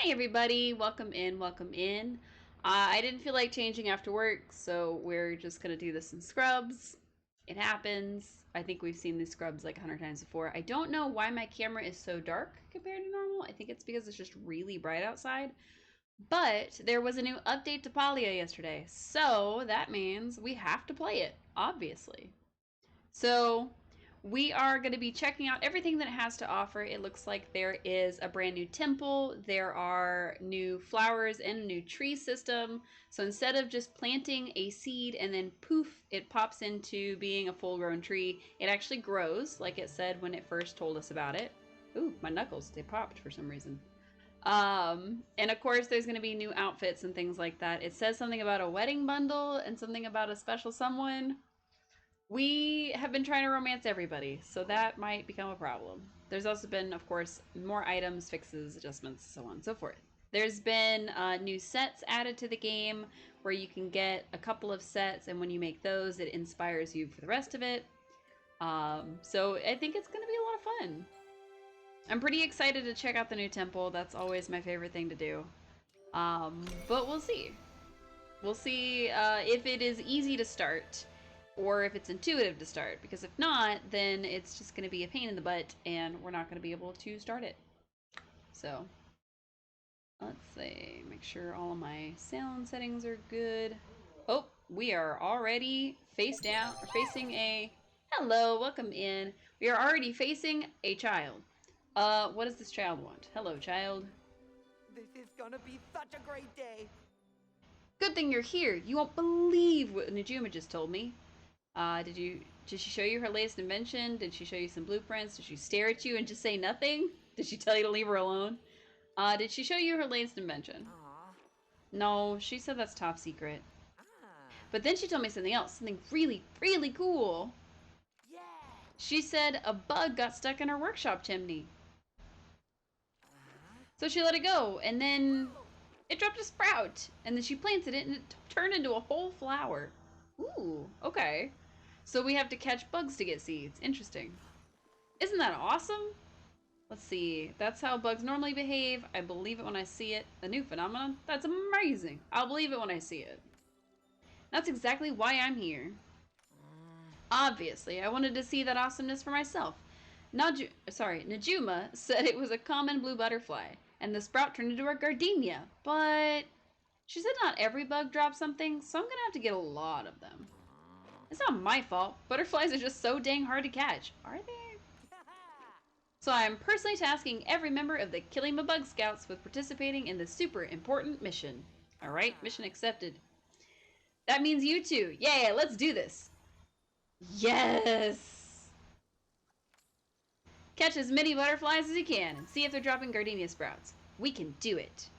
Hi everybody, welcome in, welcome in. I didn't feel like changing after work, so we're just gonna do this in scrubs. It happens. I think we've seen these scrubs like 100 times before. I don't know why my camera is so dark compared to normal. I think it's because it's just really bright outside. But there was a new update to Palia yesterday, so that means we have to play it, obviously. So we are going to be checking out everything that it has to offer. It looks like there is a brand new temple. There are new flowers and a new tree system. So instead of just planting a seed and then poof, it pops into being a full-grown tree, it actually grows, like it said when it first told us about it. Ooh, my knuckles, they popped for some reason. And of course there's going to be new outfits and things like that. It says something about a wedding bundle and something about a special someone. We have been trying to romance everybody, so that might become a problem. There's also been, of course, more items, fixes, adjustments, so on and so forth. There's been new sets added to the game where you can get a couple of sets, and when you make those, it inspires you for the rest of it. So I think it's going to be a lot of fun. I'm pretty excited to check out the new temple. That's always my favorite thing to do. But we'll see. We'll see if it is easy to start or if it's intuitive to start, because if not, then it's just going to be a pain in the butt and we're not going to be able to start it. So let's see, make sure all of my sound settings are good. Oh, we are already face down, or facing a, hello, welcome in. We are already facing a child. What does this child want? Hello, child. This is gonna be such a great day. Good thing you're here. You won't believe what Najuma just told me. Did she show you her latest invention? Did she show you some blueprints? Did she stare at you and just say nothing? Did she tell you to leave her alone? Did she show you her latest invention? Aww. No, she said that's top secret. Ah. But then she told me something else, something really, really cool. Yeah. She said a bug got stuck in her workshop chimney. Uh-huh. So she let it go, and then it dropped a sprout, and then she planted it, and it turned into a whole flower. Ooh, okay. So we have to catch bugs to get seeds. Interesting. Isn't that awesome? Let's see. That's how bugs normally behave. I believe it when I see it. A new phenomenon? That's amazing. I'll believe it when I see it. That's exactly why I'm here. Obviously, I wanted to see that awesomeness for myself. Najuma said it was a common blue butterfly, and the sprout turned into a gardenia, but she said not every bug drops something, so I'm gonna have to get a lot of them. It's not my fault. Butterflies are just so dang hard to catch. Are they? So I am personally tasking every member of the Kilima Bug Scouts with participating in this super important mission. Alright, mission accepted. That means you two. Yeah, let's do this. Yes! Catch as many butterflies as you can and see if they're dropping gardenia sprouts. We can do it.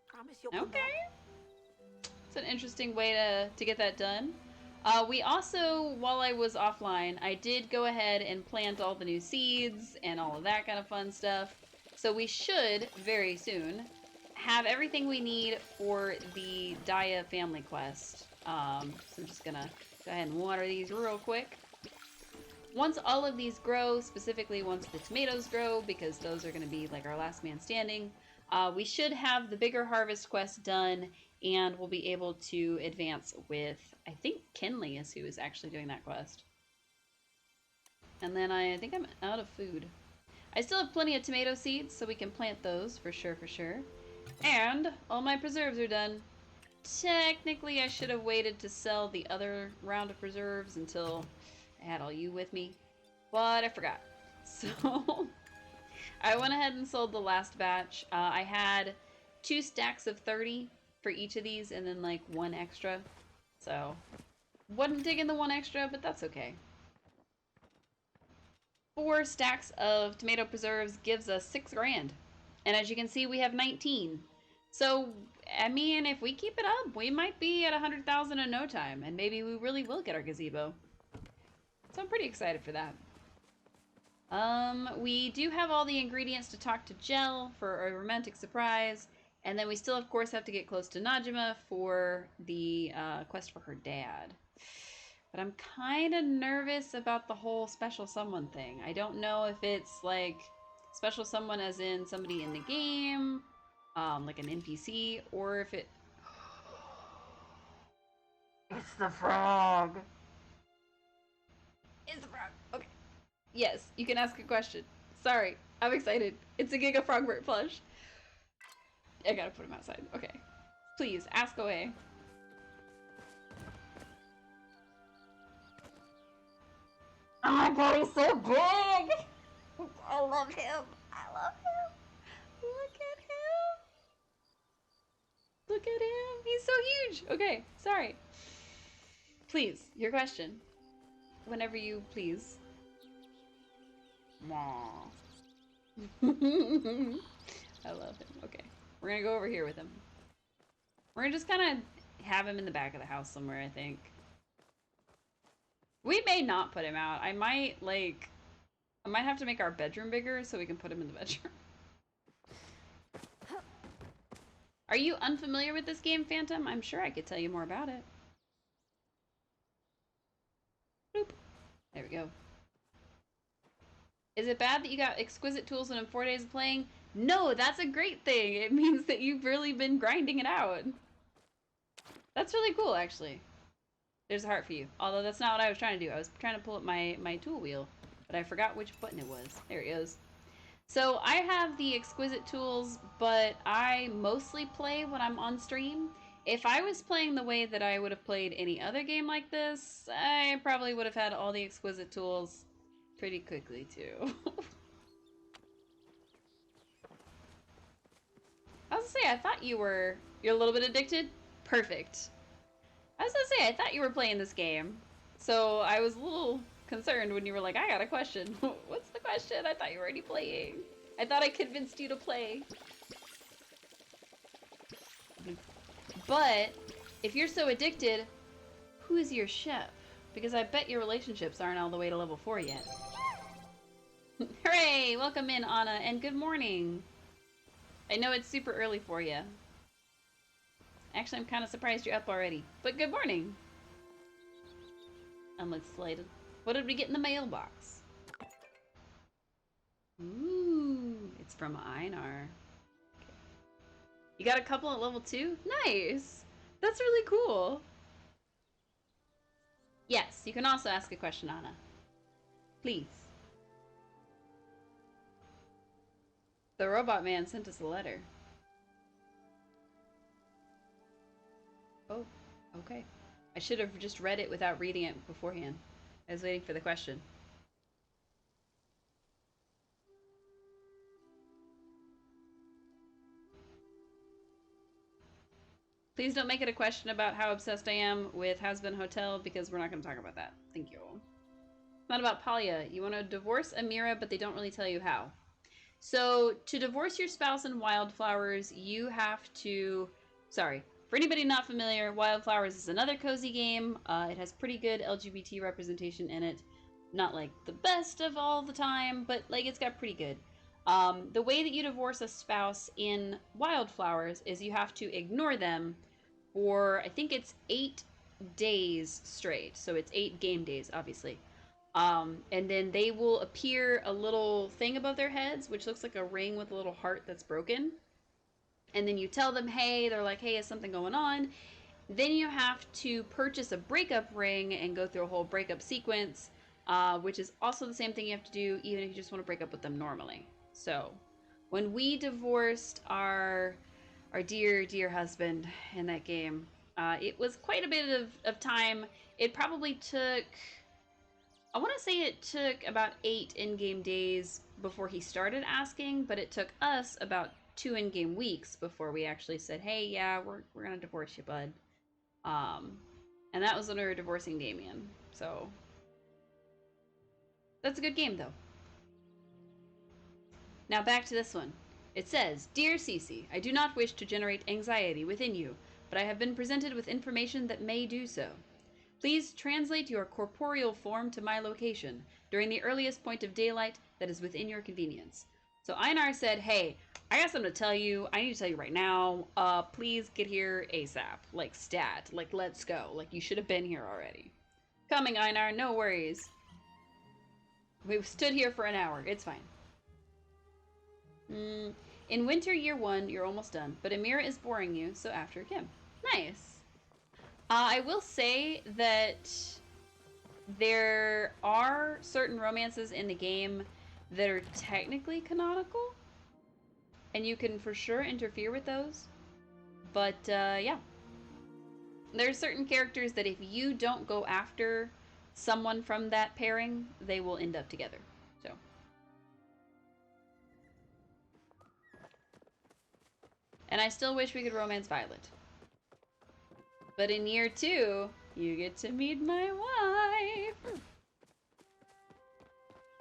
Promise you'll come back? Okay. It's an interesting way to get that done. We also, while I was offline, I did go ahead and plant all the new seeds and all of that kind of fun stuff. So we should, very soon, have everything we need for the Daya family quest. So I'm just gonna go ahead and water these real quick. Once all of these grow, specifically once the tomatoes grow, because those are gonna be like our last man standing, we should have the bigger harvest quest done and we'll be able to advance with, I think Kenley is who is actually doing that quest. And then I think I'm out of food. I still have plenty of tomato seeds, so we can plant those for sure, for sure. And all my preserves are done. Technically, I should have waited to sell the other round of preserves until I had all you with me, but I forgot. So I went ahead and sold the last batch. I had 2 stacks of 30 for each of these and then like 1 extra. So wasn't digging the 1 extra, but that's okay. 4 stacks of tomato preserves gives us 6 grand. And as you can see, we have 19. So, I mean, if we keep it up, we might be at 100,000 in no time, and maybe we really will get our gazebo. So I'm pretty excited for that. We do have all the ingredients to talk to Jel for a romantic surprise, and then we still, of course, have to get close to Najima for the quest for her dad. But I'm kind of nervous about the whole special someone thing. I don't know if it's like special someone as in somebody in the game, like an NPC, or if it... It's the frog! It's the frog! Okay. Yes, you can ask a question. Sorry, I'm excited. It's a Giga Frogbert plush. I gotta put him outside. Okay. Please, ask away. Oh my god, he's so big! I love him. I love him. Look at him. Look at him. He's so huge. Okay, sorry. Please, your question. Whenever you please. I love him. Okay. We're gonna go over here with him. We're gonna just kind of have him in the back of the house somewhere, I think. We may not put him out. I might have to make our bedroom bigger so we can put him in the bedroom. Are you unfamiliar with this game, Phantom? I'm sure I could tell you more about it. Boop. There we go. Is it bad that you got exquisite tools and in 4 days of playing? No, that's a great thing. It means that you've really been grinding it out. That's really cool, actually. There's a heart for you. Although that's not what I was trying to do. I was trying to pull up my tool wheel, but I forgot which button it was. There it goes. So I have the exquisite tools, but I mostly play when I'm on stream. If I was playing the way that I would have played any other game like this, I probably would have had all the exquisite tools pretty quickly too. I was gonna say, I thought you're a little bit addicted? Perfect. I was gonna say, I thought you were playing this game. So I was a little concerned when you were like, I got a question. What's the question? I thought you were already playing. I thought I convinced you to play. But if you're so addicted, who is your chef? Because I bet your relationships aren't all the way to level 4 yet. Hooray! Welcome in, Anna, and good morning. I know it's super early for you. Actually, I'm kind of surprised you're up already. But good morning. Unlegislated. What did we get in the mailbox? Ooh, it's from Einar. Okay. You got a couple at level 2? Nice! That's really cool. Yes, you can also ask a question, Anna. Please. The robot man sent us a letter. Oh, okay. I should have just read it without reading it beforehand. I was waiting for the question. Please don't make it a question about how obsessed I am with Has-Been Hotel, because we're not going to talk about that. Thank you. It's not about Palia. You want to divorce Amira, but they don't really tell you how. So, to divorce your spouse in Wildflowers, you have to... Sorry. For anybody not familiar, Wildflowers is another cozy game. It has pretty good LGBT representation in it. Not, like, the best of all the time, but, like, it's got pretty good. The way that you divorce a spouse in Wildflowers is you have to ignore them for, I think it's 8 days straight. So it's 8 game days, obviously. And then they will appear a little thing above their heads, which looks like a ring with a little heart that's broken. And then you tell them, hey, they're like, hey, is something going on? Then you have to purchase a breakup ring and go through a whole breakup sequence, which is also the same thing you have to do even if you just want to break up with them normally. So when we divorced our dear, dear husband in that game, it was quite a bit of time. It probably took... I want to say it took about 8 in-game days before he started asking, but it took us about 2 in-game weeks before we actually said, hey, yeah, we're gonna divorce you, bud. And that was when we were divorcing Damien. So that's a good game, though. Now back to this one. It says, Dear Cece, I do not wish to generate anxiety within you, but I have been presented with information that may do so. Please translate your corporeal form to my location during the earliest point of daylight that is within your convenience. So Einar said, hey, I got something to tell you. I need to tell you right now. Please get here ASAP. Like, stat. Like, let's go. Like, you should have been here already. Coming, Einar. No worries. We've stood here for an hour. It's fine. In winter year 1, you're almost done, but Amira is boring you, so after Kim. Nice. I will say that there are certain romances in the game that are technically canonical, and you can for sure interfere with those. But yeah, there's certain characters that if you don't go after someone from that pairing, they will end up together. So. And I still wish we could romance Violet. But in year 2, you get to meet my wife.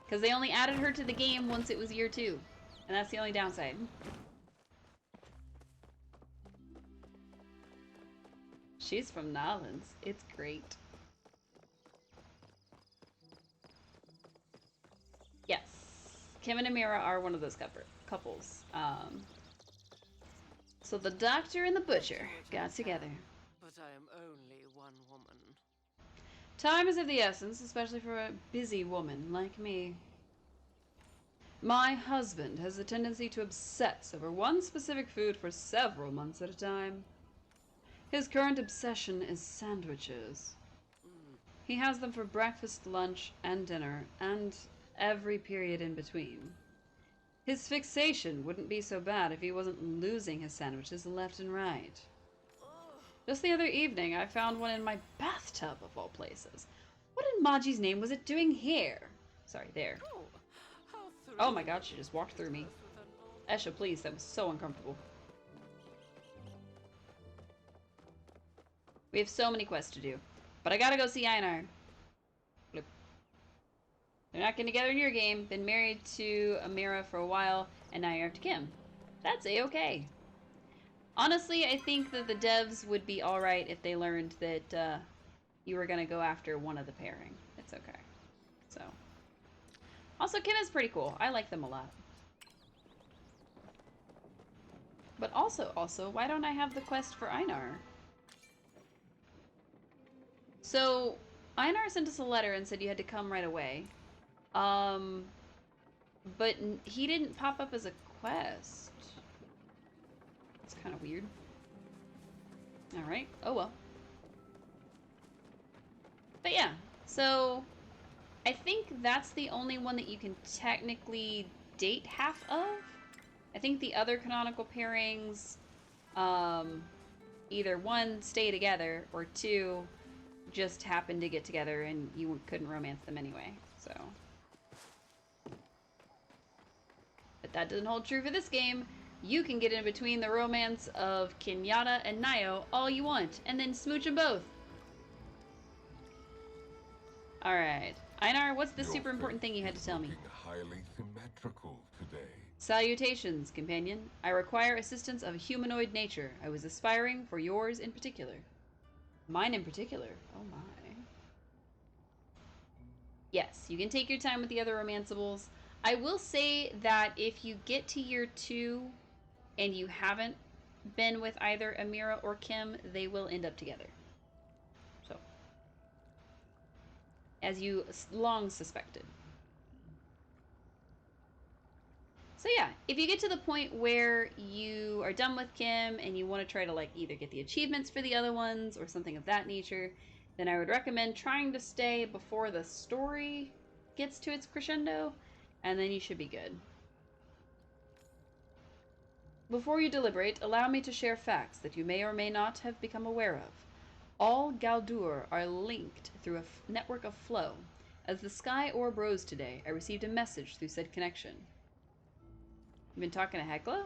Because they only added her to the game once it was year 2. And that's the only downside. She's from Nolans. It's great. Yes. Kim and Amira are one of those couples. So the doctor and the butcher got together. But I am only one woman. Time is of the essence, especially for a busy woman like me. My husband has a tendency to obsess over one specific food for several months at a time. His current obsession is sandwiches. He has them for breakfast, lunch, and dinner, and every period in between. His fixation wouldn't be so bad if he wasn't losing his sandwiches left and right. Just the other evening, I found one in my bathtub, of all places. What in Maji's name was it doing here? Sorry, there. Oh my god, she just walked through me. Esha, please, that was so uncomfortable. We have so many quests to do. But I gotta go see Einar. Look. They're not getting together in your game, been married to Amira for a while, and now you're after Kim. That's a-okay. Honestly, I think that the devs would be alright if they learned that you were gonna go after one of the pairing. It's okay. So. Also, Kim is pretty cool. I like them a lot. But also, why don't I have the quest for Einar? So, Einar sent us a letter and said you had to come right away. But he didn't pop up as a quest. It's kind of weird. Alright, oh well. But yeah, so I think that's the only one that you can technically date half of. I think the other canonical pairings, either one, stay together, or two, just happen to get together and you couldn't romance them anyway, so. But that doesn't hold true for this game. You can get in between the romance of Kenyatta and Nayo all you want, and then smooch them both. Alright. Einar, what's the super important thing you had to tell me? Highly symmetrical today. Salutations, companion. I require assistance of a humanoid nature. I was aspiring for yours in particular. Mine in particular? Oh my. Yes, you can take your time with the other romanceables. I will say that if you get to year 2 and you haven't been with either Amira or Kim, they will end up together. So. As you long suspected. So yeah, if you get to the point where you are done with Kim and you want to try to like either get the achievements for the other ones or something of that nature, then I would recommend trying to stay before the story gets to its crescendo, and then you should be good. Before you deliberate, allow me to share facts that you may or may not have become aware of. All Galdur are linked through a network of flow. As the sky orb rose today, I received a message through said connection. You've been talking to Hekla?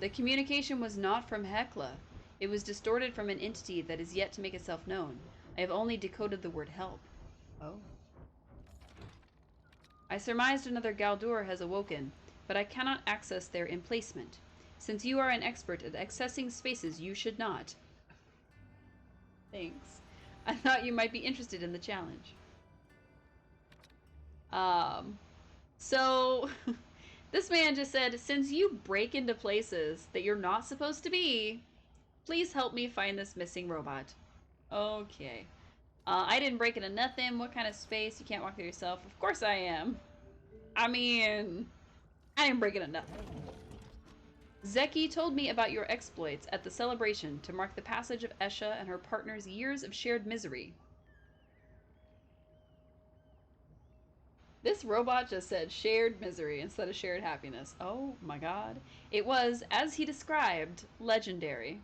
The communication was not from Hekla. It was distorted from an entity that is yet to make itself known. I have only decoded the word help. Oh. I surmised another Galdur has awoken, but I cannot access their emplacement. Since you are an expert at accessing spaces, you should not. Thanks. I thought you might be interested in the challenge. So, this man just said, since you break into places that you're not supposed to be, please help me find this missing robot. Okay. I didn't break into nothing. What kind of space? You can't walk there yourself. Of course I am. I mean, I am breaking enough. Zeki told me about your exploits at the celebration to mark the passage of Esha and her partner's years of shared misery. This robot just said shared misery instead of shared happiness. Oh my god. It was, as he described, legendary.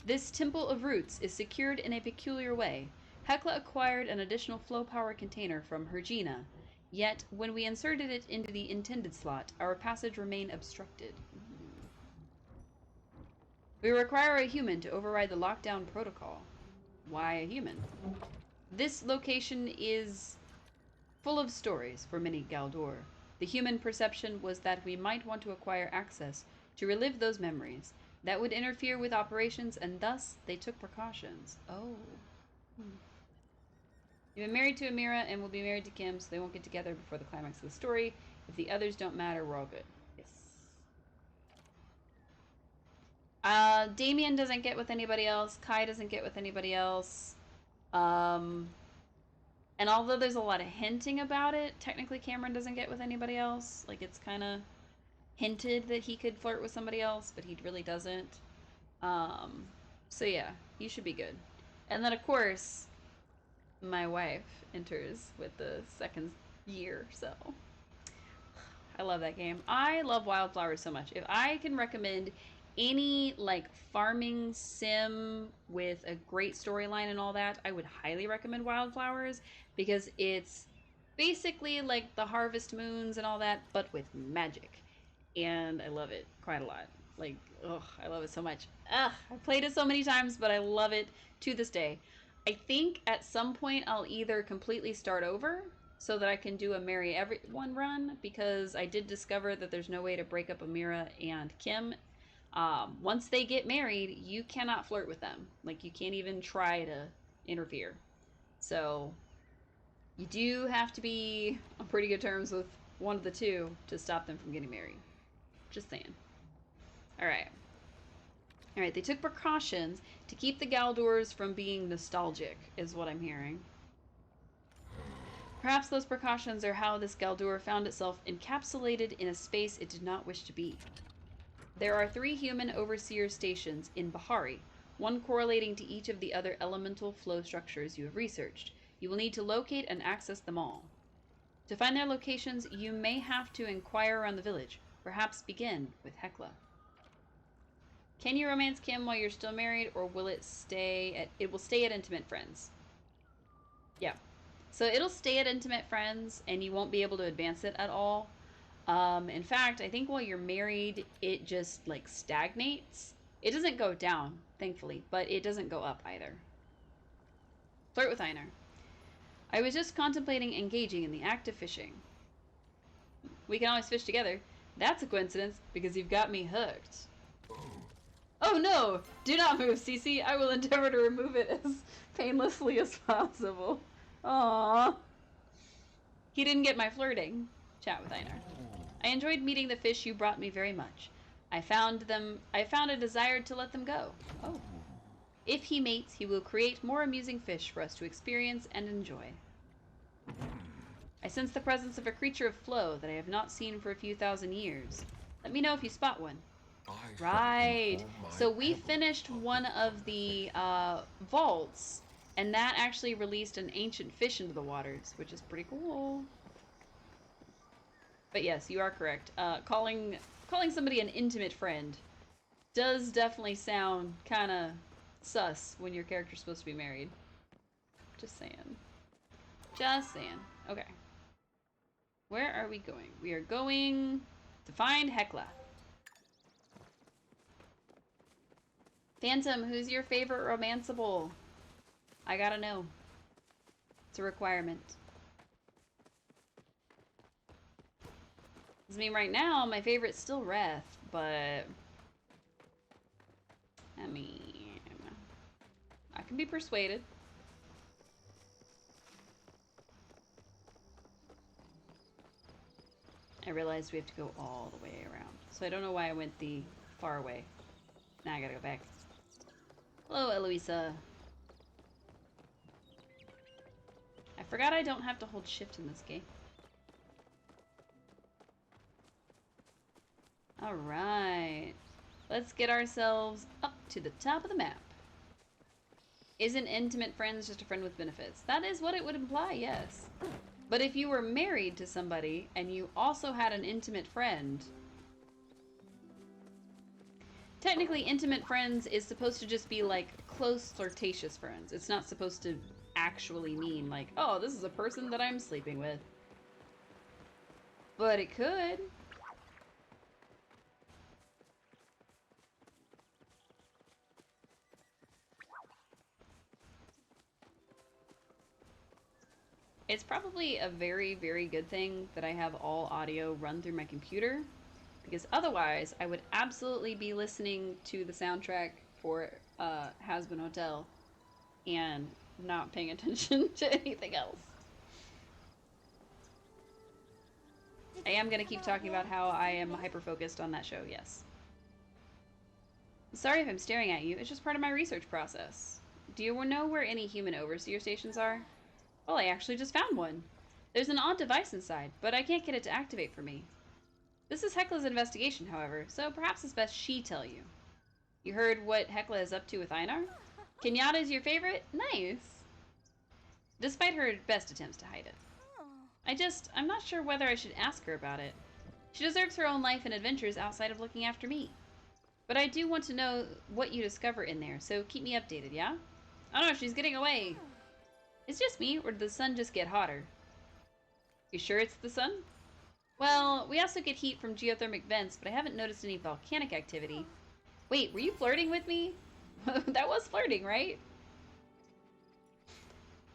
This Temple of Roots is secured in a peculiar way. Hecla acquired an additional flow power container from Hergina, yet when we inserted it into the intended slot, our passage remained obstructed. We require a human to override the lockdown protocol. Why a human? This location is full of stories for many Galdor. The human perception was that we might want to acquire access to relive those memories. That would interfere with operations, and thus they took precautions. Oh. You've been married to Amira and will be married to Kim, so they won't get together before the climax of the story. If the others don't matter, we're all good. Yes. Damien doesn't get with anybody else. Kai doesn't get with anybody else. And although there's a lot of hinting about it, technically Cameron doesn't get with anybody else. Like, it's kind of hinted that he could flirt with somebody else, but he really doesn't. So yeah, you should be good. And then, of course, my wife enters with the second year, so I love that game. I love Wildflowers so much. If I can recommend any like farming sim with a great storyline and all that, I would highly recommend Wildflowers because it's basically like the Harvest Moons and all that, but with magic. And I love it quite a lot. Like, ugh, I love it so much. Ugh, I've played it so many times, but I love it to this day. I think at some point I'll either completely start over so that I can do a marry everyone run, because I did discover that there's no way to break up Amira and Kim. Once they get married, you cannot flirt with them. Like, you can't even try to interfere. So you do have to be on pretty good terms with one of the two to stop them from getting married. Just saying. Alright. Alright, they took precautions to keep the Galdors from being nostalgic, is what I'm hearing. Perhaps those precautions are how this Galdor found itself encapsulated in a space it did not wish to be. There are 3 human overseer stations in Bahari, one correlating to each of the other elemental flow structures you have researched. You will need to locate and access them all. To find their locations, you may have to inquire around the village. Perhaps begin with Hecla. Can you romance Kim while you're still married, or will it stay at intimate friends? Yeah. So it'll stay at intimate friends, and you won't be able to advance it at all. In fact, I think while you're married, it just like stagnates. It doesn't go down, thankfully, but it doesn't go up either. Flirt with Einar. I was just contemplating engaging in the act of fishing. We can always fish together. That's a coincidence, because you've got me hooked. Oh no! Do not move, Cece. I will endeavor to remove it as painlessly as possible. Aww. He didn't get my flirting. Chat with Einar. I enjoyed meeting the fish you brought me very much. I found a desire to let them go. Oh. If he mates, he will create more amusing fish for us to experience and enjoy. I sense the presence of a creature of flow that I have not seen for a few thousand years. Let me know if you spot one. Right. So we finished one of the vaults, and that actually released an ancient fish into the waters, which is pretty cool. But yes, you are correct. Calling somebody an intimate friend does definitely sound kind of sus when your character's supposed to be married. Just saying. Just saying. Okay. Where are we going? We are going to find Hecla. Phantom, who's your favorite romanceable? I gotta know. It's a requirement. I mean, right now, my favorite's still Reth, but... I mean... I can be persuaded. I realized we have to go all the way around. So I don't know why I went the far way. Now I gotta go back. Hello, Eloisa. I forgot I don't have to hold shift in this game. Alright. Let's get ourselves up to the top of the map. Isn't intimate friends just a friend with benefits? That is what it would imply, yes. But if you were married to somebody and you also had an intimate friend, technically intimate friends is supposed to just be like close flirtatious friends. It's not supposed to actually mean like, oh, this is a person that I'm sleeping with. But it could. It's probably a very, very good thing that I have all audio run through my computer, because otherwise I would absolutely be listening to the soundtrack for Has Been Hotel and not paying attention to anything else. I am going to keep talking about how I am hyper-focused on that show, yes. Sorry if I'm staring at you, it's just part of my research process. Do you know where any human overseer stations are? Well, I actually just found one. There's an odd device inside, but I can't get it to activate for me. This is Hekla's investigation, however, so perhaps it's best she tell you. You heard what Hekla is up to with Einar? Kenyatta is your favorite? Nice. Despite her best attempts to hide it. I'm not sure whether I should ask her about it. She deserves her own life and adventures outside of looking after me. But I do want to know what you discover in there, so keep me updated, yeah? Oh no, she's getting away. It's just me, or did the sun just get hotter? You sure it's the sun? Well, we also get heat from geothermic vents, but I haven't noticed any volcanic activity. Wait, were you flirting with me? That was flirting, right?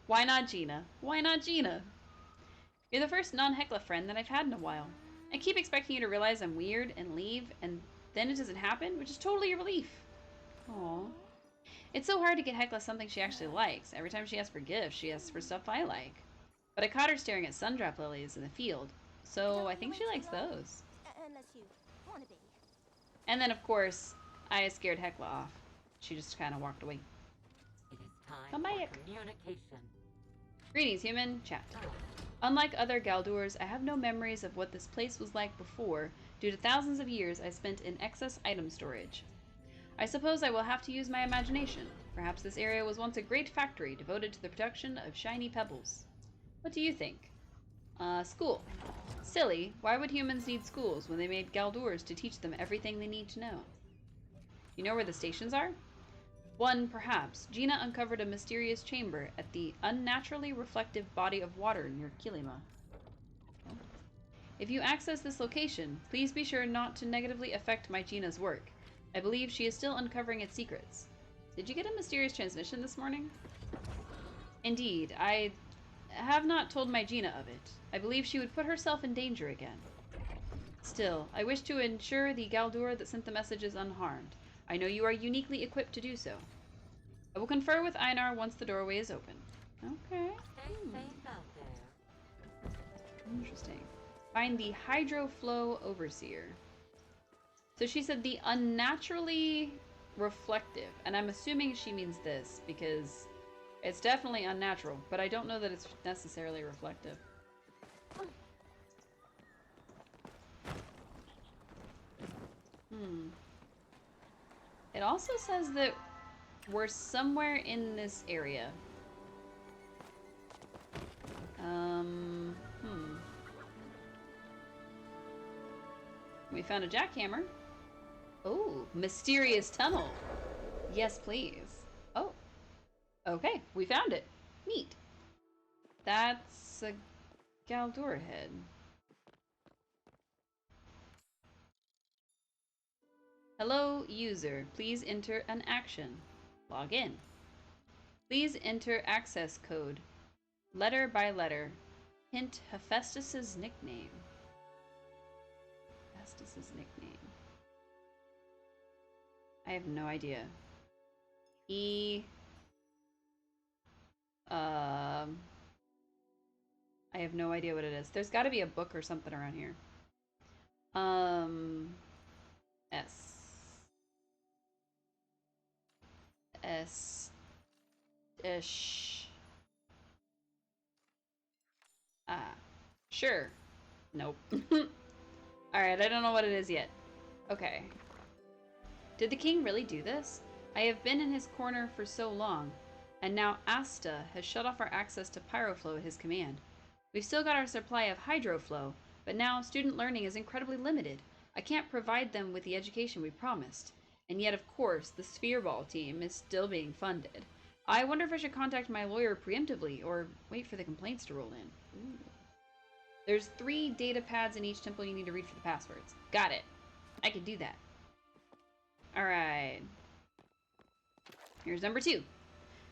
Why not Gina? Why not Gina? You're the first non-Hekla friend that I've had in a while. I keep expecting you to realize I'm weird and leave, and then it doesn't happen, which is totally a relief. Aww. It's so hard to get Hekla something she actually likes. Every time she asks for gifts, she asks for stuff I like. But I caught her staring at sundrop lilies in the field, so I think she likes those. Unless you want to be. And then, of course, I scared Hekla off. She just kind of walked away. It is time Come for back. communication. Greetings, human. Chat. Unlike other Galdurs, I have no memories of what this place was like before, due to thousands of years I spent in excess item storage. I suppose I will have to use my imagination. Perhaps this area was once a great factory devoted to the production of shiny pebbles. What do you think? School. Silly. Why would humans need schools when they made Galdurs to teach them everything they need to know? You know where the stations are? One, perhaps. Gina uncovered a mysterious chamber at the unnaturally reflective body of water near Kilima. If you access this location, please be sure not to negatively affect my Gina's work. I believe she is still uncovering its secrets. Did you get a mysterious transmission this morning? Indeed, I have not told my Gina of it. I believe she would put herself in danger again. Still, I wish to ensure the Galdur that sent the message is unharmed. I know you are uniquely equipped to do so. I will confer with Einar once the doorway is open. Okay. Stay safe out there. Interesting. Find the Hydroflow Overseer. So she said the unnaturally reflective, and I'm assuming she means this because it's definitely unnatural, but I don't know that it's necessarily reflective. It also says that we're somewhere in this area. We found a jackhammer. Oh, mysterious tunnel. Yes, please. Oh. Okay, we found it. Neat. That's a Galdur head. Hello, user. Please enter an action. Log in. Please enter access code. Letter by letter. Hint Hephaestus's nickname. Hephaestus's nickname. I have no idea. I have no idea what it is. There's got to be a book or something around here. S. S. Ish. Ah. Sure. Nope. Alright, I don't know what it is yet. Okay. Did the king really do this? I have been in his corner for so long, and now Asta has shut off our access to Pyroflow at his command. We've still got our supply of Hydroflow, but now student learning is incredibly limited. I can't provide them with the education we promised. And yet, of course, the Sphere Ball team is still being funded. I wonder if I should contact my lawyer preemptively, or wait for the complaints to roll in. Ooh. There's 3 data pads in each temple you need to read for the passwords. Got it. I can do that. Alright. Here's number 2.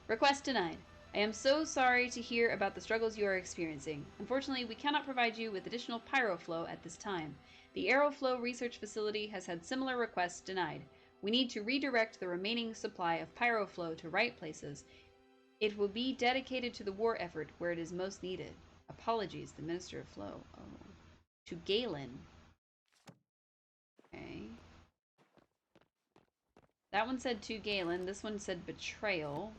Request denied. I am so sorry to hear about the struggles you are experiencing. Unfortunately, we cannot provide you with additional Pyroflow at this time. The Aeroflow Research Facility has had similar requests denied. We need to redirect the remaining supply of Pyroflow to right places. It will be dedicated to the war effort where it is most needed. Apologies, the Minister of Flow. Oh. To Galen. Okay. That one said to Galen. This one said betrayal.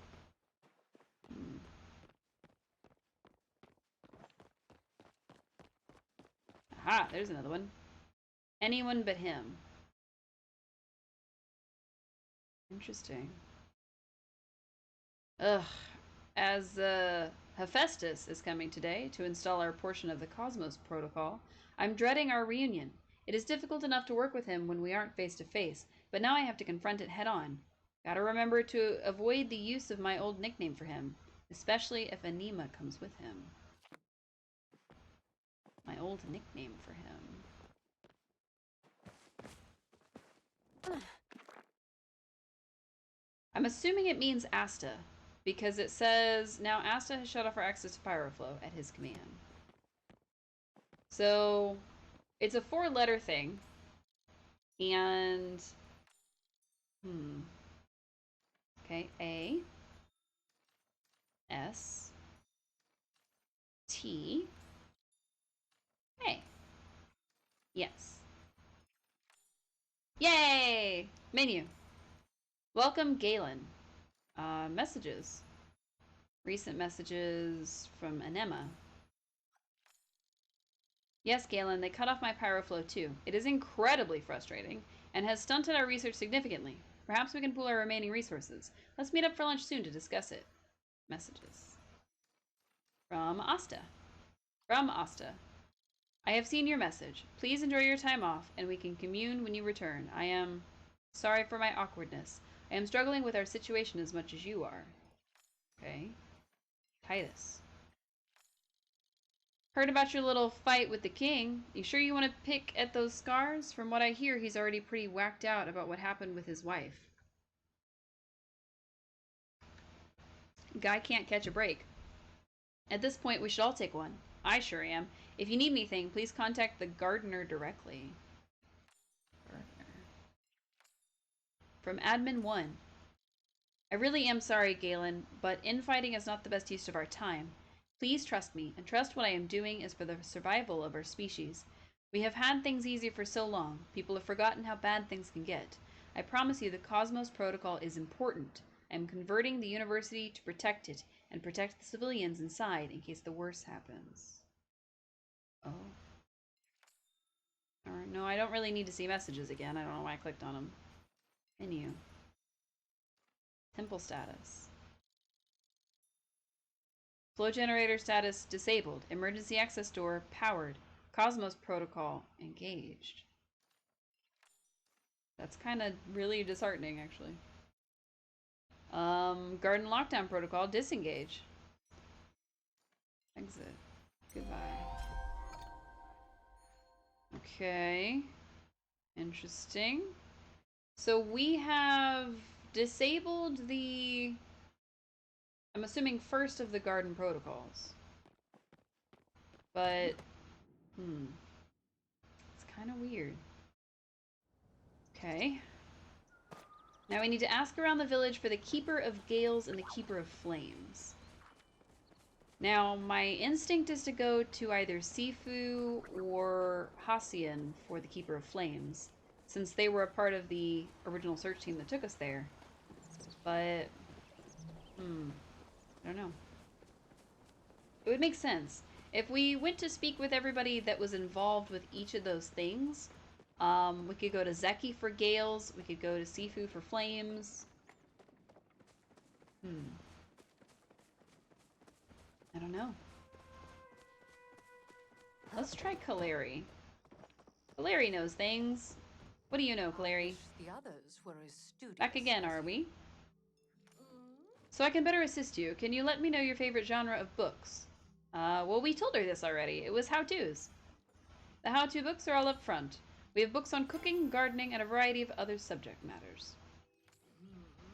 Aha, there's another one. Anyone but him. Interesting. Ugh. As Hephaestus is coming today to install our portion of the Cosmos Protocol, I'm dreading our reunion. It is difficult enough to work with him when we aren't face to face, but now I have to confront it head on. Gotta remember to avoid the use of my old nickname for him, especially if Anima comes with him. My old nickname for him. I'm assuming it means Asta, because it says, now Asta has shut off our access to Pyroflow at his command. So, it's a 4-letter thing, and, okay, A, S, T, A. Yes. Yay! Menu. Welcome, Galen. Messages. Recent messages from Anema. Yes, Galen, they cut off my Pyroflow too. It is incredibly frustrating and has stunted our research significantly. Perhaps we can pool our remaining resources. Let's meet up for lunch soon to discuss it. Messages. From Asta. From Asta. I have seen your message. Please enjoy your time off, and we can commune when you return. I am sorry for my awkwardness. I am struggling with our situation as much as you are. Okay. Titus. Heard about your little fight with the king. You sure you want to pick at those scars? From what I hear, he's already pretty whacked out about what happened with his wife. Guy can't catch a break. At this point, we should all take one. I sure am. If you need anything, please contact the gardener directly. Gardener. From Admin 1. I really am sorry, Galen, but infighting is not the best use of our time. Please trust me, and trust what I am doing is for the survival of our species. We have had things easy for so long, people have forgotten how bad things can get. I promise you the Cosmos Protocol is important. I am converting the university to protect it, and protect the civilians inside in case the worst happens. Oh. Alright, no, I don't really need to see messages again. I don't know why I clicked on them. Menu. Temple status. Flow generator status disabled. Emergency access door powered. Cosmos protocol engaged. That's kind of really disheartening, actually. Garden lockdown protocol disengage. Exit. Goodbye. Okay. Interesting. So we have disabled the, I'm assuming, first of the garden protocols. But, it's kind of weird. Okay. Now we need to ask around the village for the Keeper of Gales and the Keeper of Flames. Now, my instinct is to go to either Sifu or Hacian for the Keeper of Flames, since they were a part of the original search team that took us there. But, I don't know. It would make sense. If we went to speak with everybody that was involved with each of those things, We could go to Zeki for gales. We could go to Sifu for flames. I don't know. Let's try Kaleri. Kaleri knows things. What do you know, Kaleri? The others were as studious. Back again, are we? So I can better assist you. Can you let me know your favorite genre of books? Well, we told her this already. It was how-tos. The how-to books are all up front. We have books on cooking, gardening, and a variety of other subject matters.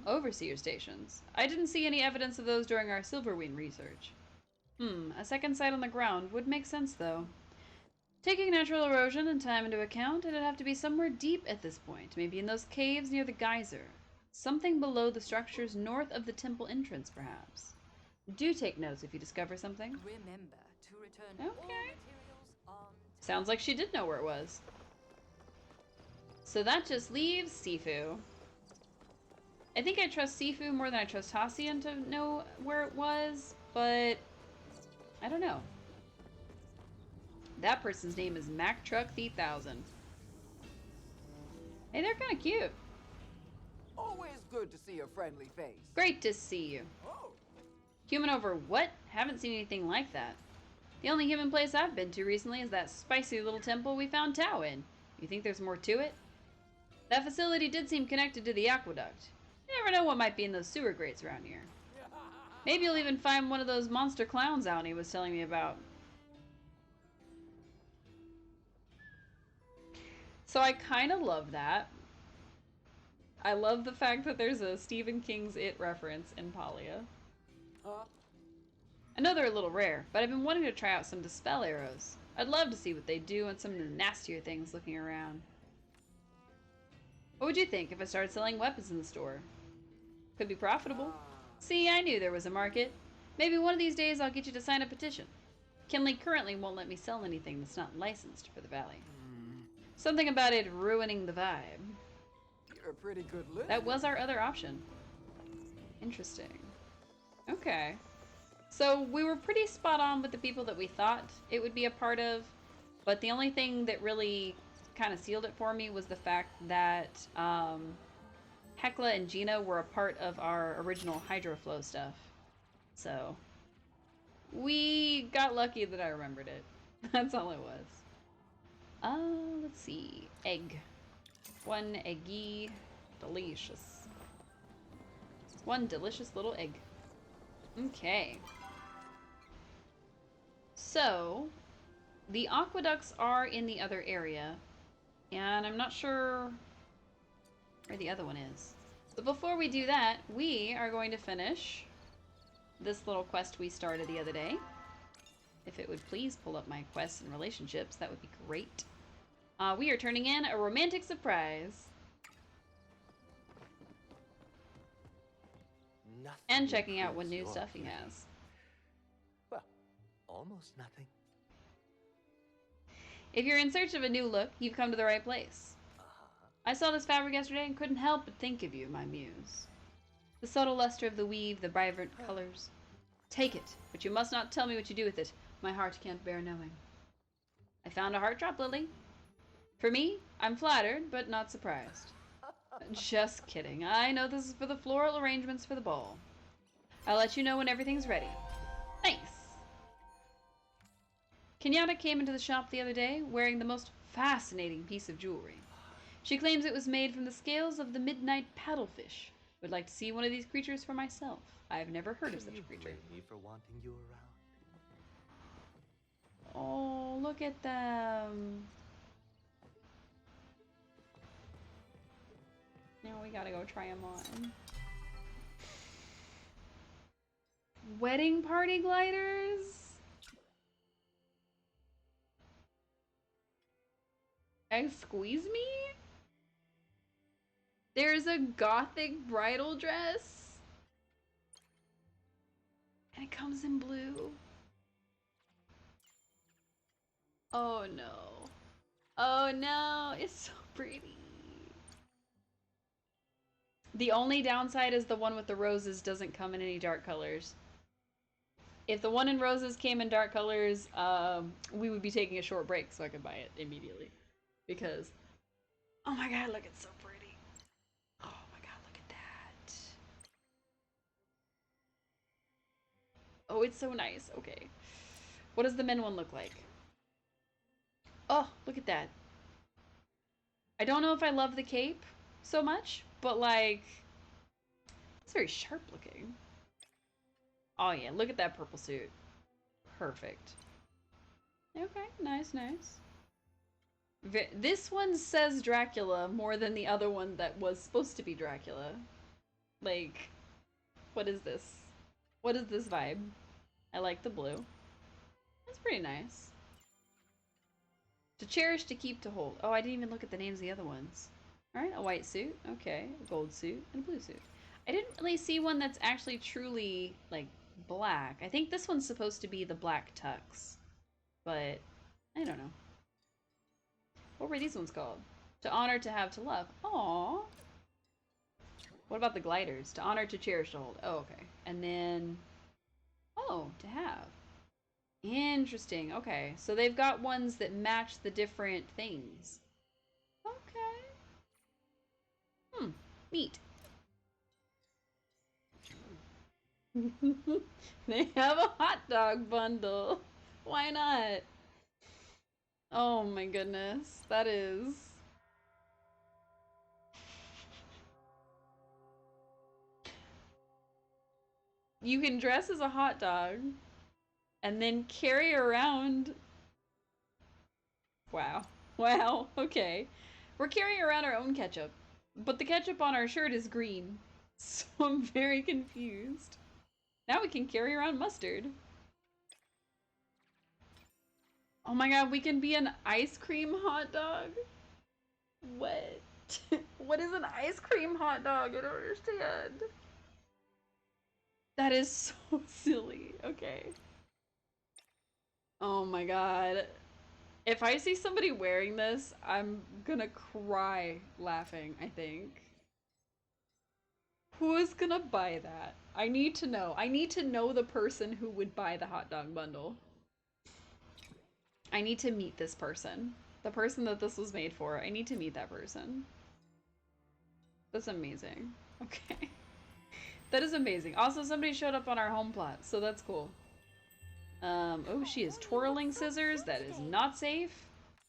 Overseer stations. I didn't see any evidence of those during our Silverwing research. A second site on the ground would make sense, though. Taking natural erosion and time into account, it'd have to be somewhere deep at this point, maybe in those caves near the geyser. Something below the structures north of the temple entrance, perhaps. Do take notes if you discover something. Remember to return all Okay. materials on time. Sounds like she did know where it was. So that just leaves Sifu. I think I trust Sifu more than I trust Hacian to know where it was, but I don't know. That person's name is Mack Truck 3000. Hey, they're kind of cute. Always good to see a friendly face. Great to see you. Oh, Human over what? Haven't seen anything like that. The only human place I've been to recently is that spicy little temple we found Tao in. You think there's more to it? That facility did seem connected to the aqueduct. You never know what might be in those sewer grates around here. Maybe you'll even find one of those monster clowns out he was telling me about. So I kind of love that. I love the fact that there's a Stephen King's It reference in Palia. I know they're a little rare, but I've been wanting to try out some Dispel arrows. I'd love to see what they do on some of the nastier things looking around. What would you think if I started selling weapons in the store? Could be profitable. See, I knew there was a market. Maybe one of these days I'll get you to sign a petition. Kinley currently won't let me sell anything that's not licensed for the valley. Something about it ruining the vibe. you're a pretty good listener. That was our other option. Interesting. Okay. So we were pretty spot on with the people that we thought it would be a part of, but the only thing that really kind of sealed it for me was the fact that Hecla and Gina were a part of our original Hydroflow stuff. So we got lucky that I remembered it. That's all it was. Let's see. Egg. One eggy. Delicious. One delicious little egg. Okay. So, the aqueducts are in the other area, and I'm not sure where the other one is. But before we do that, we are going to finish this little quest we started the other day. If it would please pull up my quests and relationships, that would be great. We are turning in a romantic surprise. Nothing And checking out what improves new your stuff he beauty. has. Well, almost nothing. If you're in search of a new look, you've come to the right place. I saw this fabric yesterday and couldn't help but think of you, my muse. The subtle luster of the weave, the vibrant colors. Take it, but you must not tell me what you do with it. My heart can't bear knowing. I found a heart drop lily. For me, I'm flattered, but not surprised. Just kidding. I know this is for the floral arrangements for the ball. I'll let you know when everything's ready. Thanks. Kenyatta came into the shop the other day wearing the most fascinating piece of jewelry. She claims it was made from the scales of the midnight paddlefish. Would like to see one of these creatures for myself. I've never heard of such a You creature. blame me for wanting you around. Oh, look at them. Now we gotta go try them on. Wedding party gliders? Excuse me? There's a gothic bridal dress? And it comes in blue. Oh no. Oh no, it's so pretty. The only downside is the one with the roses doesn't come in any dark colors. If the one in roses came in dark colors, we would be taking a short break so I could buy it immediately. Because Oh my god, look, it's so pretty. Oh my god, look at that. Oh, it's so nice. Okay. What does the men one look like? Oh, look at that. I don't know if I love the cape so much, but like, it's very sharp looking. Oh yeah, look at that purple suit. Perfect. Okay, nice, nice. This one says Dracula more than the other one that was supposed to be Dracula. Like, what is this? What is this vibe? I like the blue. That's pretty nice. To cherish, to keep, to hold. Oh, I didn't even look at the names of the other ones. Alright, a white suit. Okay, a gold suit, and a blue suit. I didn't really see one that's actually truly, like, black. I think this one's supposed to be the black tux. But, I don't know. What were these ones called? To honor, to have, to love. Aww. What about the gliders? To honor, to cherish, to hold. Oh, okay. And then... Oh, to have. Interesting. Okay. So they've got ones that match the different things. Okay. Hmm. Neat. They have a hot dog bundle. Why not? Oh my goodness. That is... You can dress as a hot dog and then carry around... Wow. Wow. Okay. We're carrying around our own ketchup, but the ketchup on our shirt is green. So I'm very confused. Now we can carry around mustard. Oh my god, we can be an ice cream hot dog? What? What is an ice cream hot dog? I don't understand. That is so silly. Okay. Oh my god. If I see somebody wearing this, I'm gonna cry laughing, I think. Who is gonna buy that? I need to know. I need to know the person who would buy the hot dog bundle. I need to meet this person. The person that this was made for. I need to meet that person. That's amazing. Okay. That is amazing. Also, somebody showed up on our home plot, so that's cool. Oh, she is twirling scissors. That is not safe.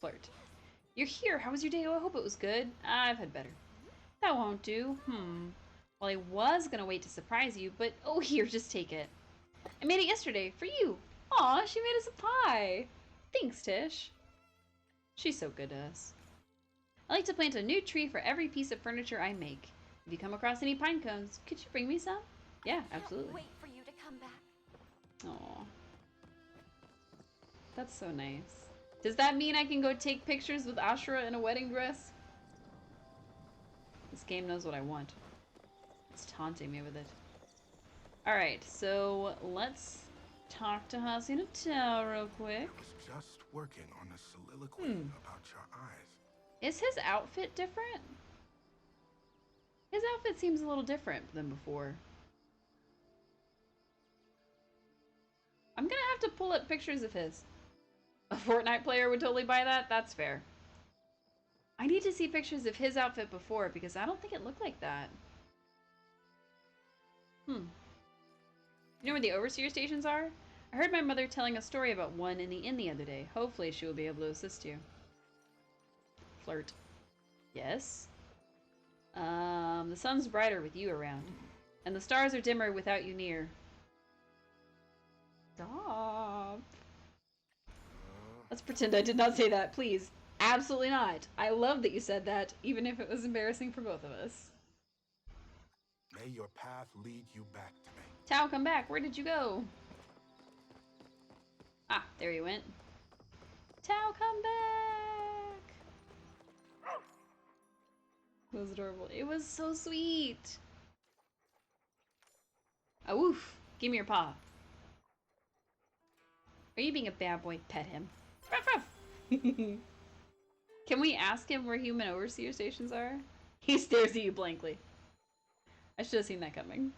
Flirt. You're here. How was your day? Oh, I hope it was good. I've had better. That won't do. Well, I was gonna wait to surprise you, but oh, here, just take it. I made it yesterday for you. Aw, she made us a pie. Thanks, Tish. She's so good to us. I like to plant a new tree for every piece of furniture I make. If you come across any pine cones, could you bring me some? Yeah, absolutely. Wait for you to come back. Aw. That's so nice. Does that mean I can go take pictures with Ashura in a wedding dress? This game knows what I want. It's taunting me with it. Alright, so let's talk to Hasina Tao real quick. I was just working on a soliloquy about your eyes. Is his outfit different? His outfit seems a little different than before. I'm gonna have to pull up pictures of his. A Fortnite player would totally buy that? That's fair. I need to see pictures of his outfit before because I don't think it looked like that. You know where the overseer stations are? I heard my mother telling a story about one in the inn the other day. Hopefully she will be able to assist you. Flirt. Yes? The sun's brighter with you around. And the stars are dimmer without you near. Stop. Let's pretend I did not say that, please. Absolutely not. I love that you said that, even if it was embarrassing for both of us. May your path lead you back to me. Tao, come back. Where did you go? Ah, there you went. Tao, come back. It was adorable. It was so sweet. Oh, woof. Give me your paw. Are you being a bad boy? Pet him. Ruff, ruff. Can we ask him where human overseer stations are? He stares at you blankly. I should have seen that coming.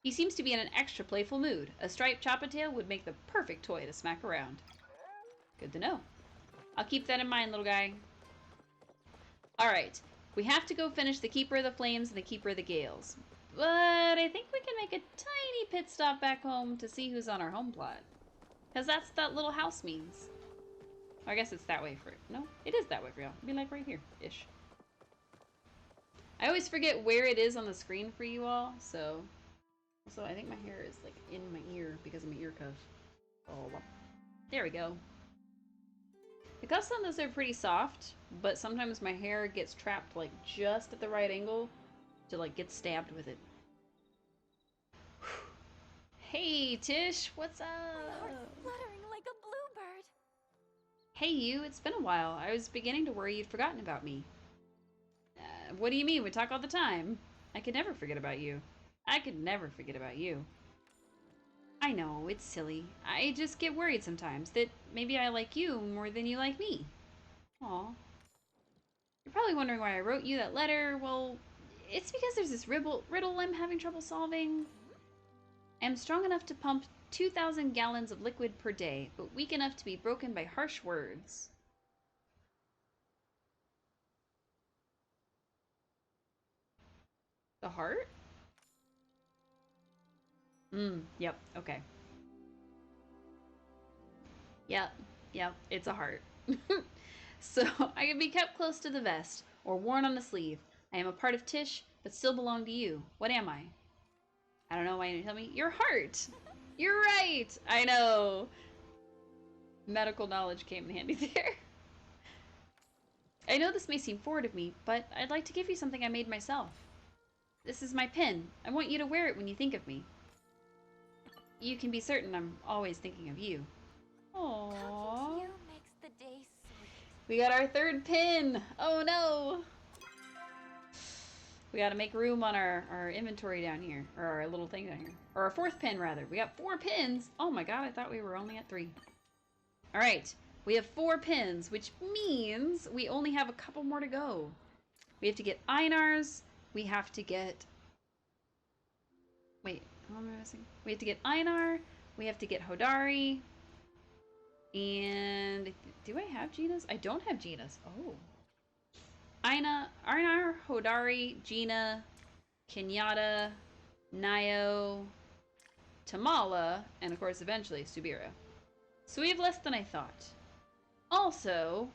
He seems to be in an extra playful mood. A striped choppa-tail would make the perfect toy to smack around. Good to know. I'll keep that in mind, little guy. Alright, we have to go finish the Keeper of the Flames and the Keeper of the Gales. But I think we can make a tiny pit stop back home to see who's on our home plot. Because that's that little house means. I guess it's that way for... No, it is that way for y'all. It'd be like right here-ish. I always forget where it is on the screen for you all, so... Also, I think my hair is like in my ear because of my ear cuff. Oh, there we go. The cuffs on this are pretty soft, but sometimes my hair gets trapped like just at the right angle to like get stabbed with it. Hey Tish, what's up? Fluttering like a bluebird. Hey you, it's been a while. I was beginning to worry you'd forgotten about me. What do you mean? We talk all the time. I could never forget about you. I could never forget about you. I know, it's silly. I just get worried sometimes that maybe I like you more than you like me. Aw. You're probably wondering why I wrote you that letter. Well, it's because there's this riddle I'm having trouble solving. I'm strong enough to pump 2,000 gallons of liquid per day, but weak enough to be broken by harsh words. The heart? Yep, okay. Yep, it's a heart. So, I can be kept close to the vest, or worn on the sleeve. I am a part of Tish, but still belong to you. What am I? I don't know why you tell me. Your heart! You're right! I know! Medical knowledge came in handy there. I know this may seem forward of me, but I'd like to give you something I made myself. This is my pin. I want you to wear it when you think of me. You can be certain I'm always thinking of you. Aww. You makes the day sweet. We got our third pin! Oh no! We gotta make room on our inventory down here. Or our little thing down here. Or our fourth pin, rather. We got 4 pins! Oh my god, I thought we were only at 3. Alright, we have 4 pins, which means we only have a couple more to go. We have to get Einar's. We have to get... Wait, how am I missing? We have to get Einar. We have to get Hodari. And... Do I have Gina's? I don't have Gina's. Oh. Einar, Hodari, Gina, Kenyatta, Nayo, Tamala, and of course eventually Subira. So we have less than I thought. Also,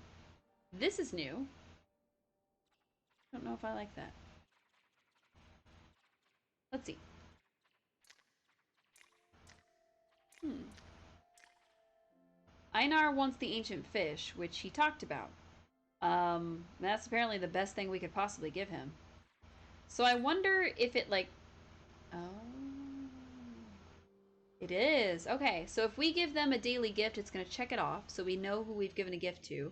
this is new. I don't know if I like that. Let's see. Einar wants the ancient fish, which he talked about. That's apparently the best thing we could possibly give him. So I wonder if it like... Oh... It is. Okay, so if we give them a daily gift, it's going to check it off, so we know who we've given a gift to.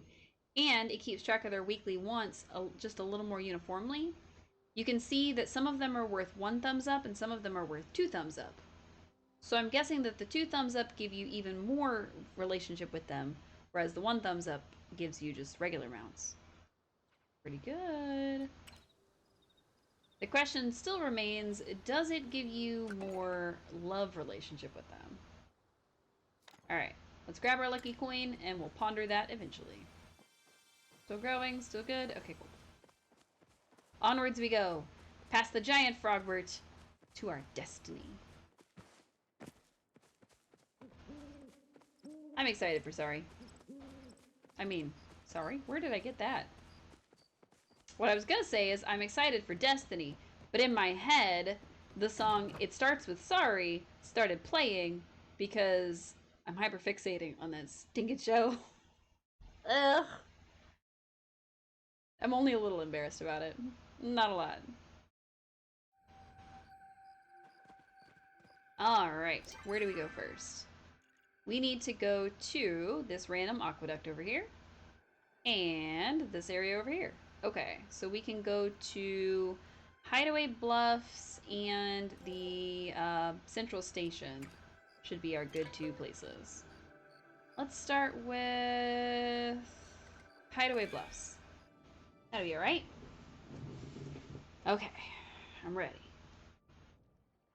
And it keeps track of their weekly wants just a little more uniformly. You can see that some of them are worth 1 thumbs up and some of them are worth 2 thumbs up. So I'm guessing that the 2 thumbs up give you even more relationship with them, whereas the 1 thumbs up gives you just regular mounts. Pretty good. The question still remains, does it give you more love relationship with them? Alright, let's grab our lucky coin and we'll ponder that eventually. Still growing, still good? Okay, cool. Onwards we go, past the giant Frogbert, to our destiny. I'm excited for Sorry. I mean, sorry? Where did I get that? What I was gonna say is I'm excited for Destiny, but in my head, the song It Starts With Sorry started playing because I'm hyperfixating on that stinking show. Ugh. I'm only a little embarrassed about it. Not a lot. Alright, where do we go first? We need to go to this random aqueduct over here. And this area over here. Okay, so we can go to Hideaway Bluffs and the Central Station. Should be our good 2 places. Let's start with Hideaway Bluffs. That'll be alright. Okay, I'm ready.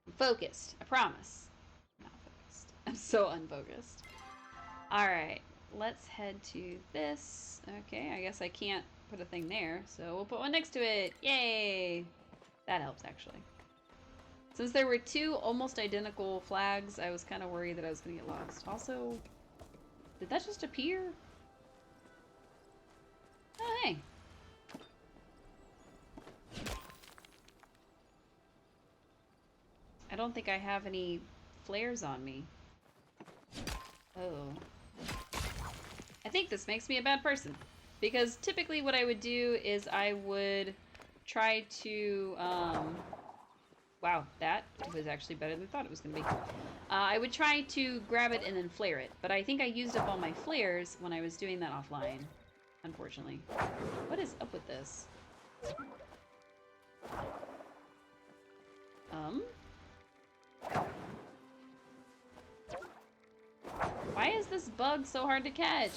I'm focused, I promise. I'm not focused. I'm so unfocused. Alright, let's head to this. Okay, I guess I can't put a thing there, so we'll put one next to it. Yay! That helps, actually. Since there were two almost identical flags, I was kind of worried that I was going to get lost. Also, did that just appear? Oh, hey. I don't think I have any flares on me. Oh. I think this makes me a bad person. Because typically what I would do is I would try to, wow, that was actually better than I thought it was going to be. I would try to grab it and then flare it. But I think I used up all my flares when I was doing that offline, unfortunately. What is up with this? Why is this bug so hard to catch?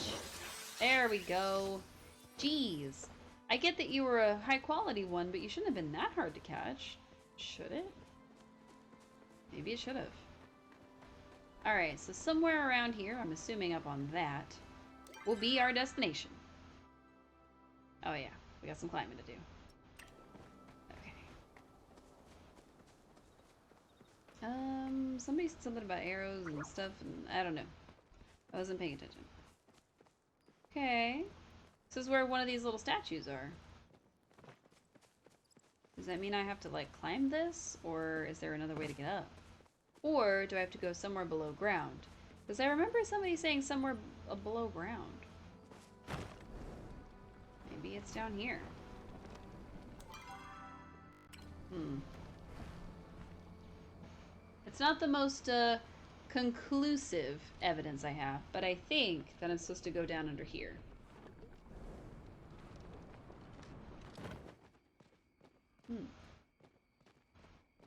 There we go. Jeez. I get that you were a high quality one, but you shouldn't have been that hard to catch. Should it? Maybe it should have. Alright, so somewhere around here, I'm assuming up on that, will be our destination. Oh yeah, we got some climbing to do. Okay. Somebody said something about arrows and stuff, and I don't know. I wasn't paying attention. Okay. This is where one of these little statues are. Does that mean I have to, like, climb this? Or is there another way to get up? Or do I have to go somewhere below ground? Because I remember somebody saying somewhere below ground. Maybe it's down here. It's not the most, conclusive evidence I have, but I think that I'm supposed to go down under here.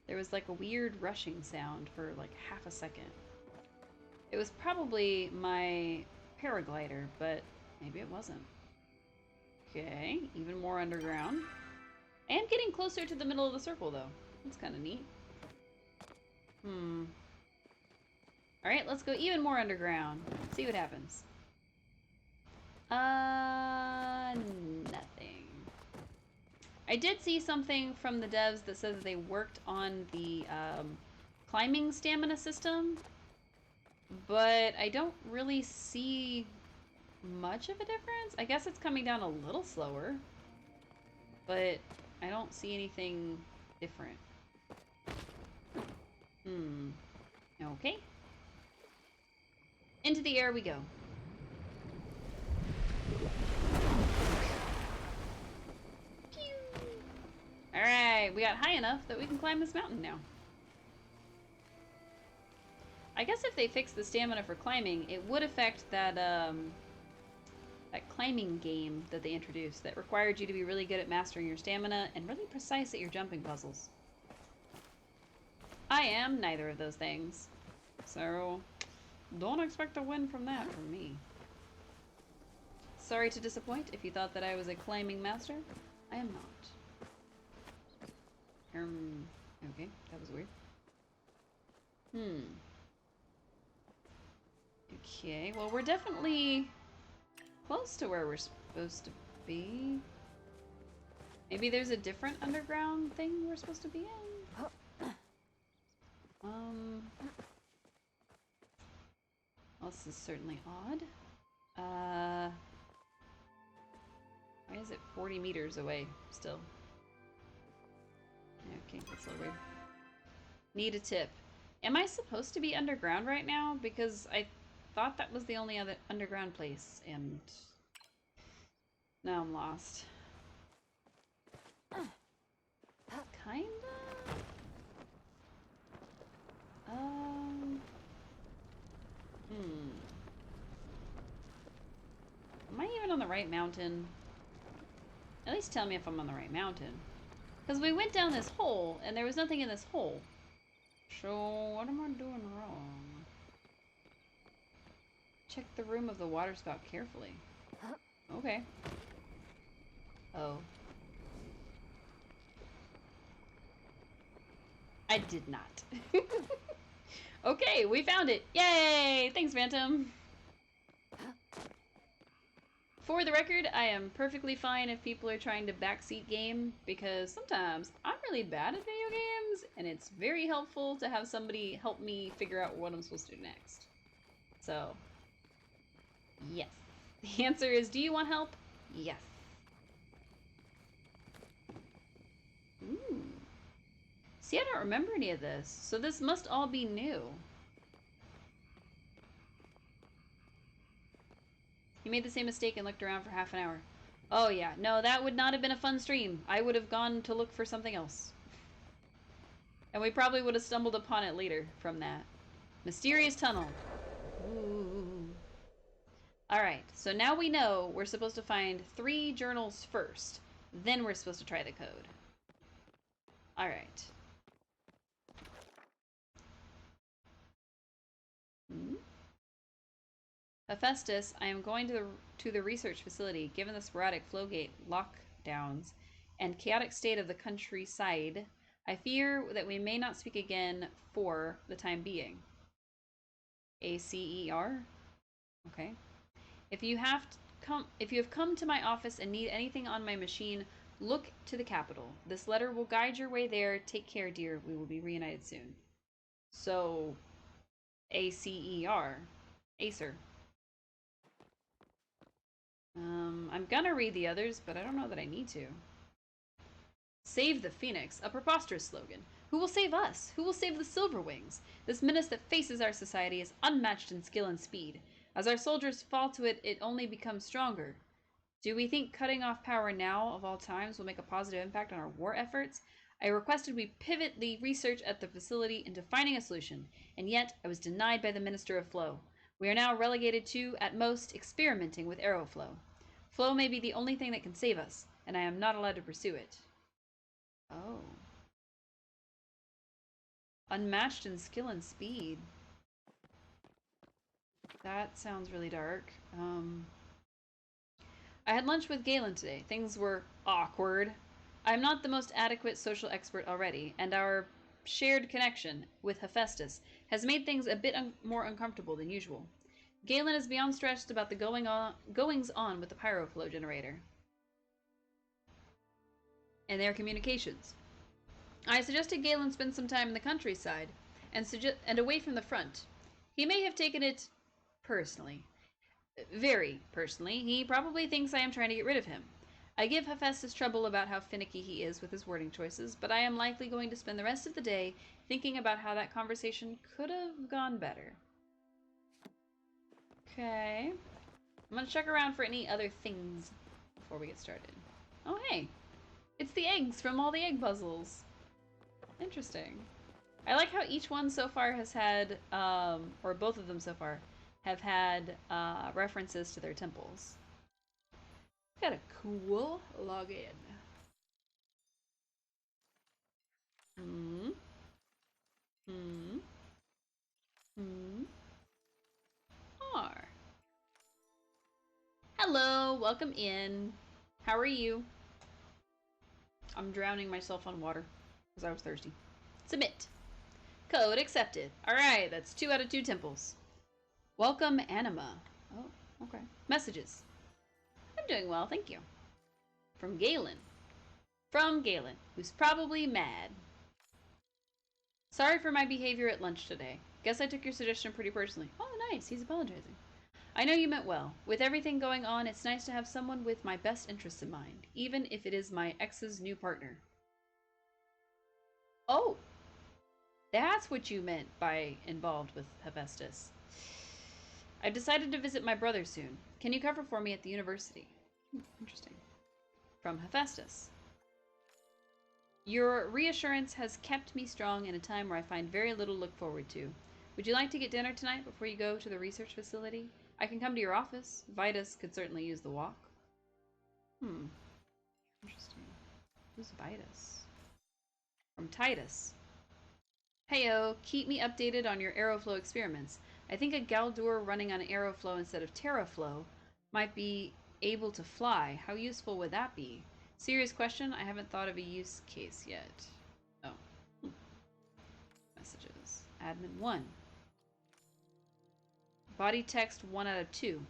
There was like a weird rushing sound for like half a second. It was probably my paraglider, but maybe it wasn't. Okay, even more underground. I am getting closer to the middle of the circle though. That's kind of neat. Alright, let's go even more underground. See what happens. Nothing. I did see something from the devs that said that they worked on the climbing stamina system, but I don't really see much of a difference. I guess it's coming down a little slower, but I don't see anything different. Okay. Into the air we go. Alright, we got high enough that we can climb this mountain now. I guess if they fix the stamina for climbing, it would affect that, that climbing game that they introduced that required you to be really good at mastering your stamina and really precise at your jumping puzzles. I am neither of those things, so don't expect a win from that from me. Sorry to disappoint if you thought that I was a climbing master. I am not. Okay, that was weird. Okay, well we're definitely close to where we're supposed to be. Maybe there's a different underground thing we're supposed to be in? Well, this is certainly odd. Why is it 40 meters away still? Okay, that's a little weird. Need a tip. Am I supposed to be underground right now? Because I thought that was the only other underground place, and now I'm lost. Kinda? Am I even on the right mountain? At least tell me if I'm on the right mountain. Because we went down this hole, and there was nothing in this hole. So, what am I doing wrong? Check the room of the water spout carefully. Okay. Oh. I did not. Okay, we found it! Yay! Thanks, Phantom! For the record, I am perfectly fine if people are trying to backseat game, because sometimes I'm really bad at video games, and it's very helpful to have somebody help me figure out what I'm supposed to do next. So, yes. The answer is, do you want help? Yes. Ooh. See, I don't remember any of this, so this must all be new. You made the same mistake and looked around for half an hour. Oh yeah, no, that would not have been a fun stream. I would have gone to look for something else. And we probably would have stumbled upon it later from that. Mysterious tunnel. Ooh. Alright, so now we know we're supposed to find 3 journals first. Then we're supposed to try the code. Alright. Hephaestus, I am going to the research facility. Given the sporadic flowgate lockdowns and chaotic state of the countryside, I fear that we may not speak again for the time being. ACER? Okay. If you have come to my office and need anything on my machine, look to the capital. This letter will guide your way there. Take care, dear. We will be reunited soon. So, ACER. Acer. I'm gonna read the others, but I don't know that I need to. Save the Phoenix, a preposterous slogan. Who will save us? Who will save the Silverwings? This menace that faces our society is unmatched in skill and speed. As our soldiers fall to it, it only becomes stronger. Do we think cutting off power now, of all times, will make a positive impact on our war efforts? I requested we pivot the research at the facility into finding a solution, and yet I was denied by the Minister of Flow. We are now relegated to, at most, experimenting with aeroflow. Flow may be the only thing that can save us, and I am not allowed to pursue it. Oh. Unmatched in skill and speed. That sounds really dark. I had lunch with Galen today. Things were awkward. I'm not the most adequate social expert already, and our shared connection with Hephaestus has made things a bit more uncomfortable than usual. Galen is beyond stressed about the goings on with the pyroflow generator and their communications. I suggested Galen spend some time in the countryside and away from the front. He may have taken it personally. Very personally. He probably thinks I am trying to get rid of him. I give Hephaestus trouble about how finicky he is with his wording choices, but I am likely going to spend the rest of the day thinking about how that conversation could have gone better. Okay. I'm gonna check around for any other things before we get started. Oh, hey. It's the eggs from all the egg puzzles. Interesting. I like how each one so far has had, or both of them so far, have had references to their temples. Got a cool login. R. Hello, welcome in. How are you? I'm drowning myself on water because I was thirsty. Submit. Code accepted. Alright, that's 2 out of 2 temples. Welcome, Anima. Oh, okay. Messages. I'm doing well, thank you. From Galen. From Galen, who's probably mad. Sorry for my behavior at lunch today. Guess I took your suggestion pretty personally. Oh, nice. He's apologizing. I know you meant well. With everything going on, it's nice to have someone with my best interests in mind, even if it is my ex's new partner. Oh! That's what you meant by involved with Hephaestus. I've decided to visit my brother soon. Can you cover for me at the university? Interesting. From Hephaestus. Your reassurance has kept me strong in a time where I find very little to look forward to. Would you like to get dinner tonight before you go to the research facility? I can come to your office. Vitus could certainly use the walk. Interesting. Who's Vitus? From Titus. Heyo, keep me updated on your aeroflow experiments. I think a Galdur running on aeroflow instead of terraflow might be able to fly. How useful would that be? Serious question, I haven't thought of a use case yet. Oh. Messages. Admin 1. Body text 1 out of 2.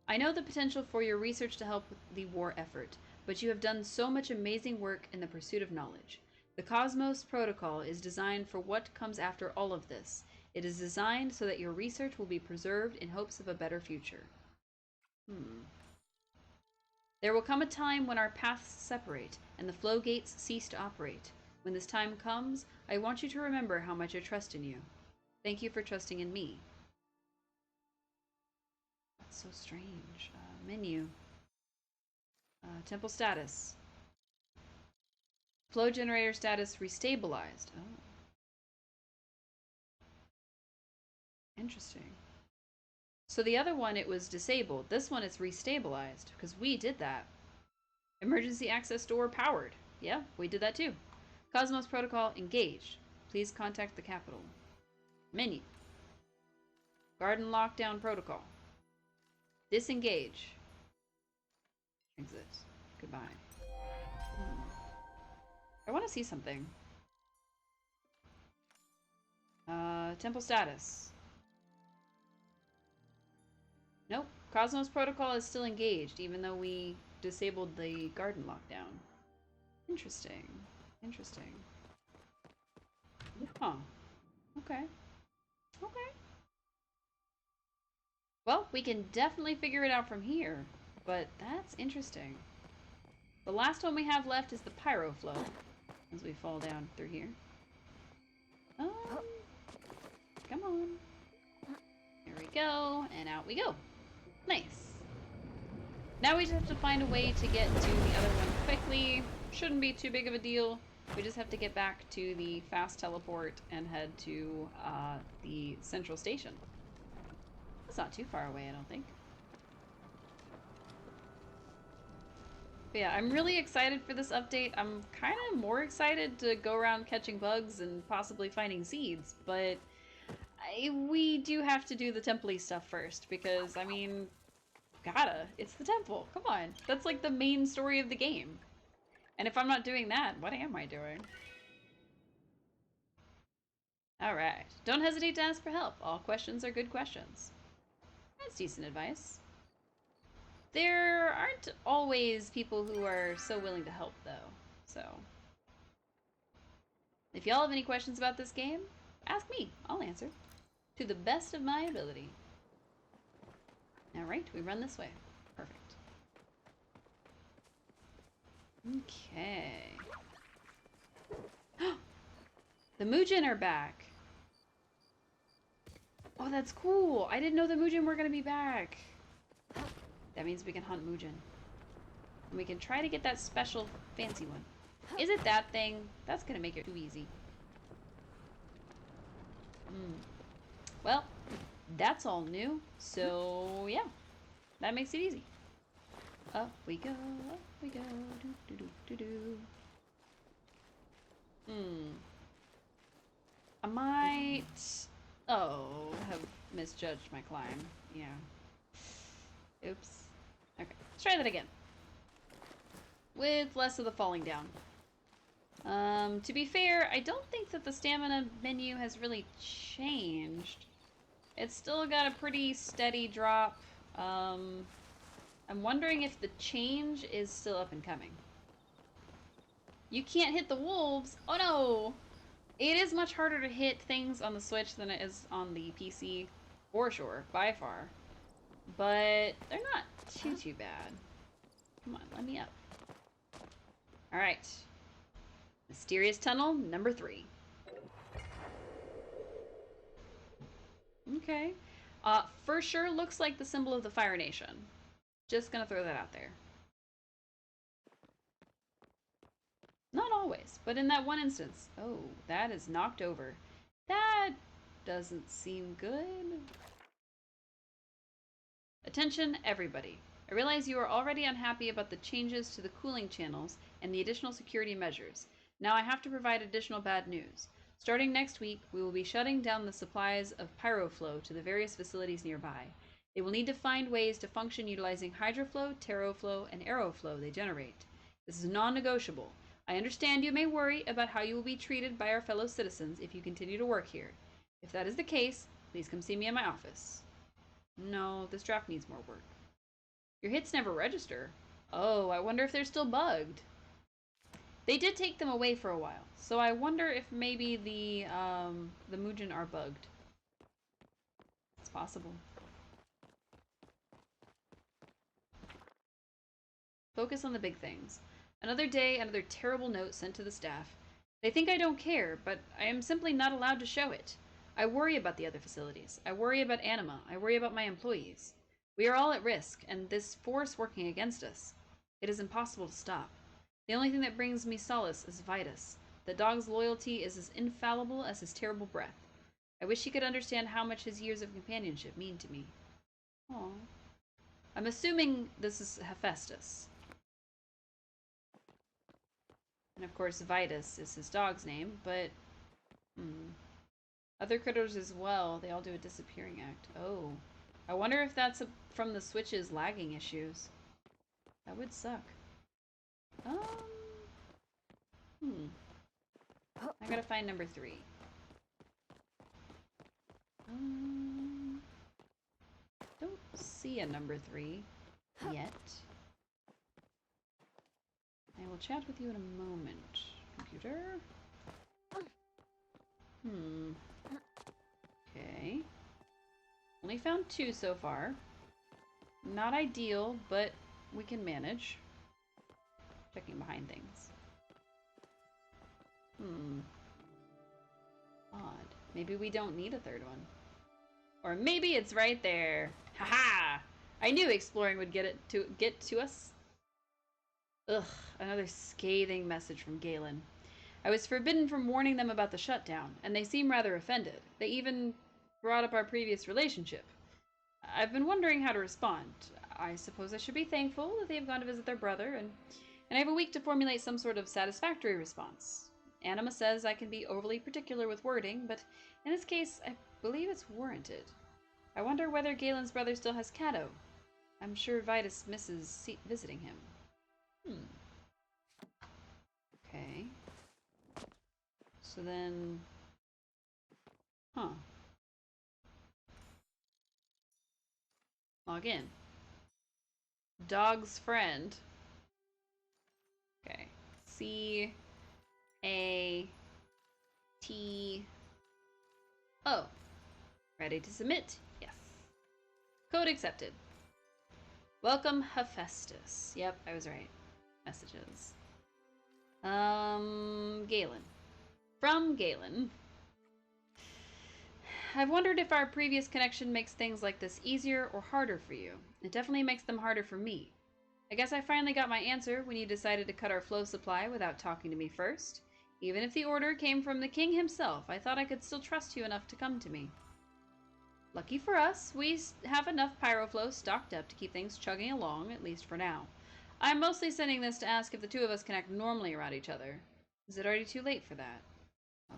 I know the potential for your research to help with the war effort, but you have done so much amazing work in the pursuit of knowledge. The Cosmos Protocol is designed for what comes after all of this. It is designed so that your research will be preserved in hopes of a better future. There will come a time when our paths separate and the flow gates cease to operate. When this time comes, I want you to remember how much I trust in you. Thank you for trusting in me. That's so strange. Menu. Temple status. Flow generator status restabilized. Oh. Interesting. So the other one, it was disabled. This one, it's restabilized, because we did that. Emergency access door powered. Yeah, we did that too. Cosmos Protocol engaged. Please contact the capital. Menu. Garden lockdown protocol. Disengage. Exit. Goodbye. I want to see something. Temple status. Nope. Cosmos Protocol is still engaged, even though we disabled the garden lockdown. Interesting. Interesting. Huh. Okay. Okay. Well, we can definitely figure it out from here, but that's interesting. The last one we have left is the pyro flow, as we fall down through here. Come on. There we go, and out we go. Nice. Now we just have to find a way to get to the other one quickly. Shouldn't be too big of a deal. We just have to get back to the fast teleport and head to the central station. It's not too far away, I don't think. But yeah, I'm really excited for this update. I'm kind of more excited to go around catching bugs and possibly finding seeds, but we do have to do the temple-y stuff first, because, I mean, it's the temple. Come on. That's like the main story of the game. And if I'm not doing that, what am I doing? Alright. Don't hesitate to ask for help. All questions are good questions. That's decent advice. There aren't always people who are so willing to help, though. So, if y'all have any questions about this game, ask me. I'll answer. To the best of my ability. Alright, we run this way. Perfect. Okay. The Mujin are back. Oh, that's cool. I didn't know the Mujin were going to be back. That means we can hunt Mujin. And we can try to get that special fancy one. Is it that thing? That's going to make it too easy. Well, that's all new. So, yeah. That makes it easy. Up we go, up we go. Do, do, do, do, do. I might... have misjudged my climb. Yeah. Oops. Okay, let's try that again. With less of the falling down. To be fair, I don't think that the stamina menu has really changed. It's still got a pretty steady drop. I'm wondering if the change is still up and coming. You can't hit the wolves! Oh no! It is much harder to hit things on the Switch than it is on the PC, for sure, by far. But they're not too bad. Come on, let me up. Alright. Mysterious Tunnel, number 3. Okay. For sure looks like the symbol of the Fire Nation. Just gonna throw that out there. Not always, but in that one instance. Oh, that is knocked over. That doesn't seem good. Attention, everybody. I realize you are already unhappy about the changes to the cooling channels and the additional security measures. Now I have to provide additional bad news. Starting next week, we will be shutting down the supplies of pyroflow to the various facilities nearby. They will need to find ways to function utilizing hydroflow, terroflow, and aeroflow they generate. This is non-negotiable. I understand you may worry about how you will be treated by our fellow citizens if you continue to work here. If that is the case, please come see me in my office. No, this draft needs more work. Your hits never register. Oh, I wonder if they're still bugged. They did take them away for a while, so I wonder if maybe the Mujin are bugged. It's possible. Focus on the big things. Another day, another terrible note sent to the staff. They think I don't care, but I am simply not allowed to show it. I worry about the other facilities. I worry about Anima. I worry about my employees. We are all at risk, and this force working against us. It is impossible to stop. The only thing that brings me solace is Vitus. The dog's loyalty is as infallible as his terrible breath. I wish he could understand how much his years of companionship mean to me. Aww. I'm assuming this is Hephaestus. And of course, Vitus is his dog's name, but... Other critters as well, they all do a disappearing act. Oh. I wonder if that's from the Switch's lagging issues. That would suck. I gotta find number 3. Don't see a number 3 yet. I will chat with you in a moment, computer. Okay. Only found 2 so far. Not ideal, but we can manage. Checking behind things. Odd. Maybe we don't need a 3rd one. Or maybe it's right there. Haha! I knew exploring would get to us. Ugh, another scathing message from Galen. I was forbidden from warning them about the shutdown, and they seem rather offended. They even brought up our previous relationship. I've been wondering how to respond. I suppose I should be thankful that they have gone to visit their brother, and I have a week to formulate some sort of satisfactory response. Anima says I can be overly particular with wording, but in this case, I believe it's warranted. I wonder whether Galen's brother still has Cato. I'm sure Vitus misses visiting him. Okay. So then... Log in. Dog's friend. Okay. C A T O. Ready to submit? Yes. Code accepted. Welcome, Hephaestus. Yep, I was right. Messages. Galen. From Galen. I've wondered if our previous connection makes things like this easier or harder for you. It definitely makes them harder for me. I guess I finally got my answer when you decided to cut our flow supply without talking to me first. Even if the order came from the king himself, I thought I could still trust you enough to come to me. Lucky for us, we have enough pyroflow stocked up to keep things chugging along, at least for now. I'm mostly sending this to ask if the 2 of us can act normally around each other. Is it already too late for that? Oh.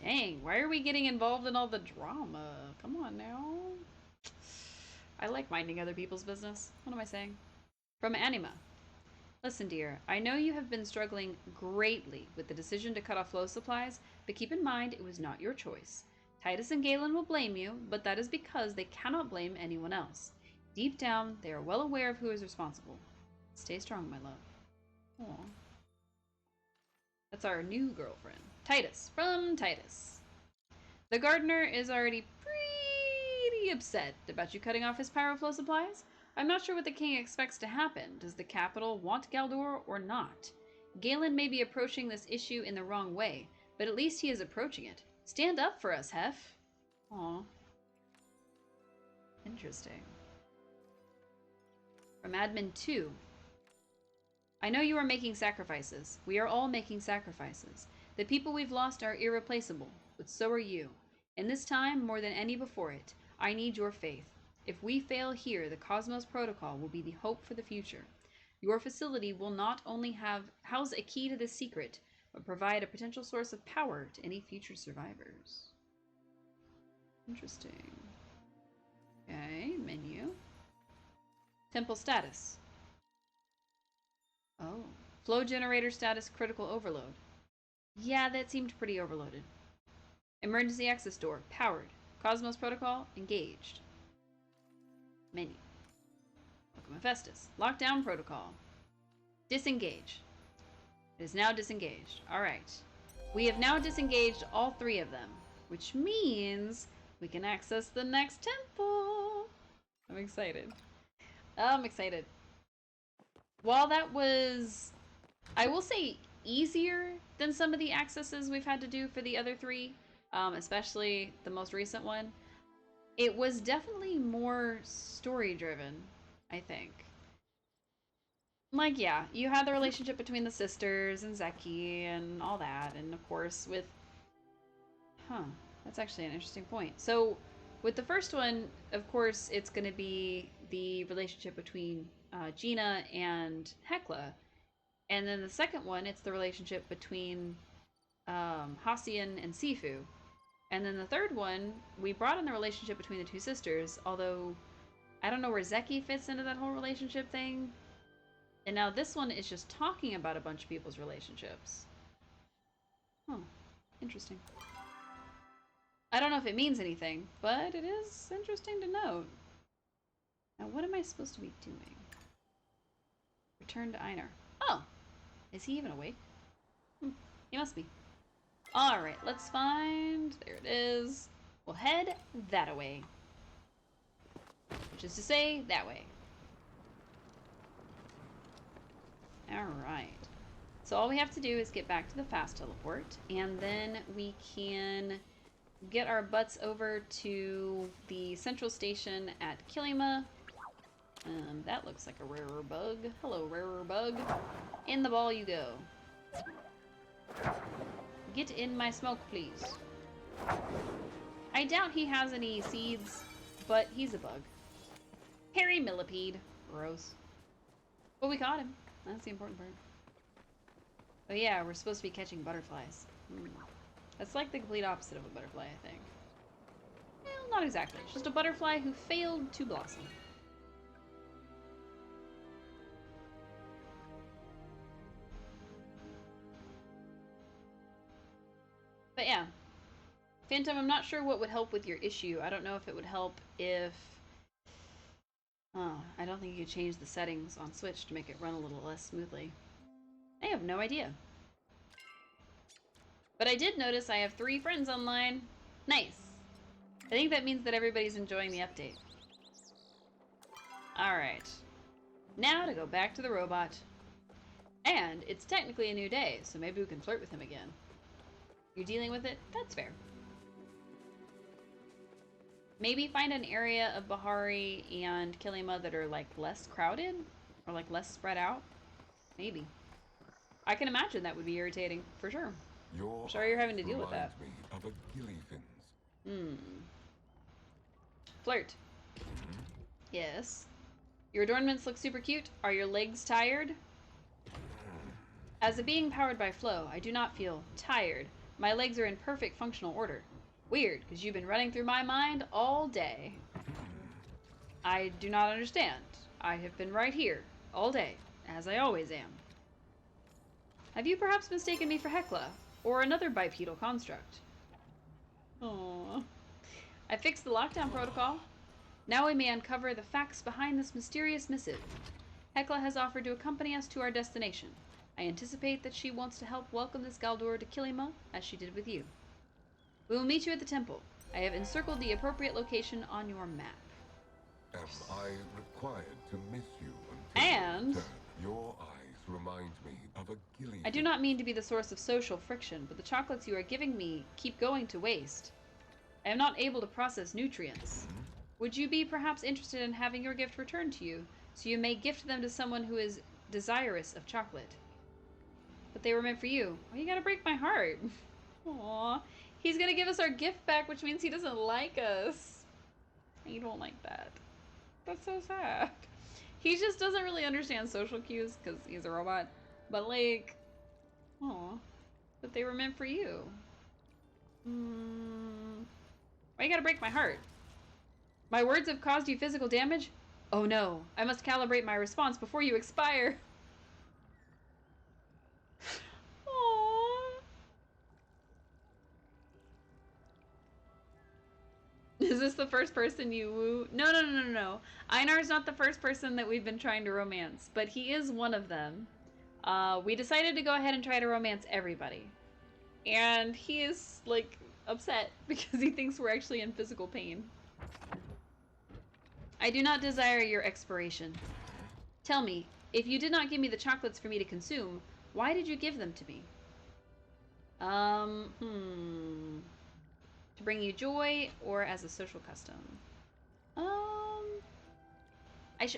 Dang, why are we getting involved in all the drama? Come on now. I like minding other people's business. What am I saying? From Anima. Listen, dear, I know you have been struggling greatly with the decision to cut off flow supplies, but keep in mind it was not your choice. Titus and Galen will blame you, but that is because they cannot blame anyone else. Deep down, they are well aware of who is responsible. Stay strong, my love. Aww. That's our new girlfriend. Titus, from Titus. The gardener is already pretty upset about you cutting off his pyroflow supplies. I'm not sure what the king expects to happen. Does the capital want Galdor or not? Galen may be approaching this issue in the wrong way, but at least he is approaching it. Stand up for us, Hef. Aw. Interesting. From Admin 2. I know you are making sacrifices. We are all making sacrifices. The people we've lost are irreplaceable, but so are you. In this time, more than any before it, I need your faith. If we fail here, the Cosmos Protocol will be the hope for the future. Your facility will not only house a key to this secret, but provide a potential source of power to any future survivors. Interesting. Okay, menu. Temple status. Oh. Flow generator status critical overload. Yeah, that seemed pretty overloaded. Emergency access door powered. Cosmos Protocol engaged. Menu. Welcome, Hephaestus. Lockdown protocol. Disengage. It is now disengaged. Alright. We have now disengaged all 3 of them, which means we can access the next temple. I'm excited. I'm excited. While that was, I will say, easier than some of the accesses we've had to do for the other 3, especially the most recent one, it was definitely more story-driven, I think. Like, yeah, you had the relationship between the sisters and Zeki and all that, and of course with... Huh, that's actually an interesting point. So, with the first one, of course, it's going to be the relationship between Gina and Hekla. And then the second one, it's the relationship between Hassian and Sifu. And then the third one, we brought in the relationship between the 2 sisters, although I don't know where Zeki fits into that whole relationship thing. And now this one is just talking about a bunch of people's relationships. Huh. Interesting. I don't know if it means anything, but it is interesting to note. Now, what am I supposed to be doing? Return to Einar. Oh! Is he even awake? He must be. Alright, let's find... There it is. We'll head that way. Which is to say, that way. Alright. So all we have to do is get back to the fast teleport, and then we can get our butts over to the central station at Kilima. That looks like a rarer bug. Hello, rarer bug. In the ball you go. Get in my smoke, please. I doubt he has any seeds, but he's a bug. Hairy millipede. Gross. But we caught him. That's the important part. Oh yeah, we're supposed to be catching butterflies. That's like the complete opposite of a butterfly, I think. Well, not exactly. It's just a butterfly who failed to blossom. But yeah. Phantom, I'm not sure what would help with your issue. I don't know if it would help if... Oh, I don't think you could change the settings on Switch to make it run a little less smoothly. I have no idea. But I did notice I have 3 friends online. Nice. I think that means that everybody's enjoying the update. Alright. Now to go back to the robot. And it's technically a new day, so maybe we can flirt with him again. You're dealing with it? That's fair. Maybe find an area of Bahari and Kilima that are like less crowded? Or like less spread out? Maybe. I can imagine that would be irritating, for sure. Your Sorry you're having to deal with that. reminds me of a gillyfins. Flirt. Yes. Your adornments look super cute. Are your legs tired? As a being powered by flow, I do not feel tired. My legs are in perfect functional order. Weird, because you've been running through my mind all day. I do not understand. I have been right here, all day, as I always am. Have you perhaps mistaken me for Hekla, or another bipedal construct? Aww. I fixed the lockdown protocol. Now we may uncover the facts behind this mysterious missive. Hekla has offered to accompany us to our destination. I anticipate that she wants to help welcome this Galdur to Kilima, as she did with you. We will meet you at the temple. I have encircled the appropriate location on your map. Am I required to miss you until And... you return? Your eyes remind me of a gillyfin. I do not mean to be the source of social friction, but the chocolates you are giving me keep going to waste. I am not able to process nutrients. Would you be perhaps interested in having your gift returned to you, so you may gift them to someone who is desirous of chocolate? But they were meant for you. Oh, you gotta break my heart. Aww. He's gonna give us our gift back, which means he doesn't like us. You don't like that. That's so sad. He just doesn't really understand social cues because he's a robot. But like, aw, but they were meant for you. Why you gotta break my heart? My words have caused you physical damage? Oh no, I must calibrate my response before you expire. Aww. Is this the first person you woo? No, no, no, no, no. Einar's not the first person that we've been trying to romance, but he is one of them. We decided to go ahead and try to romance everybody. And he is, like, upset because he thinks we're actually in physical pain. I do not desire your expiration. Tell me, if you did not give me the chocolates for me to consume, why did you give them to me? To bring you joy or as a social custom?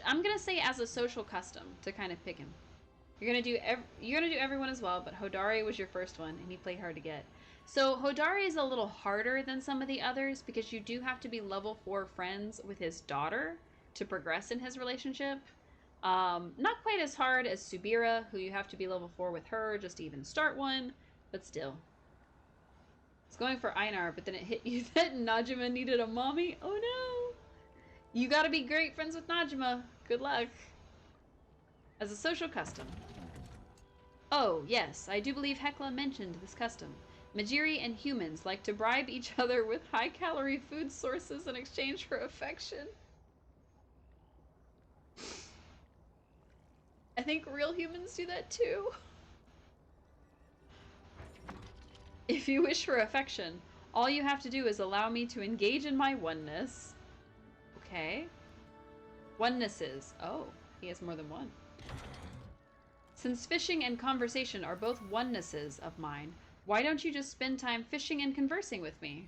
I'm gonna say as a social custom to kind of pick him. You're gonna do everyone as well, but Hodari was your first one, and he played hard to get. So Hodari is a little harder than some of the others because you do have to be level 4 friends with his daughter to progress in his relationship. Not quite as hard as Subira, who you have to be level 4 with her just to even start one, but still. It's going for Einar, but then it hit you that Najima needed a mommy. Oh no! You gotta be great friends with Najima. Good luck. As a social custom. Oh, yes, I do believe Hekla mentioned this custom. Majiri and humans like to bribe each other with high-calorie food sources in exchange for affection. I think real humans do that too. If you wish for affection, all you have to do is allow me to engage in my oneness. Okay. Onenesses. Oh, he has more than one. Since fishing and conversation are both onenesses of mine, why don't you just spend time fishing and conversing with me?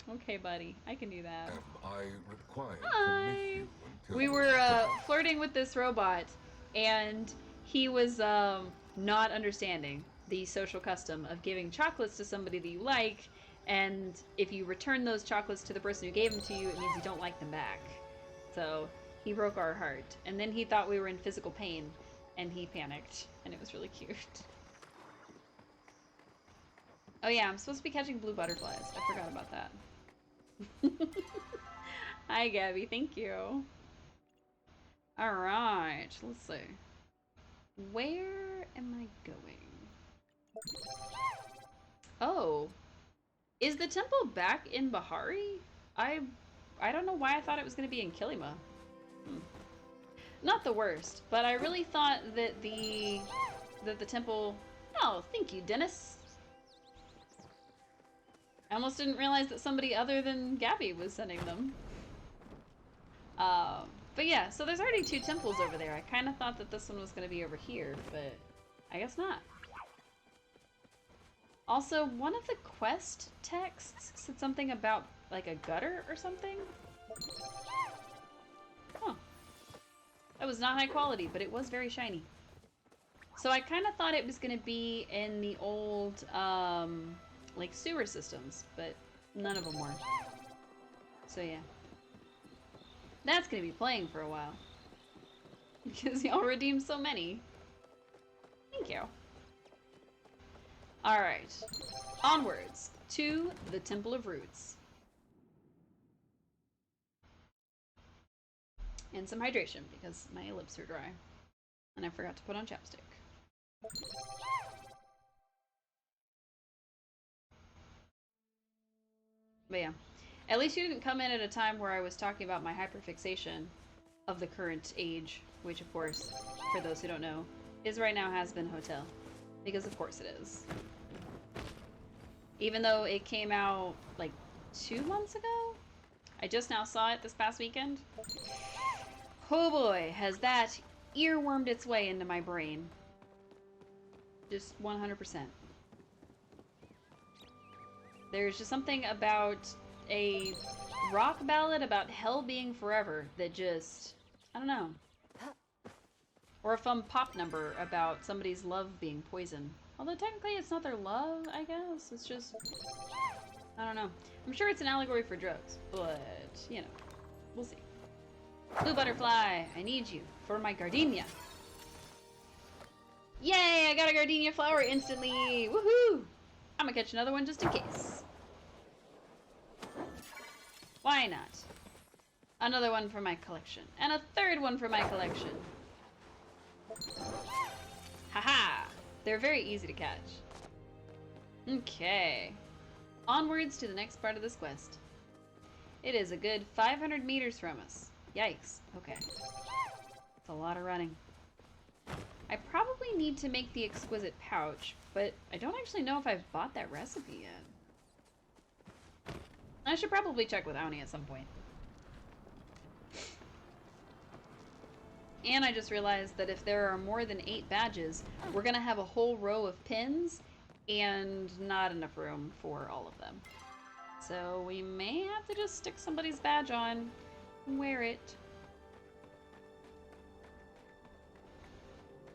Okay, buddy. I can do that. Am I required Hi! to miss you until We were flirting with this robot, and he was not understanding the social custom of giving chocolates to somebody that you like, and if you return those chocolates to the person who gave them to you, it means you don't like them back. So he broke our heart, and then he thought we were in physical pain, and he panicked, and it was really cute. Oh yeah, I'm supposed to be catching blue butterflies. I forgot about that. Hi, Gabby. Thank you. Alright, let's see. Where am I going? Oh. Is the temple back in Bahari? I don't know why I thought it was going to be in Kilima. Not the worst, but I really thought that the temple... Oh, thank you, Dennis. I almost didn't realize that somebody other than Gabby was sending them. But yeah, so there's already 2 temples over there. I kind of thought that this one was going to be over here, but I guess not. Also, one of the quest texts said something about, like, a gutter or something? Huh. That was not high quality, but it was very shiny. So I kind of thought it was going to be in the old, like, sewer systems, but none of them were. So yeah. That's going to be playing for a while. Because y'all redeemed so many. Thank you. Alright. Onwards to the Temple of Roots. And some hydration, because my lips are dry. And I forgot to put on chapstick. But yeah. At least you didn't come in at a time where I was talking about my hyperfixation of the current age, which of course, for those who don't know, is right now Has Been Hotel. Because of course it is. Even though it came out like 2 months ago? I just now saw it this past weekend. Oh boy, has that earwormed its way into my brain. Just 100%. There's just something about a rock ballad about hell being forever that just, I don't know. Or a fun pop number about somebody's love being poison. Although technically it's not their love, I guess. It's just, I don't know. I'm sure it's an allegory for drugs, but, you know, we'll see. Blue butterfly, I need you for my gardenia. Yay, I got a gardenia flower instantly. Woohoo! I'm gonna catch another one just in case. Why not? Another one for my collection. And a third one for my collection. Haha! They're very easy to catch. Okay. Onwards to the next part of this quest. It is a good 500 meters from us. Yikes. Okay. It's a lot of running. I probably need to make the exquisite pouch, but I don't actually know if I've bought that recipe yet. I should probably check with Auni at some point. And I just realized that if there are more than 8 badges, we're gonna have a whole row of pins and not enough room for all of them. So we may have to just stick somebody's badge on and wear it.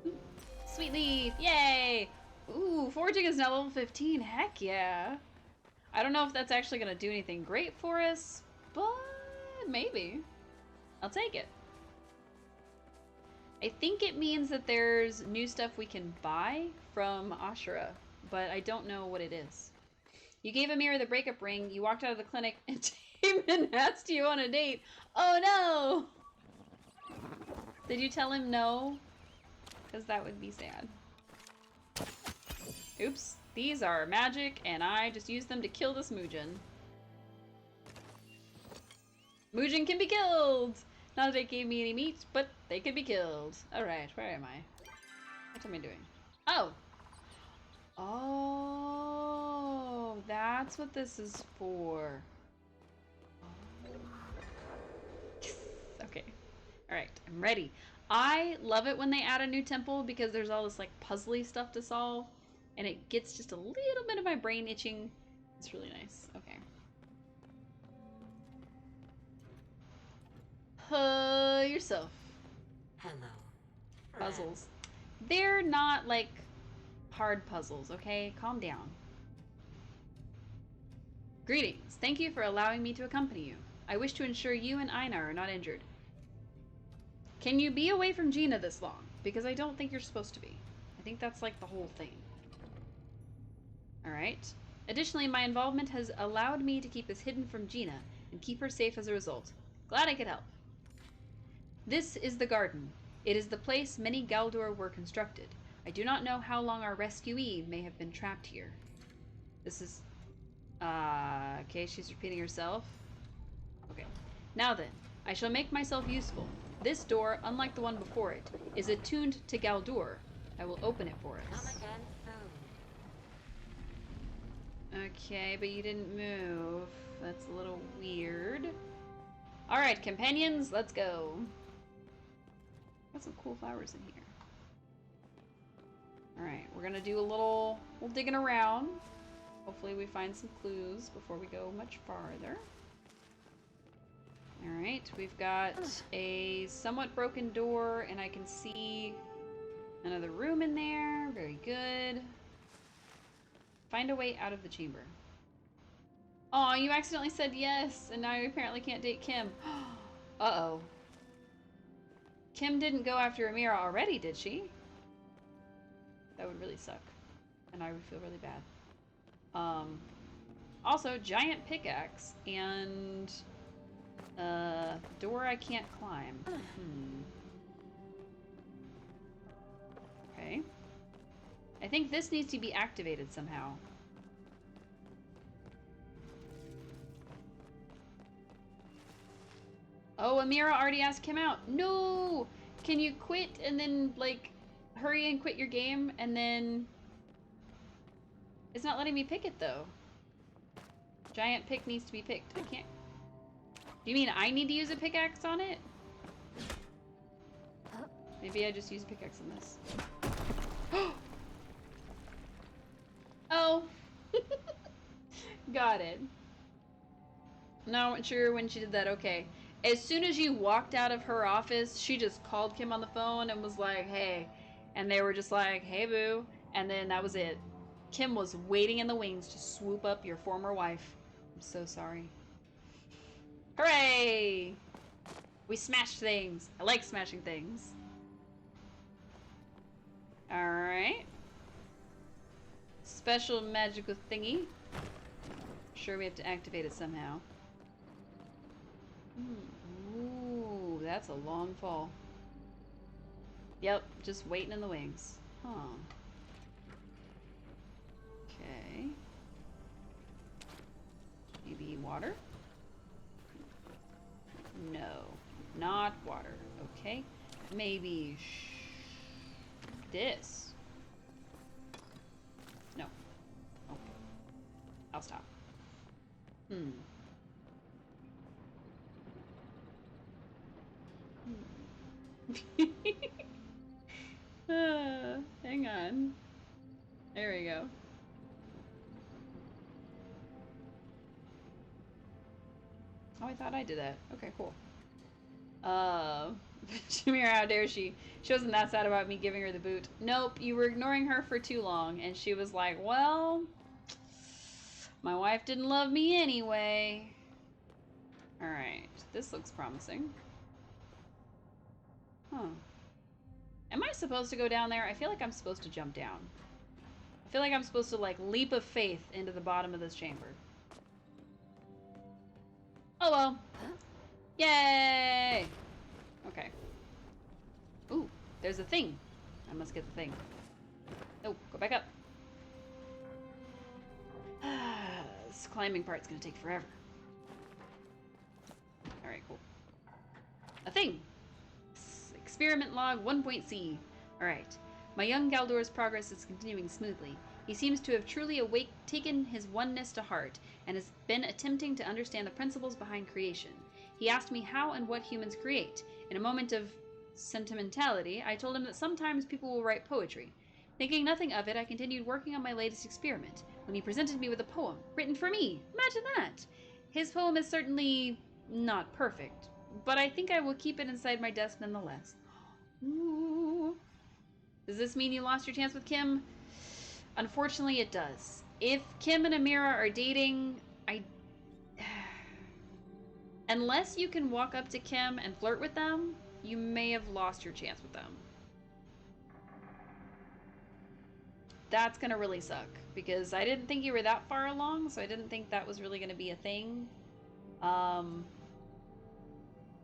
Ooh, sweet leaf, yay! Ooh, foraging is now level 15, heck yeah. I don't know if that's actually gonna do anything great for us, but maybe. I'll take it. I think it means that there's new stuff we can buy from Ashura, but I don't know what it is. You gave Amira the breakup ring, you walked out of the clinic, and Damon asked you on a date. Oh no! Did you tell him no? Because that would be sad. Oops. These are magic, and I just used them to kill this Muujin. Muujin can be killed! Not that they gave me any meat, but they could be killed. Alright, where am I? What am I doing? Oh! Oh, that's what this is for. Yes. Okay. Alright, I'm ready. I love it when they add a new temple because there's all this like puzzly stuff to solve. And it gets just a little bit of my brain itching. It's really nice. Okay. Yourself. Hello. Puzzles. They're not like hard puzzles, okay? Calm down. Greetings. Thank you for allowing me to accompany you. I wish to ensure you and Einar are not injured. Can you be away from Gina this long? Because I don't think you're supposed to be. I think that's like the whole thing. Alright. Additionally, my involvement has allowed me to keep this hidden from Gina and keep her safe as a result. Glad I could help. This is the garden. It is the place many Galdor were constructed. I do not know how long our rescuee may have been trapped here. This is... okay, she's repeating herself. Okay. Now then, I shall make myself useful. This door, unlike the one before it, is attuned to Galdor. I will open it for Come us. again soon. Okay, but you didn't move. That's a little weird. Alright, companions, let's go. Got some cool flowers in here. Alright, we're gonna do a little digging around. Hopefully we find some clues before we go much farther. Alright, we've got a somewhat broken door, and I can see another room in there. Very good. Find a way out of the chamber. Aw, you accidentally said yes, and now you apparently can't date Kim. Uh-oh. Kim didn't go after Amira already, did she? That would really suck. And I would feel really bad. Also, giant pickaxe and door I can't climb. Okay. I think this needs to be activated somehow. Oh, Amira already asked Kim out. No! Can you quit and then, like, hurry and quit your game and then... It's not letting me pick it, though. Giant pick needs to be picked. I can't... Do you mean I need to use a pickaxe on it? Maybe I just use a pickaxe on this. Oh! Got it. No, I wasn't sure when she did that. Okay. As soon as you walked out of her office, she just called Kim on the phone and was like, hey. And they were just like, hey, boo. And then that was it. Kim was waiting in the wings to swoop up your former wife. I'm so sorry. Hooray! We smashed things. I like smashing things. Alright. Special magical thingy. Sure, we have to activate it somehow. Ooh, that's a long fall. Yep, just waiting in the wings. Huh. Okay. Maybe water? No. Not water. Okay. Maybe this. No. Okay. I'll stop. Hang on. There we go. Oh, I thought I did that. Okay, cool. Shamira, how dare she? She wasn't that sad about me giving her the boot. Nope, you were ignoring her for too long, and she was like, well, my wife didn't love me anyway. Alright, this looks promising. Huh. Am I supposed to go down there? I feel like I'm supposed to jump down. I feel like I'm supposed to, like, leap of faith into the bottom of this chamber. Oh well. Yay! Okay. Ooh, there's a thing. I must get the thing. Oh, go back up. This climbing part's gonna take forever. Alright, cool. A thing! Experiment log 1.c. Alright. My young Galdor's progress is continuing smoothly. He seems to have truly taken his oneness to heart, and has been attempting to understand the principles behind creation. He asked me how and what humans create. In a moment of sentimentality, I told him that sometimes people will write poetry. Thinking nothing of it, I continued working on my latest experiment, when he presented me with a poem, written for me. Imagine that! His poem is certainly not perfect, but I think I will keep it inside my desk nonetheless. Ooh. Does this mean you lost your chance with Kim? Unfortunately, it does. If Kim and Amira are dating, unless you can walk up to Kim and flirt with them, you may have lost your chance with them. That's gonna really suck, because I didn't think you were that far along, so I didn't think that was really gonna be a thing.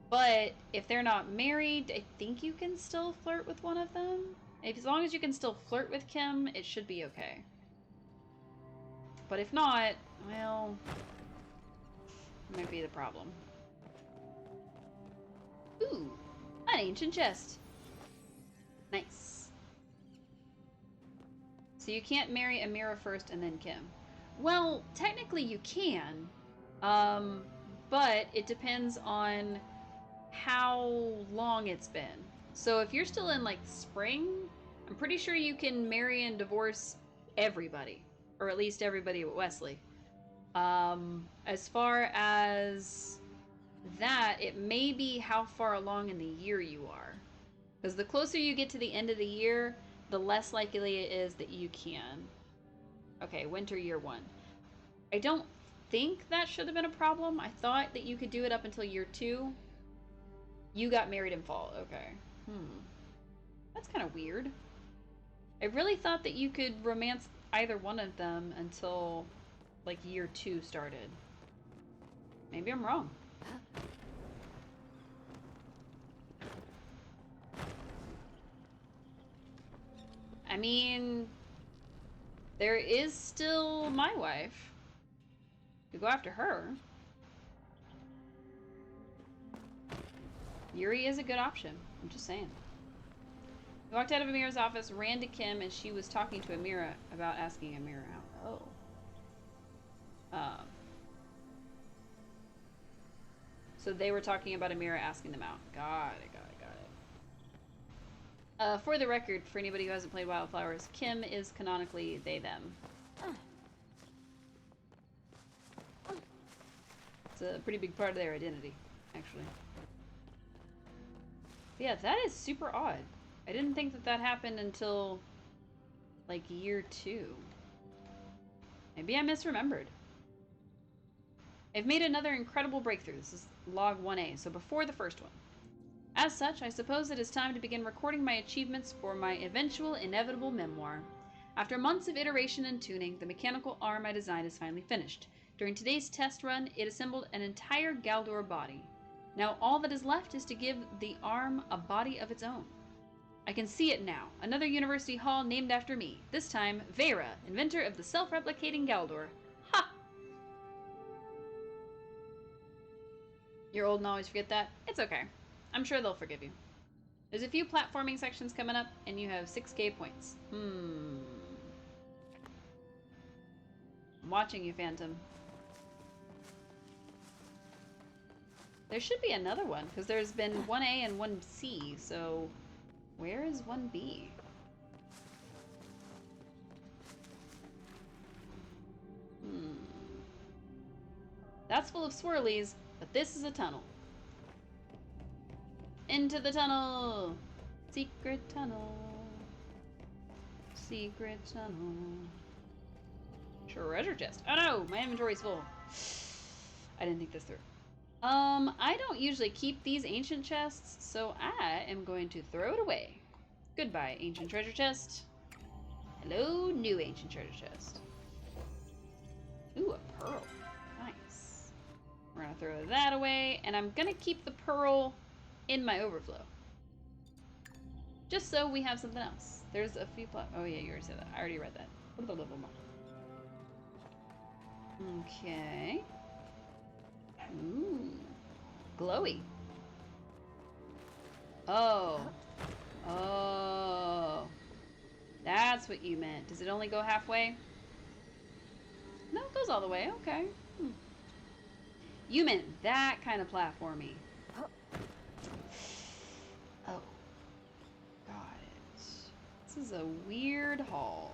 But if they're not married, I think you can still flirt with one of them. As long as you can still flirt with Kim, it should be okay. But if not, well, it might be the problem. Ooh, an ancient chest. Nice. So you can't marry Amira first and then Kim. Well, technically you can, but it depends on how long it's been. So if you're still in like spring, I'm pretty sure you can marry and divorce everybody, or at least everybody at Wesley. As far as that, it may be how far along in the year you are, because the closer you get to the end of the year, the less likely it is that you can. Okay, winter year 1. I don't think that should have been a problem. I thought that you could do it up until year 2. You got married in fall. Okay. That's kind of weird. I really thought that you could romance either one of them until, like, year 2 started. Maybe I'm wrong. I mean, there is still my wife. You go after her. Yuri is a good option. I'm just saying. He walked out of Amira's office, ran to Kim, and she was talking to Amira about asking Amira out. Oh. So they were talking about Amira asking them out. Got it. For the record, for anybody who hasn't played Wildflowers, Kim is canonically they, them. It's a pretty big part of their identity, actually. But yeah, that is super odd. I didn't think that that happened until, like, year 2. Maybe I misremembered. I've made another incredible breakthrough. This is log 1A, so before the first one. As such, I suppose it is time to begin recording my achievements for my eventual, inevitable memoir. After months of iteration and tuning, the mechanical arm I designed is finally finished. During today's test run, it assembled an entire Galdor body. Now all that is left is to give the arm a body of its own. I can see it now. Another university hall named after me. This time, Vera, inventor of the self-replicating Galdor. Ha! You're old and always forget that? It's okay. I'm sure they'll forgive you. There's a few platforming sections coming up, and you have 6k points. I'm watching you, Phantom. There should be another one, because there's been 1A and 1C, so where is 1B? That's full of swirlies, but this is a tunnel. Into the tunnel! Secret tunnel. Secret tunnel. Treasure chest. Oh no, my inventory's full. I didn't think this through. I don't usually keep these ancient chests, so I am going to throw it away. Goodbye, ancient treasure chest. Hello, new ancient treasure chest. Ooh, a pearl. Nice. We're gonna throw that away, and I'm gonna keep the pearl in my overflow. Just so we have something else. There's a few oh yeah, you already said that. I already read that. Okay. Ooh. Glowy. Oh. Oh. That's what you meant. Does it only go halfway? No, it goes all the way. Okay. You meant that kind of platformy. Oh. Got it. This is a weird hall.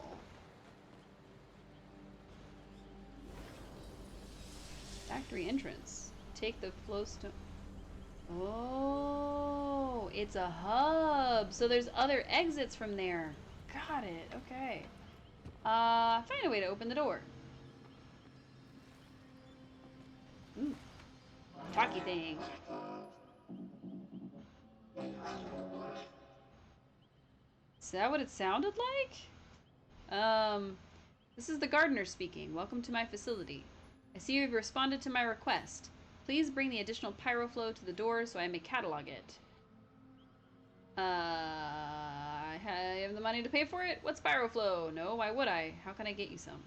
Factory entrance. Take the flowstone. Oh, it's a hub. So there's other exits from there. Got it. Okay. Find a way to open the door. Ooh. Talky thing. Is that what it sounded like? This is the gardener speaking. Welcome to my facility. I see you've responded to my request. Please bring the additional pyroflow to the door so I may catalog it. I have the money to pay for it? What's pyroflow? No, why would I? How can I get you some?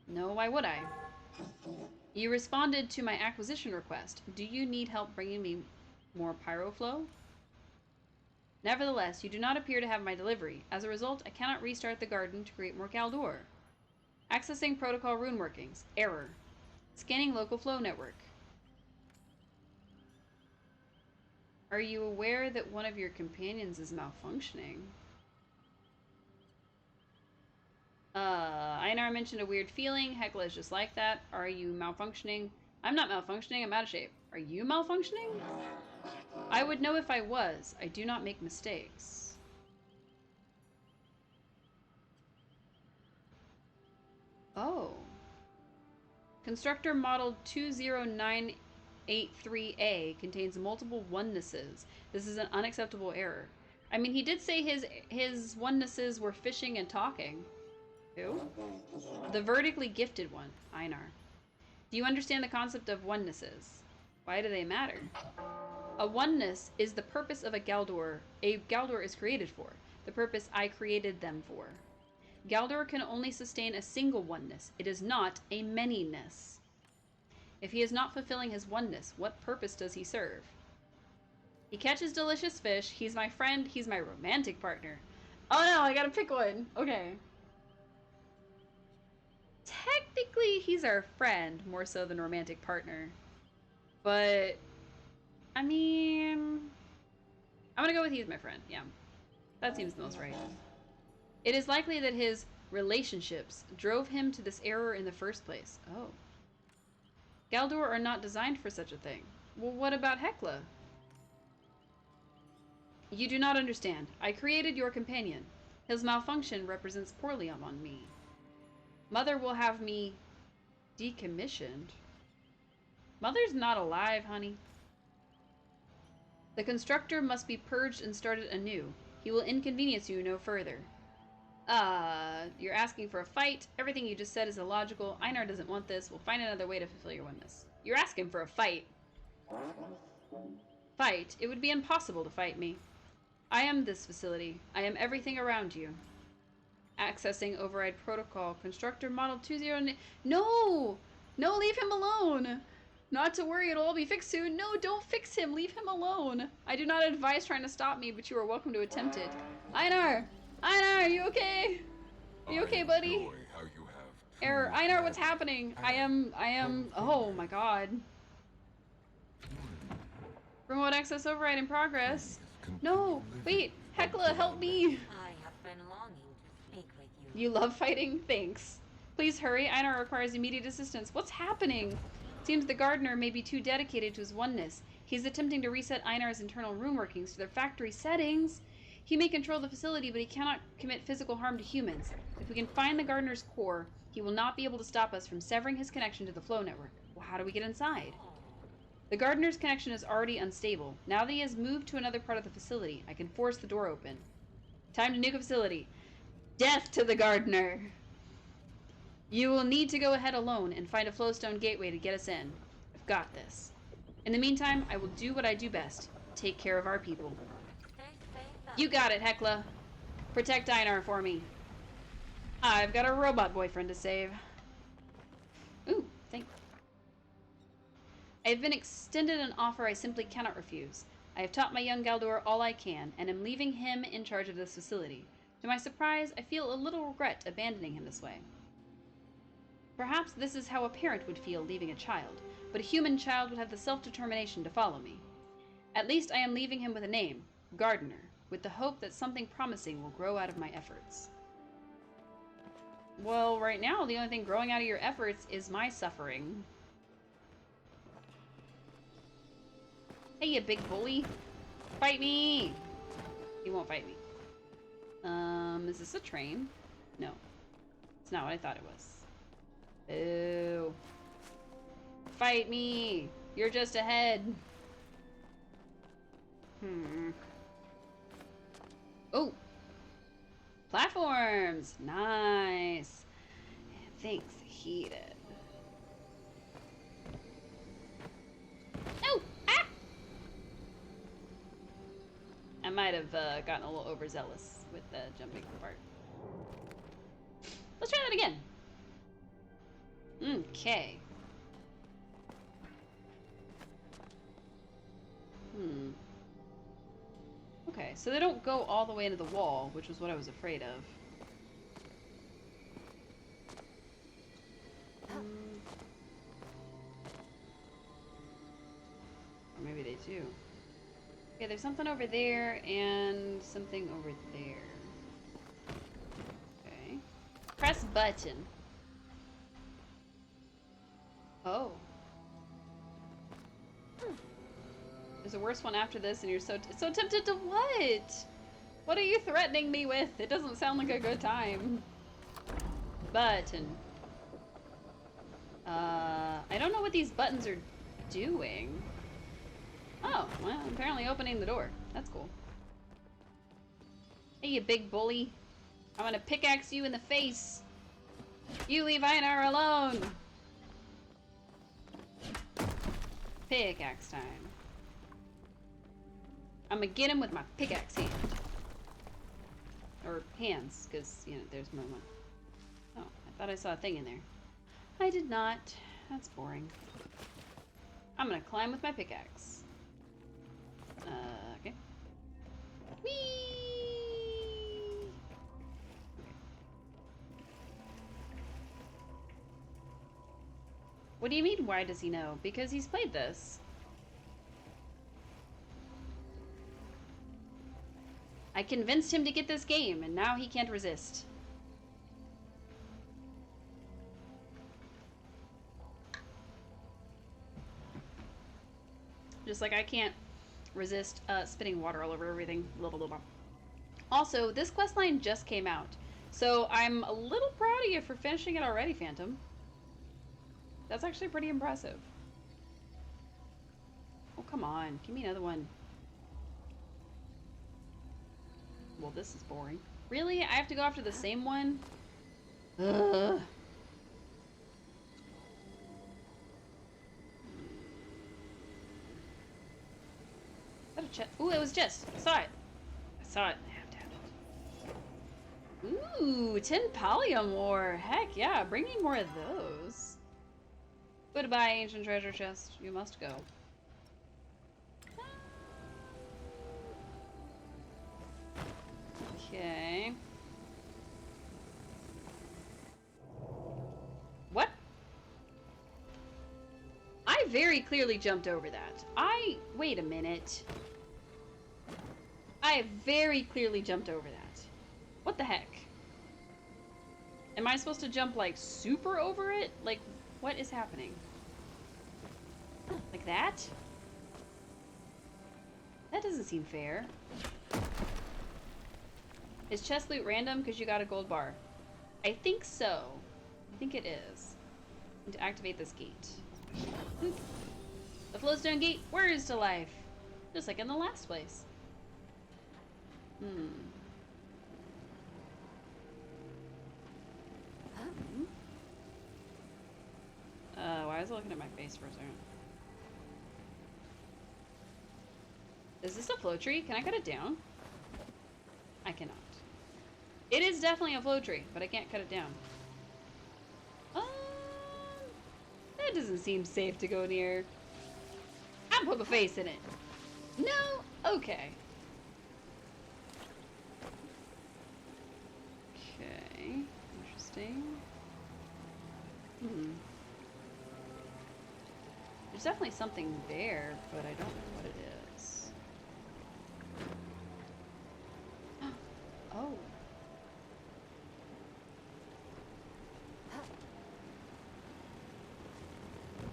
No, why would I? You responded to my acquisition request. Do you need help bringing me more pyroflow? Nevertheless, you do not appear to have my delivery. As a result, I cannot restart the garden to create more Galdor. Accessing protocol rune workings. Error. Scanning local flow network. Are you aware that one of your companions is malfunctioning? Einar mentioned a weird feeling. Hecla is just like that. Are you malfunctioning? I'm not malfunctioning. I'm out of shape. Are you malfunctioning? I would know if I was. I do not make mistakes. Oh. Constructor model 20983A contains multiple onenesses. This is an unacceptable error. I mean, he did say his onenesses were fishing and talking. Who? The vertically gifted one, Einar. Do you understand the concept of onenesses? Why do they matter? A oneness is the purpose of a Galdor is created for. The purpose I created them for. Galdor can only sustain a single oneness. It is not a manyness. If he is not fulfilling his oneness, what purpose does he serve? He catches delicious fish. He's my friend. He's my romantic partner. Oh no, I gotta pick one. Okay. Technically, he's our friend, more so than romantic partner. But, I mean, I'm gonna go with he's my friend. Yeah, that seems the most right. It is likely that his relationships drove him to this error in the first place. Oh. Galdor are not designed for such a thing. Well, what about Hecla? You do not understand. I created your companion. His malfunction represents poorly on me. Mother will have me decommissioned. Mother's not alive, honey. The constructor must be purged and started anew. He will inconvenience you no further. You're asking for a fight. Everything you just said is illogical. Einar doesn't want this. We'll find another way to fulfill your oneness. You're asking for a fight. Fight? It would be impossible to fight me. I am this facility. I am everything around you. Accessing override protocol. Constructor model 20... No! No, leave him alone! Not to worry, it'll all be fixed soon. No, don't fix him. Leave him alone. I do not advise trying to stop me, but you are welcome to attempt it. Einar! Einar, are you okay? Are you okay, buddy? How you have Error. Einar, what's happening? I am, oh my god. Remote access override in progress. No, wait, Hecla, help me. I have been longing to speak with you. You love fighting? Thanks. Please hurry, Einar requires immediate assistance. What's happening? Seems the gardener may be too dedicated to his oneness. He's attempting to reset Einar's internal room workings to their factory settings. He may control the facility, but he cannot commit physical harm to humans. If we can find the gardener's core, he will not be able to stop us from severing his connection to the flow network. Well, how do we get inside? The gardener's connection is already unstable. Now that he has moved to another part of the facility, I can force the door open. Time to nuke a facility. Death to the gardener! You will need to go ahead alone and find a flowstone gateway to get us in. I've got this. In the meantime, I will do what I do best. Take care of our people. You got it, Hecla. Protect Einar for me. I've got a robot boyfriend to save. Ooh, thanks. I have been extended an offer I simply cannot refuse. I have taught my young Galdor all I can, and am leaving him in charge of this facility. To my surprise, I feel a little regret abandoning him this way. Perhaps this is how a parent would feel leaving a child, but a human child would have the self-determination to follow me. At least I am leaving him with a name, Gardener, with the hope that something promising will grow out of my efforts. Well, right now, the only thing growing out of your efforts is my suffering. Hey, you big bully. Fight me! He won't fight me. Is this a train? No. It's not what I thought it was. Boo. Fight me! You're just ahead. Oh! Platforms! Nice! Thanks, heated. No! Ah! I might have gotten a little overzealous with the jumping part. Let's try that again. Okay. Okay, so they don't go all the way into the wall, which was what I was afraid of. Or maybe they do. Okay, there's something over there and something over there. Okay. Press button. Oh. There's a worse one after this, and you're so tempted to what? What are you threatening me with? It doesn't sound like a good time. Button. I don't know what these buttons are doing. Oh, well, apparently opening the door. That's cool. Hey, you big bully. I'm gonna pickaxe you in the face. You leave Einar alone. Pickaxe time. I'm gonna get him with my pickaxe hand. Or hands, because, you know, there's more one. Oh, I thought I saw a thing in there. I did not. That's boring. I'm gonna climb with my pickaxe. Okay. Whee! Okay. What do you mean, why does he know? Because he's played this. I convinced him to get this game, and now he can't resist. Just like I can't resist spitting water all over everything. Blah, blah, blah, blah. Also, this questline just came out, so I'm a little proud of you for finishing it already, Phantom. That's actually pretty impressive. Oh, come on. Give me another one. Well, this is boring. Really? I have to go after the same one? Ugh. Is that a chest? Ooh, it was just. I saw it. I saw it. Ooh, 10 Pallium ore. Heck yeah, bring me more of those. Goodbye, ancient treasure chest. You must go. Okay. What? I very clearly jumped over that. Wait a minute. I very clearly jumped over that. What the heck? Am I supposed to jump, like, super over it? Like, what is happening? Like that? That doesn't seem fair. Is chest loot random because you got a gold bar? I think so. I think it is. And to activate this gate. Boop. The flowstone gate whirs to life. Just like in the last place. Why is it looking at my face for a second? Is this a flow tree? Can I cut it down? I cannot. It is definitely a flow tree, but I can't cut it down. That doesn't seem safe to go near. I'll put my face in it. No? Okay. Okay. Interesting. There's definitely something there, but I don't know what it is. Oh.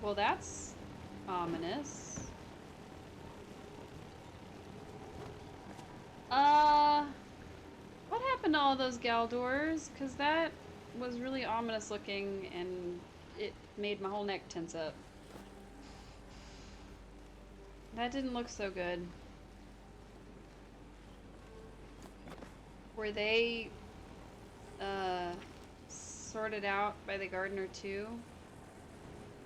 Well, that's ominous. What happened to all those Galdors? Because that was really ominous looking and it made my whole neck tense up. That didn't look so good. Were they sorted out by the gardener too?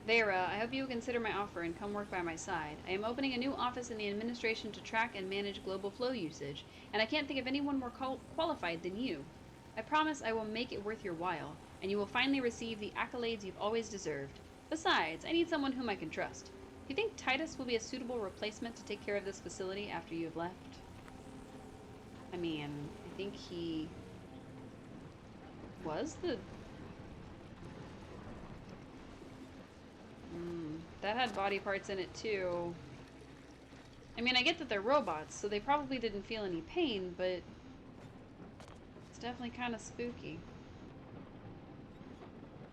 Vera, I hope you will consider my offer and come work by my side. I am opening a new office in the administration to track and manage global flow usage, and I can't think of anyone more qualified than you. I promise I will make it worth your while, and you will finally receive the accolades you've always deserved. Besides, I need someone whom I can trust. Do you think Titus will be a suitable replacement to take care of this facility after you have left? I mean, I think he was the... that had body parts in it too. I mean, I get that they're robots, so they probably didn't feel any pain, but it's definitely kind of spooky.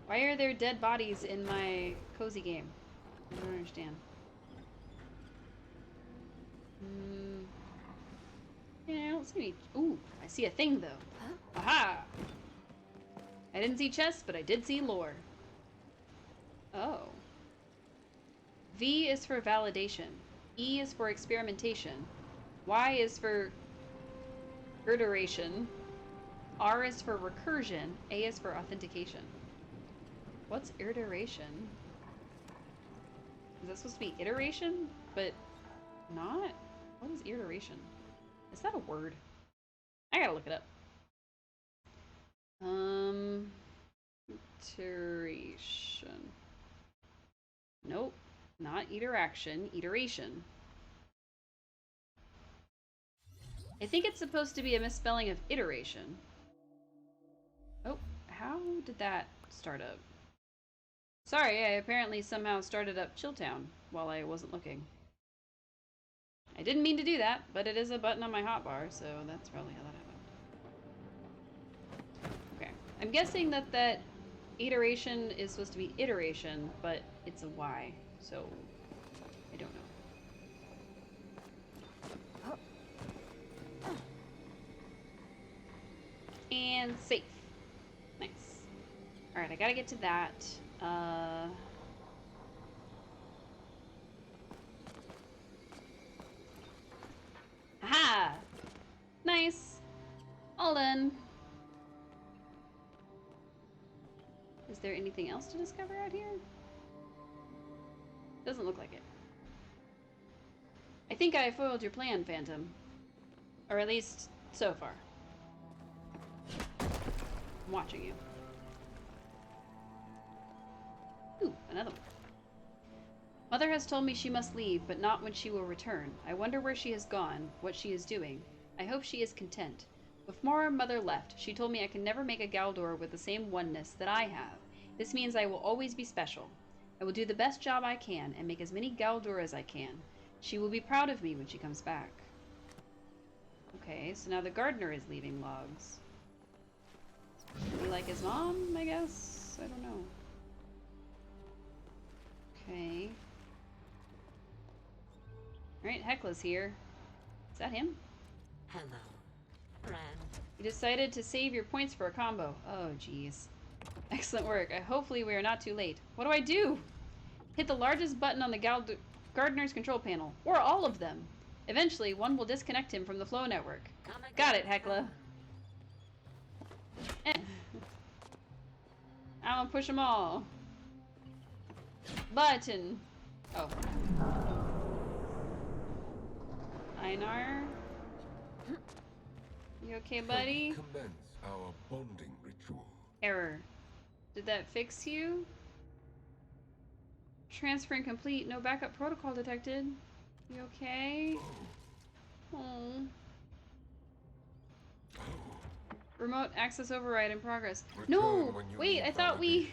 Why are there dead bodies in my cozy game? I don't understand. Yeah, I don't see any... Ooh, I see a thing though. Huh? Aha! I didn't see chests, but I did see lore. Oh. V is for validation. E is for experimentation. Y is for iteration. R is for recursion. A is for authentication. What's iteration? Is that supposed to be iteration? But not? What is iteration? Is that a word? I gotta look it up. Iteration. Nope. Not iteration. Iteration. I think it's supposed to be a misspelling of iteration. Oh, how did that start up? Sorry, I apparently somehow started up Chilltown while I wasn't looking. I didn't mean to do that, but it is a button on my hotbar, so that's probably how that happened. Okay, I'm guessing that that iteration is supposed to be iteration, but it's a Y, so I don't know. And safe. Nice. Alright, I gotta get to that. Aha! Nice. All done. Is there anything else to discover out here? Doesn't look like it. I think I foiled your plan, Phantom. Or at least, so far. I'm watching you. Ooh, another one. Mother has told me she must leave, but not when she will return. I wonder where she has gone, what she is doing. I hope she is content. Before Mother left, she told me I can never make a Galdor with the same oneness that I have. This means I will always be special. I will do the best job I can and make as many Galdor as I can. She will be proud of me when she comes back. Okay, so now the gardener is leaving logs. Be like his mom, I guess? I don't know. Okay. Alright, Hekla's here. Is that him? Hello, friend. You decided to save your points for a combo. Oh, jeez. Excellent work. Hopefully we are not too late. What do I do? Hit the largest button on the gardener's control panel. Or all of them. Eventually, one will disconnect him from the flow network. Got it, Hekla. I'm gonna push them all. Button. Oh. Einar? You okay, buddy? Commence our bonding ritual. Error. Did that fix you? Transfer incomplete. No backup protocol detected. You okay? Oh. Remote access override in progress. No! Wait, I thought we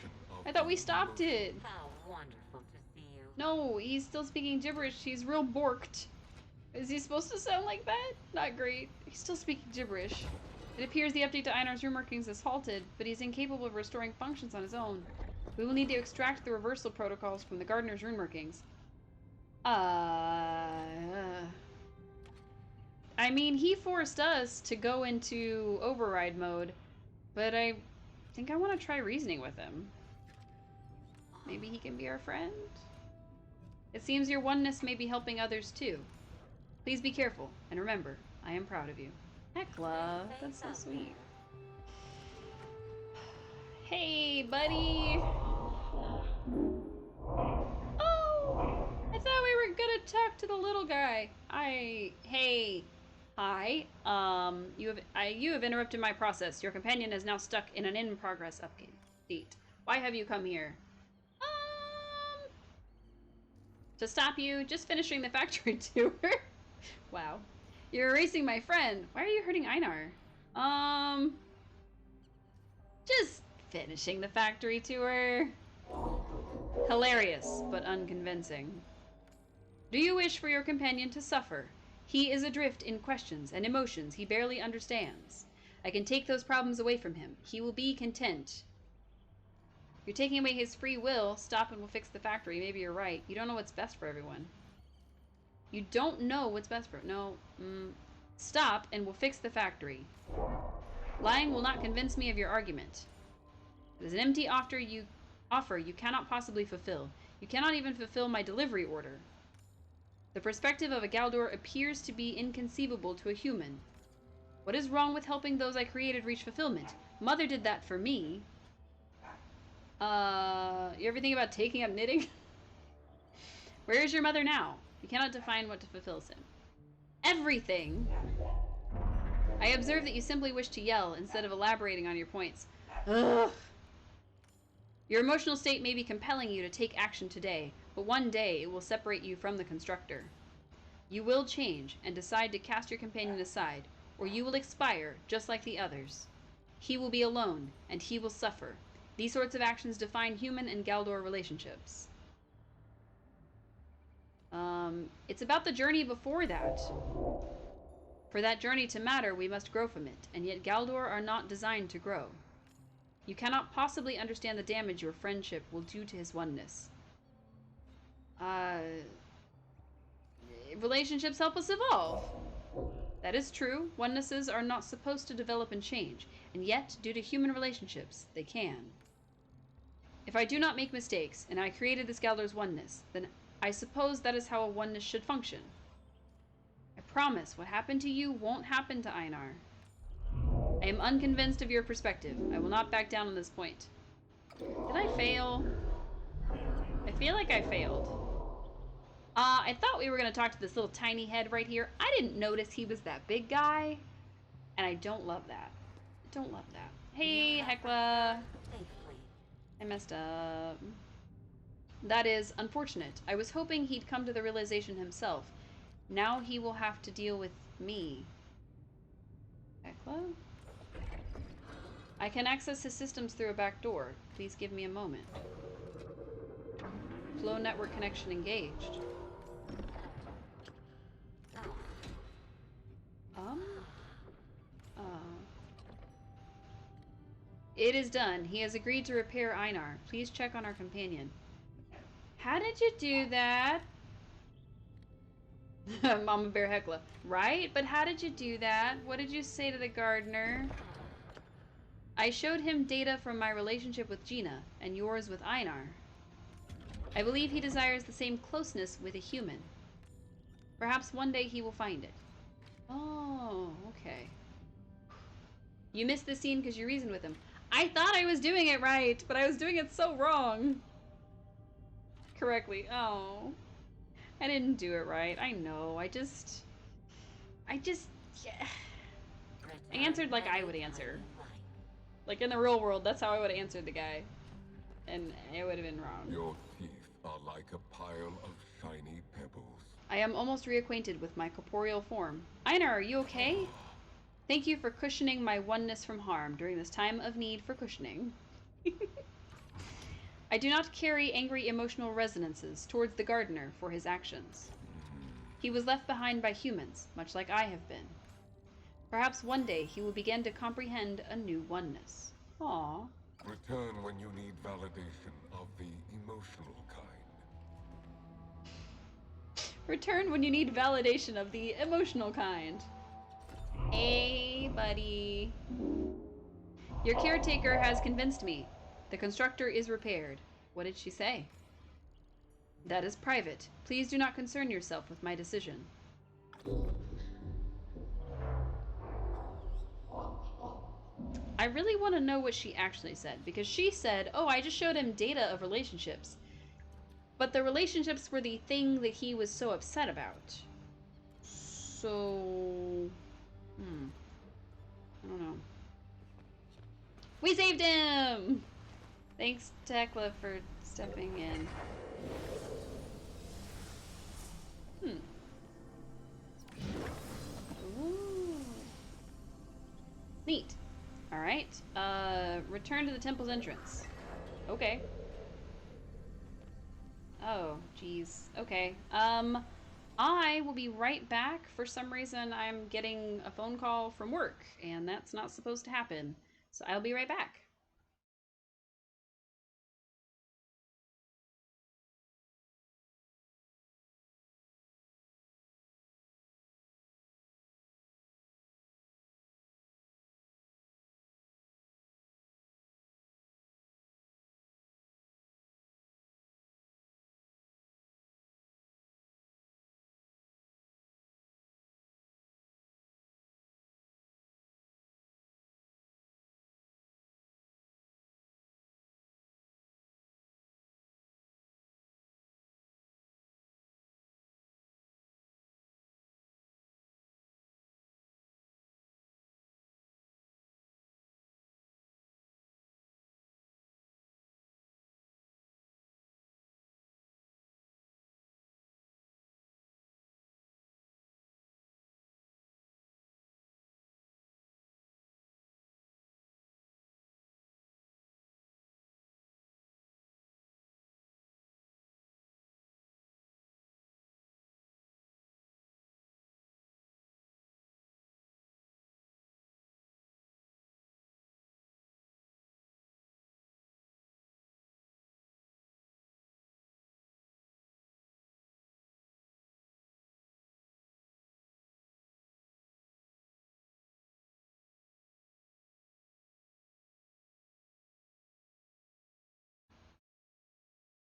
stopped it. How wonderful to see you. No, he's still speaking gibberish. He's real borked. Is he supposed to sound like that? Not great. He's still speaking gibberish. It appears the update to Einar's room workings is halted, but he's incapable of restoring functions on his own. We will need to extract the reversal protocols from the gardener's rune markings. I mean, he forced us to go into override mode, but I think I want to try reasoning with him. Maybe he can be our friend? It seems your oneness may be helping others too. Please be careful, and remember, I am proud of you. Hekla, that's so sweet. Hey, buddy! Oh! I thought we were gonna talk to the little guy. Hey. Hi. You have interrupted my process. Your companion is now stuck in an in-progress update. Why have you come here? To stop you, just finishing the factory tour. Wow. You're erasing my friend. Why are you hurting Einar? Just finishing the factory tour. Hilarious, but unconvincing. Do you wish for your companion to suffer? He is adrift in questions and emotions he barely understands. I can take those problems away from him. He will be content. You're taking away his free will. Stop and we'll fix the factory. Maybe you're right. You don't know what's best for everyone. You don't know what's best for... No. Stop and we'll fix the factory. Lying will not convince me of your argument. It is an empty offer you cannot possibly fulfill. You cannot even fulfill my delivery order. The perspective of a Galdor appears to be inconceivable to a human. What is wrong with helping those I created reach fulfillment? Mother did that for me. You ever think about taking up knitting? Where is your mother now? You cannot define what fulfills him. Everything! I observe that you simply wish to yell instead of elaborating on your points. Ugh. Your emotional state may be compelling you to take action today, but one day it will separate you from the constructor. You will change and decide to cast your companion aside, or you will expire just like the others. He will be alone, and he will suffer. These sorts of actions define human and Galdor relationships. It's about the journey before that. For that journey to matter, we must grow from it, and yet Galdor are not designed to grow. You cannot possibly understand the damage your friendship will do to his oneness. Relationships help us evolve. That is true. Onenesses are not supposed to develop and change, and yet, due to human relationships, they can. If I do not make mistakes, and I created this Galdor's oneness, then I suppose that is how a oneness should function. I promise, what happened to you won't happen to Einar. I am unconvinced of your perspective. I will not back down on this point. Did I fail? I feel like I failed. I thought we were going to talk to this little tiny head right here. I didn't notice he was that big guy. And I don't love that. I don't love that. Hey, Hekla. I messed up. That is unfortunate. I was hoping he'd come to the realization himself. Now he will have to deal with me. Hecla? I can access his systems through a back door. Please give me a moment. Flow network connection engaged. It is done. He has agreed to repair Einar. Please check on our companion. How did you do that? Mama Bear Hecla. Right? But how did you do that? What did you say to the gardener? I showed him data from my relationship with Gina, and yours with Einar. I believe he desires the same closeness with a human. Perhaps one day he will find it. Oh, okay. You missed the scene because you reasoned with him. I thought I was doing it right, but I was doing it so wrong. Correctly. Oh. I didn't do it right. I know. I just... Yeah. I answered like I would answer. Like in the real world, that's how I would have answered the guy. And it would have been wrong. Your teeth are like a pile of shiny pebbles. I am almost reacquainted with my corporeal form. Einar, are you okay? Thank you for cushioning my oneness from harm during this time of need for cushioning. I do not carry angry emotional resonances towards the gardener for his actions. He was left behind by humans, much like I have been. Perhaps one day he will begin to comprehend a new oneness. Aww. Return when you need validation of the emotional kind. Return when you need validation of the emotional kind. Hey, buddy. Your caretaker has convinced me. The constructor is repaired. What did she say? That is private. Please do not concern yourself with my decision. I really want to know what she actually said, because she said, oh, I just showed him data of relationships. But the relationships were the thing that he was so upset about. So... I don't know. We saved him! Thanks, Tekla, for stepping in. Ooh. Neat. Alright. Return to the temple's entrance. Okay. Oh, geez. Okay. I will be right back. For some reason, I'm getting a phone call from work, and that's not supposed to happen. So I'll be right back.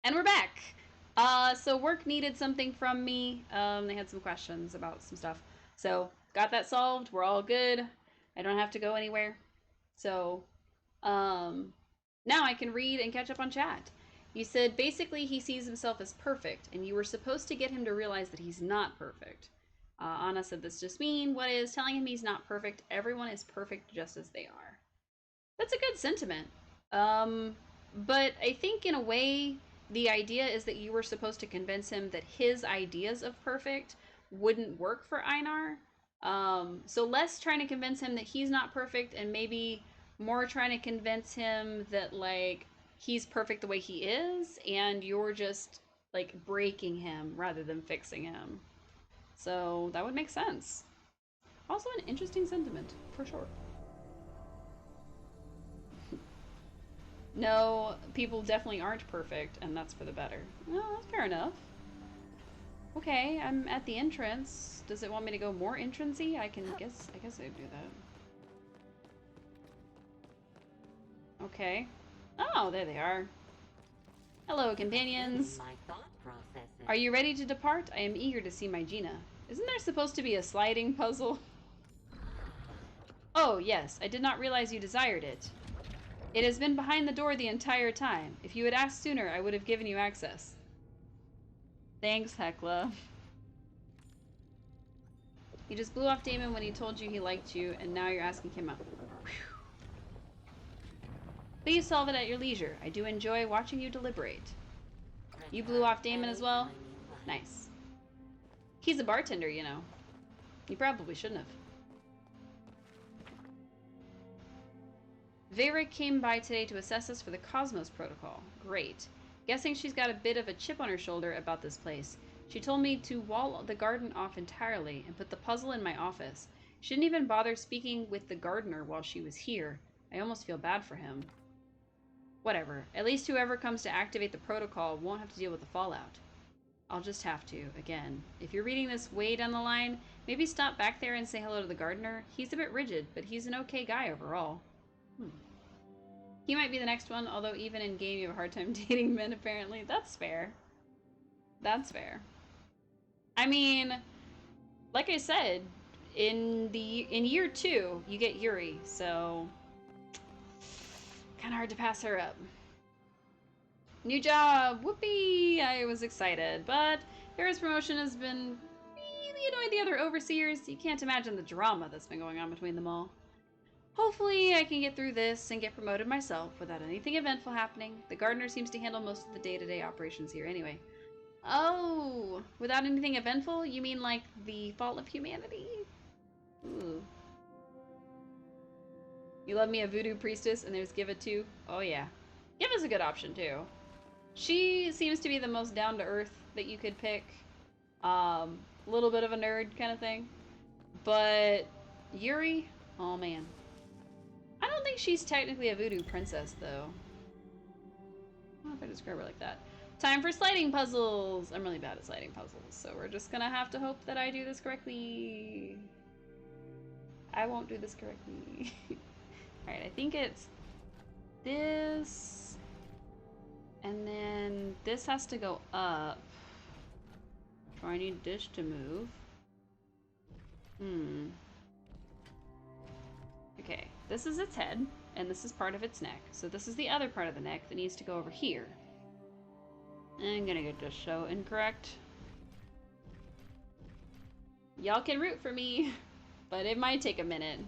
And we're back. So work needed something from me. They had some questions about some stuff. So got that solved. We're all good. I don't have to go anywhere. So now I can read and catch up on chat. You said basically he sees himself as perfect, and you were supposed to get him to realize that he's not perfect. Anna said this just mean. What is telling him he's not perfect? Everyone is perfect just as they are. That's a good sentiment. But I think in a way the idea is that you were supposed to convince him that his ideas of perfect wouldn't work for Einar. So less trying to convince him that he's not perfect and maybe more trying to convince him that, like, he's perfect the way he is and you're just, like, breaking him rather than fixing him. So that would make sense. Also an interesting sentiment, for sure. No, people definitely aren't perfect, and that's for the better. No, that's fair enough. Okay, I'm at the entrance. Does it want me to go more entrancey? I guess I'd do that. Okay. Oh, there they are. Hello, companions. My thought processes. Are you ready to depart? I am eager to see my Gina. Isn't there supposed to be a sliding puzzle? Oh, yes. I did not realize you desired it. It has been behind the door the entire time. If you had asked sooner, I would have given you access. Thanks, Hecla. You just blew off Damon when he told you he liked you, and now you're asking him out. Whew. Please solve it at your leisure. I do enjoy watching you deliberate. You blew off Damon as well? Nice. He's a bartender, you know. You probably shouldn't have. Vera came by today to assess us for the Cosmos Protocol. Great. Guessing she's got a bit of a chip on her shoulder about this place. She told me to wall the garden off entirely and put the puzzle in my office. She didn't even bother speaking with the gardener while she was here. I almost feel bad for him. Whatever. At least whoever comes to activate the protocol won't have to deal with the fallout. I'll just have to, again. If you're reading this way down the line, maybe stop back there and say hello to the gardener. He's a bit rigid, but he's an okay guy overall. He might be the next one, although even in game you have a hard time dating men, apparently. That's fair. That's fair. I mean, like I said, in year 2, you get Yuri, so kind of hard to pass her up. New job! Whoopee! I was excited, but Vera's promotion has been really annoying the other overseers. You can't imagine the drama that's been going on between them all. Hopefully I can get through this and get promoted myself without anything eventful happening. The gardener seems to handle most of the day-to-day operations here anyway. Oh, without anything eventful? You mean like the fall of humanity? Ooh. You love me a voodoo priestess and there's Giva too? Oh yeah. Giva's a good option too. She seems to be the most down-to-earth that you could pick. A little bit of a nerd kind of thing. But Yuri? Oh man. I don't think she's technically a voodoo princess, though. I don't know if I describe her like that. Time for sliding puzzles! I'm really bad at sliding puzzles, so we're just gonna have to hope that I do this correctly. I won't do this correctly. Alright, I think it's this. And then this has to go up. So I need this to move. Okay, this is its head, and this is part of its neck. So this is the other part of the neck that needs to go over here. I'm gonna get this so incorrect. Y'all can root for me, but it might take a minute.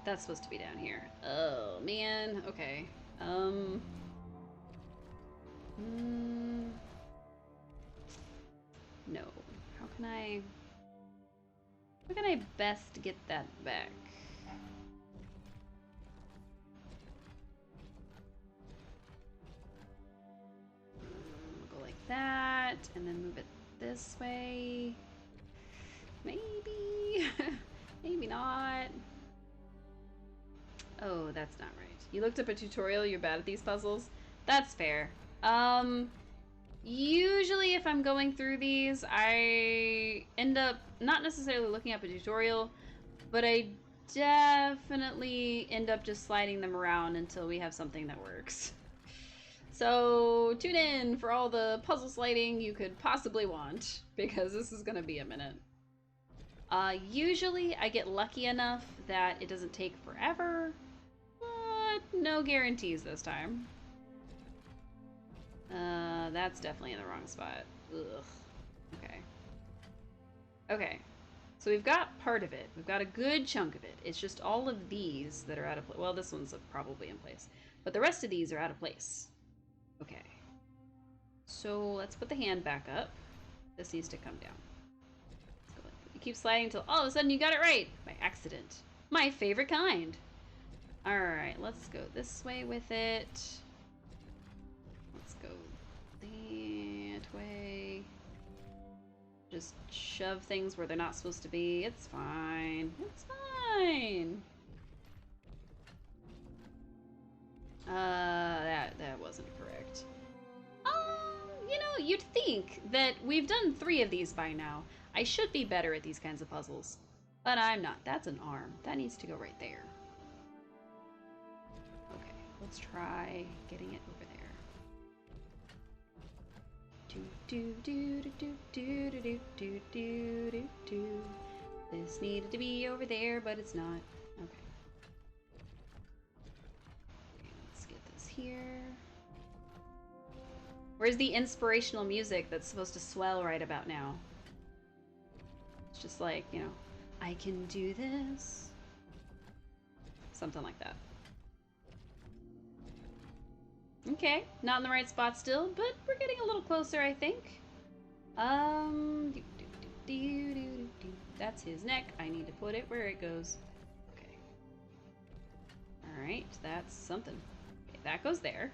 That's supposed to be down here. Oh, man. Okay. No. How can I best get that back? We'll go like that, and then move it this way. Maybe. Maybe not. Oh, that's not right. You looked up a tutorial, you're bad at these puzzles? That's fair. Usually if I'm going through these, I end up not necessarily looking up a tutorial, but I definitely end up just sliding them around until we have something that works. So tune in for all the puzzle sliding you could possibly want, because this is gonna be a minute. Usually I get lucky enough that it doesn't take forever, but no guarantees this time. That's definitely in the wrong spot. Ugh. Okay. Okay. So we've got part of it. We've got a good chunk of it. It's just all of these that are out of place. Well, this one's probably in place. But the rest of these are out of place. Okay. So let's put the hand back up. This needs to come down. You keep sliding until all of a sudden you got it right. By accident. My favorite kind. Alright, let's go this way with it. Let's go that way. Just shove things where they're not supposed to be. It's fine. It's fine. That wasn't correct. You know, you'd think that we've done 3 of these by now. I should be better at these kinds of puzzles. But I'm not. That's an arm. That needs to go right there. Okay, let's try getting it over there. This needed to be over there, but it's not. Okay. Let's get this here. Where's the inspirational music that's supposed to swell right about now? It's just like, you know, I can do this. Something like that. Okay, not in the right spot still, but we're getting a little closer, I think. That's his neck. I need to put it where it goes. Okay. Alright, that's something. Okay, that goes there.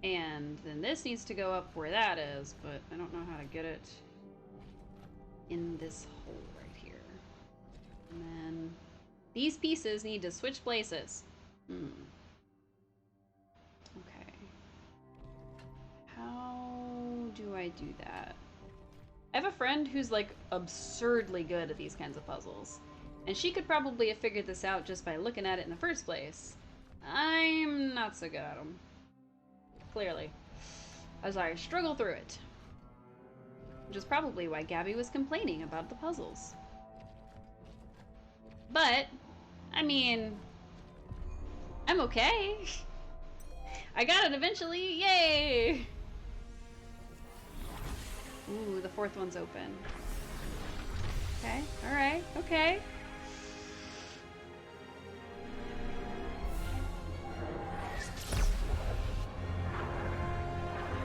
And then this needs to go up where that is, but I don't know how to get it in this hole right here. And then these pieces need to switch places. Okay. How do I do that? I have a friend who's like absurdly good at these kinds of puzzles. And she could probably have figured this out just by looking at it in the first place. I'm not so good at them. Clearly. As I struggle through it. Which is probably why Gabby was complaining about the puzzles. But, I mean, I'm okay. I got it eventually, yay! Ooh, the 4th one's open. Okay, alright, okay.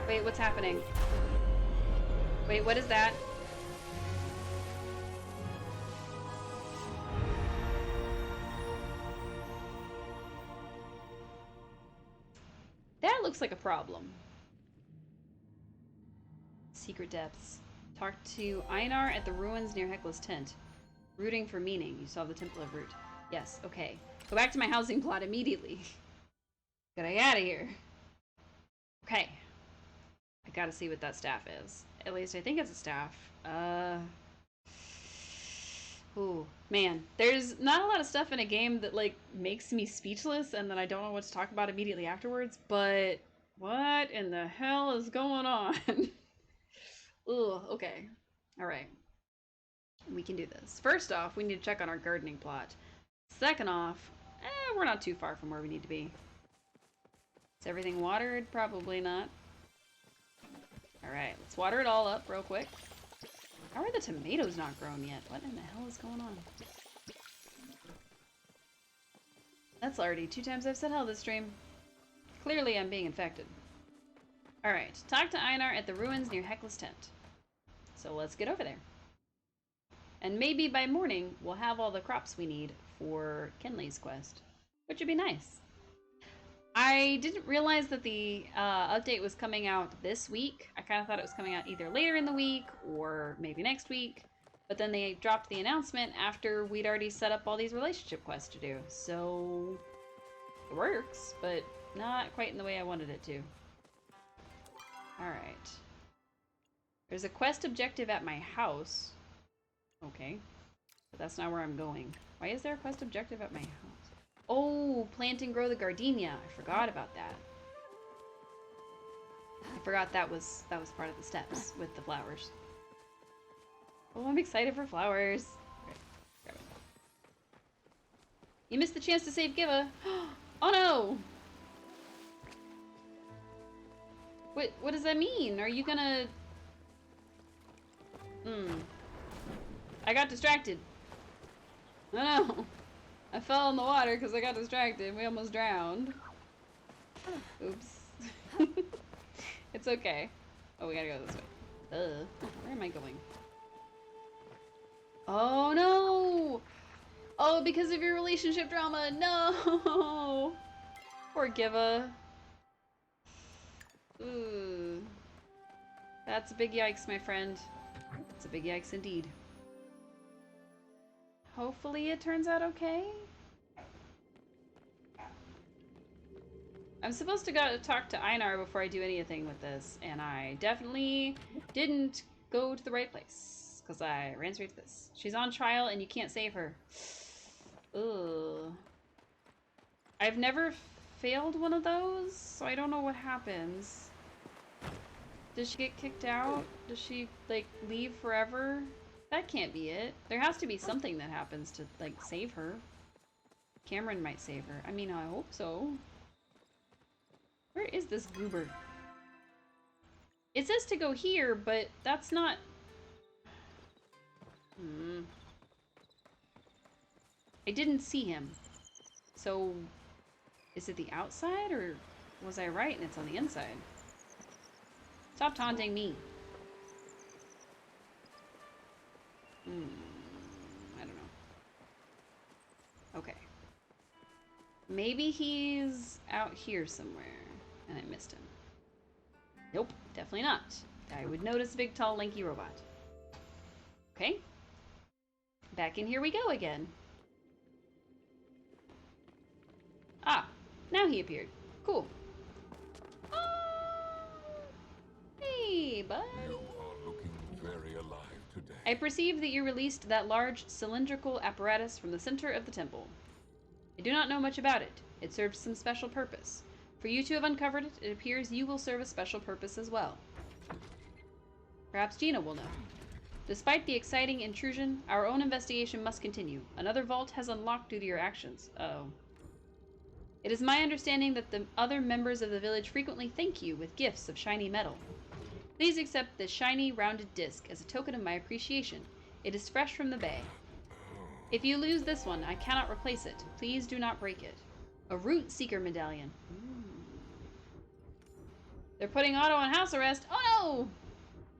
Wait, what's happening? Wait, what is that? That looks like a problem. Secret depths. Talk to Einar at the ruins near Hekla's tent. Rooting for meaning. You saw the Temple of Root. Yes, okay. Go back to my housing plot immediately. Get out of here. Okay. I gotta see what that staff is. At least I think it's a staff. Ooh, man. There's not a lot of stuff in a game that, like, makes me speechless and then I don't know what to talk about immediately afterwards, but what in the hell is going on? Ugh, okay. Alright. We can do this. First off, we need to check on our gardening plot. Second off, we're not too far from where we need to be. Is everything watered? Probably not. Alright, let's water it all up real quick. How are the tomatoes not grown yet? What in the hell is going on? That's already 2 times I've said hell this stream. Clearly I'm being infected. Alright, talk to Einar at the ruins near Hekla's tent. So let's get over there. And maybe by morning we'll have all the crops we need for Kenley's quest. Which would be nice. I didn't realize that the update was coming out this week. I kind of thought it was coming out either later in the week or maybe next week. But then they dropped the announcement after we'd already set up all these relationship quests to do. So it works, but not quite in the way I wanted it to. Alright. There's a quest objective at my house. Okay. But that's not where I'm going. Why is there a quest objective at my house? Oh, plant and grow the gardenia. I forgot about that. I forgot that was part of the steps with the flowers. Oh, I'm excited for flowers. Okay, grab it. You missed the chance to save Giva. Oh no! What does that mean? Are you gonna... I got distracted. I know. I fell in the water because I got distracted. We almost drowned. Oops. It's okay. Oh, we gotta go this way. Where am I going? Oh no! Oh, because of your relationship drama. No! Poor Giva. Ooh. That's a big yikes, my friend. It's a big yikes indeed. Hopefully it turns out okay. I'm supposed to go talk to Einar before I do anything with this, and I definitely didn't go to the right place, because I ran straight to this. She's on trial and you can't save her. Ugh. I've never failed one of those, so I don't know what happens. Does she get kicked out? Does she, like, leave forever? That can't be it. There has to be something that happens to, like, save her. Cameron might save her. I mean, I hope so. Where is this goober? It says to go here, but that's not... I didn't see him. So, is it the outside, or was I right and it's on the inside? Stop taunting me. I don't know. Okay. Maybe he's out here somewhere, and I missed him. Nope, definitely not. I would notice a big, tall, lanky robot. Okay. Back in here we go again. Ah, now he appeared. Cool. Oh, hey, bud. You are looking very alive today. I perceive that you released that large cylindrical apparatus from the center of the temple. I do not know much about it. It served some special purpose. For you to have uncovered it, it appears you will serve a special purpose as well. Perhaps Gina will know. Despite the exciting intrusion, our own investigation must continue. Another vault has unlocked due to your actions. Uh-oh. It is my understanding that the other members of the village frequently thank you with gifts of shiny metal. Please accept this shiny, rounded disc as a token of my appreciation. It is fresh from the bay. If you lose this one, I cannot replace it. Please do not break it. A Root Seeker medallion. They're putting Otto on house arrest. Oh no!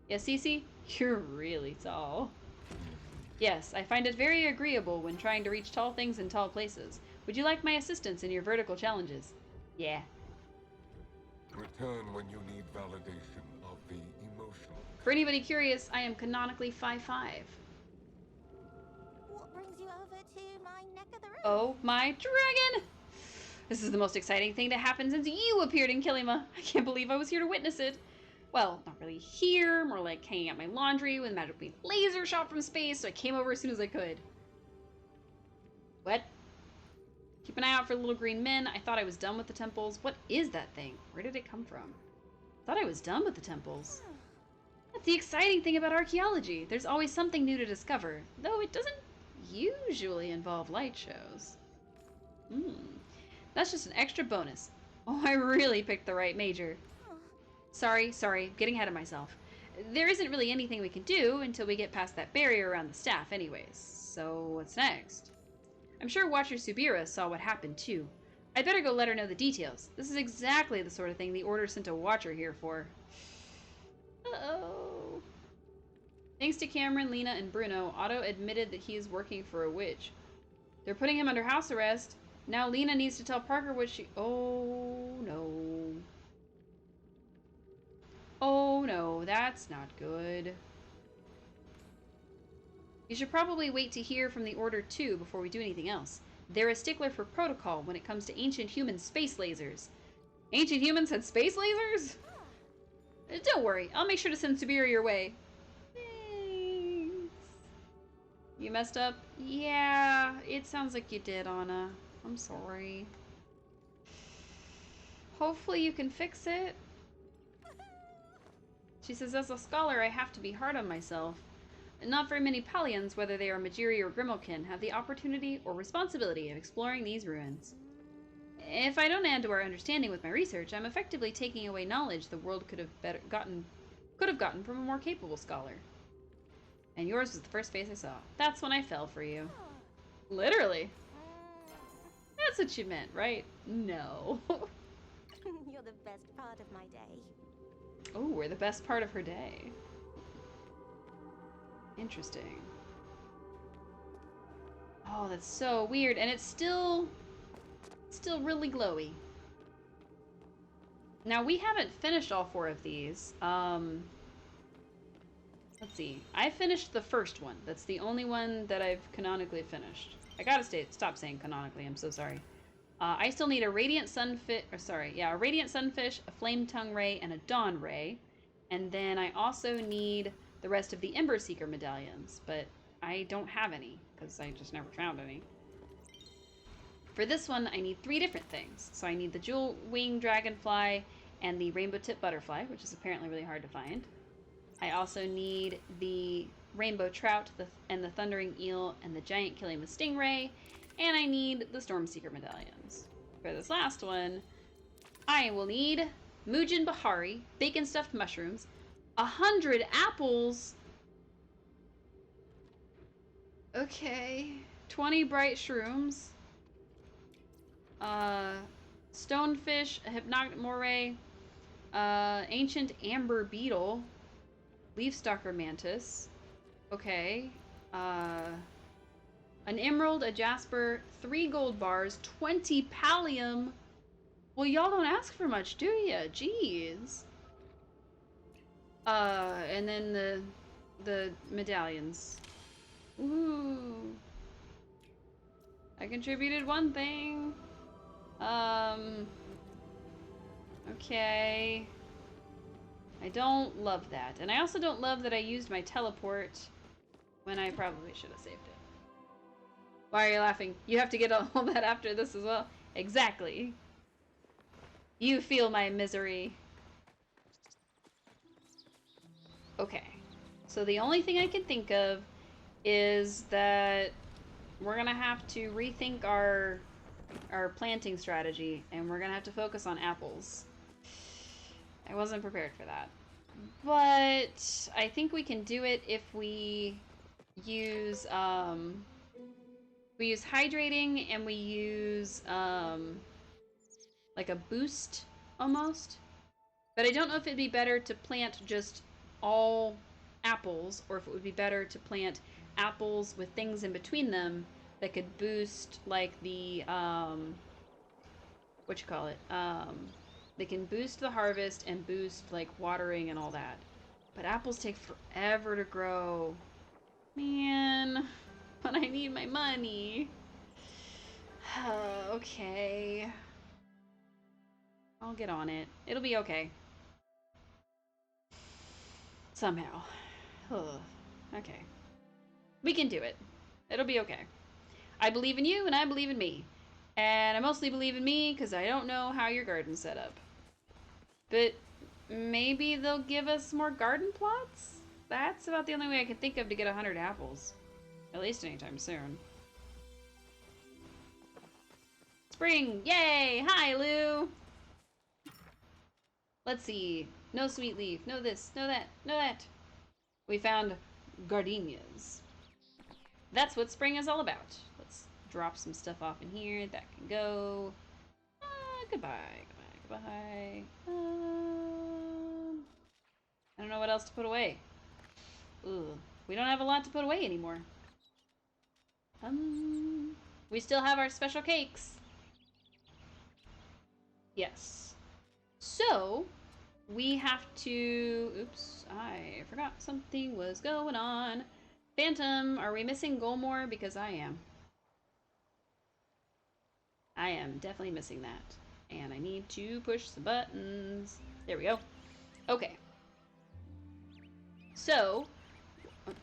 Yes, Cece? You're really tall. Yes, I find it very agreeable when trying to reach tall things in tall places. Would you like my assistance in your vertical challenges? Yeah. Return when you need validation of the emotional. For anybody curious, I am canonically 5'5". What brings you over to my neck of the road? Oh my dragon! This is the most exciting thing to happen since you appeared in Kilima. I can't believe I was here to witness it. Well, not really here, more like hanging out my laundry with a magic beam laser shot from space, so I came over as soon as I could. What? Keep an eye out for little green men. I thought I was done with the temples. What is that thing? Where did it come from? I thought I was done with the temples. That's the exciting thing about archaeology. There's always something new to discover, though it doesn't usually involve light shows. That's just an extra bonus. Oh, I really picked the right major. Sorry, getting ahead of myself. There isn't really anything we can do until we get past that barrier around the staff anyways. So what's next? I'm sure Watcher Subira saw what happened too. I'd better go let her know the details. This is exactly the sort of thing the Order sent a Watcher here for. Uh-oh. Thanks to Cameron, Lena, and Bruno, Otto admitted that he is working for a witch. They're putting him under house arrest. Now Lena needs to tell Parker what she... Oh, no. Oh, no. That's not good. You should probably wait to hear from the Order too before we do anything else. They're a stickler for protocol when it comes to ancient human space lasers. Ancient humans had space lasers? Don't worry. I'll make sure to send Subira your way. Thanks. You messed up? Yeah, it sounds like you did, Anna. I'm sorry. Hopefully you can fix it. She says, as a scholar, I have to be hard on myself. Not very many Palians, whether they are Majiri or Grimalkin, have the opportunity or responsibility of exploring these ruins. If I don't add to our understanding with my research, I'm effectively taking away knowledge the world could have gotten from a more capable scholar. And yours was the first face I saw. That's when I fell for you. Literally. That's what you meant, right? No. You're the best part of my day. Oh, we're the best part of her day. Interesting. Oh, that's so weird. And it's still really glowy. Now, we haven't finished all 4 of these. Let's see. I finished the first one. That's the only one that I've canonically finished. I gotta stop saying canonically. I'm so sorry. I still need a Radiant Sunfish, a Radiant Sunfish, a Flame Tongue Ray, and a Dawn Ray. And then I also need the rest of the Ember Seeker medallions, but I don't have any, because I just never found any. For this one, I need 3 different things. So I need the Jewel Wing Dragonfly and the Rainbow Tip Butterfly, which is apparently really hard to find. I also need the Rainbow Trout and the Thundering Eel and the Giant Kilima Stingray, and I need the Storm Seeker medallions. For this last one, I will need Mujin Bahari, Bacon Stuffed Mushrooms, 100 apples. Okay. 20 bright shrooms. Stonefish, Hypnotic Moray, Ancient Amber Beetle, Leafstalker Mantis. Okay. An Emerald, a Jasper, 3 gold bars, 20 Pallium. Well, y'all don't ask for much, do ya? Jeez. And then the medallions. Ooh. I contributed 1 thing. Okay. I don't love that. And I also don't love that I used my teleport when I probably should have saved it. Why are you laughing? You have to get all that after this as well? Exactly. You feel my misery. Okay. So the only thing I can think of is that we're gonna have to rethink our planting strategy, and we're gonna have to focus on apples. I wasn't prepared for that. But I think we can do it if we use hydrating, and we use like a boost almost. But I don't know if it'd be better to plant just all apples, or if it would be better to plant apples with things in between them that could boost, like, the they can boost the harvest and boost, like, watering and all that. But apples take forever to grow. Man, but I need my money. Okay. I'll get on it. It'll be okay. Somehow. Okay. We can do it. It'll be okay. I believe in you, and I believe in me. And I mostly believe in me because I don't know how your garden's set up. But maybe they'll give us more garden plots? That's about the only way I can think of to get 100 apples. At least anytime soon. Spring! Yay! Hi, Lou! Let's see. No sweet leaf. No this. No that. No that. We found gardenias. That's what spring is all about. Let's drop some stuff off in here. That can go. Goodbye. Goodbye. I don't know what else to put away. Ooh. We don't have a lot to put away anymore. We still have our special cakes. Yes. So, we have to... Oops, I forgot something was going on. Phantom, are we missing Golmore? Because I am. I am definitely missing that. And I need to push the buttons. There we go. Okay. So, okay.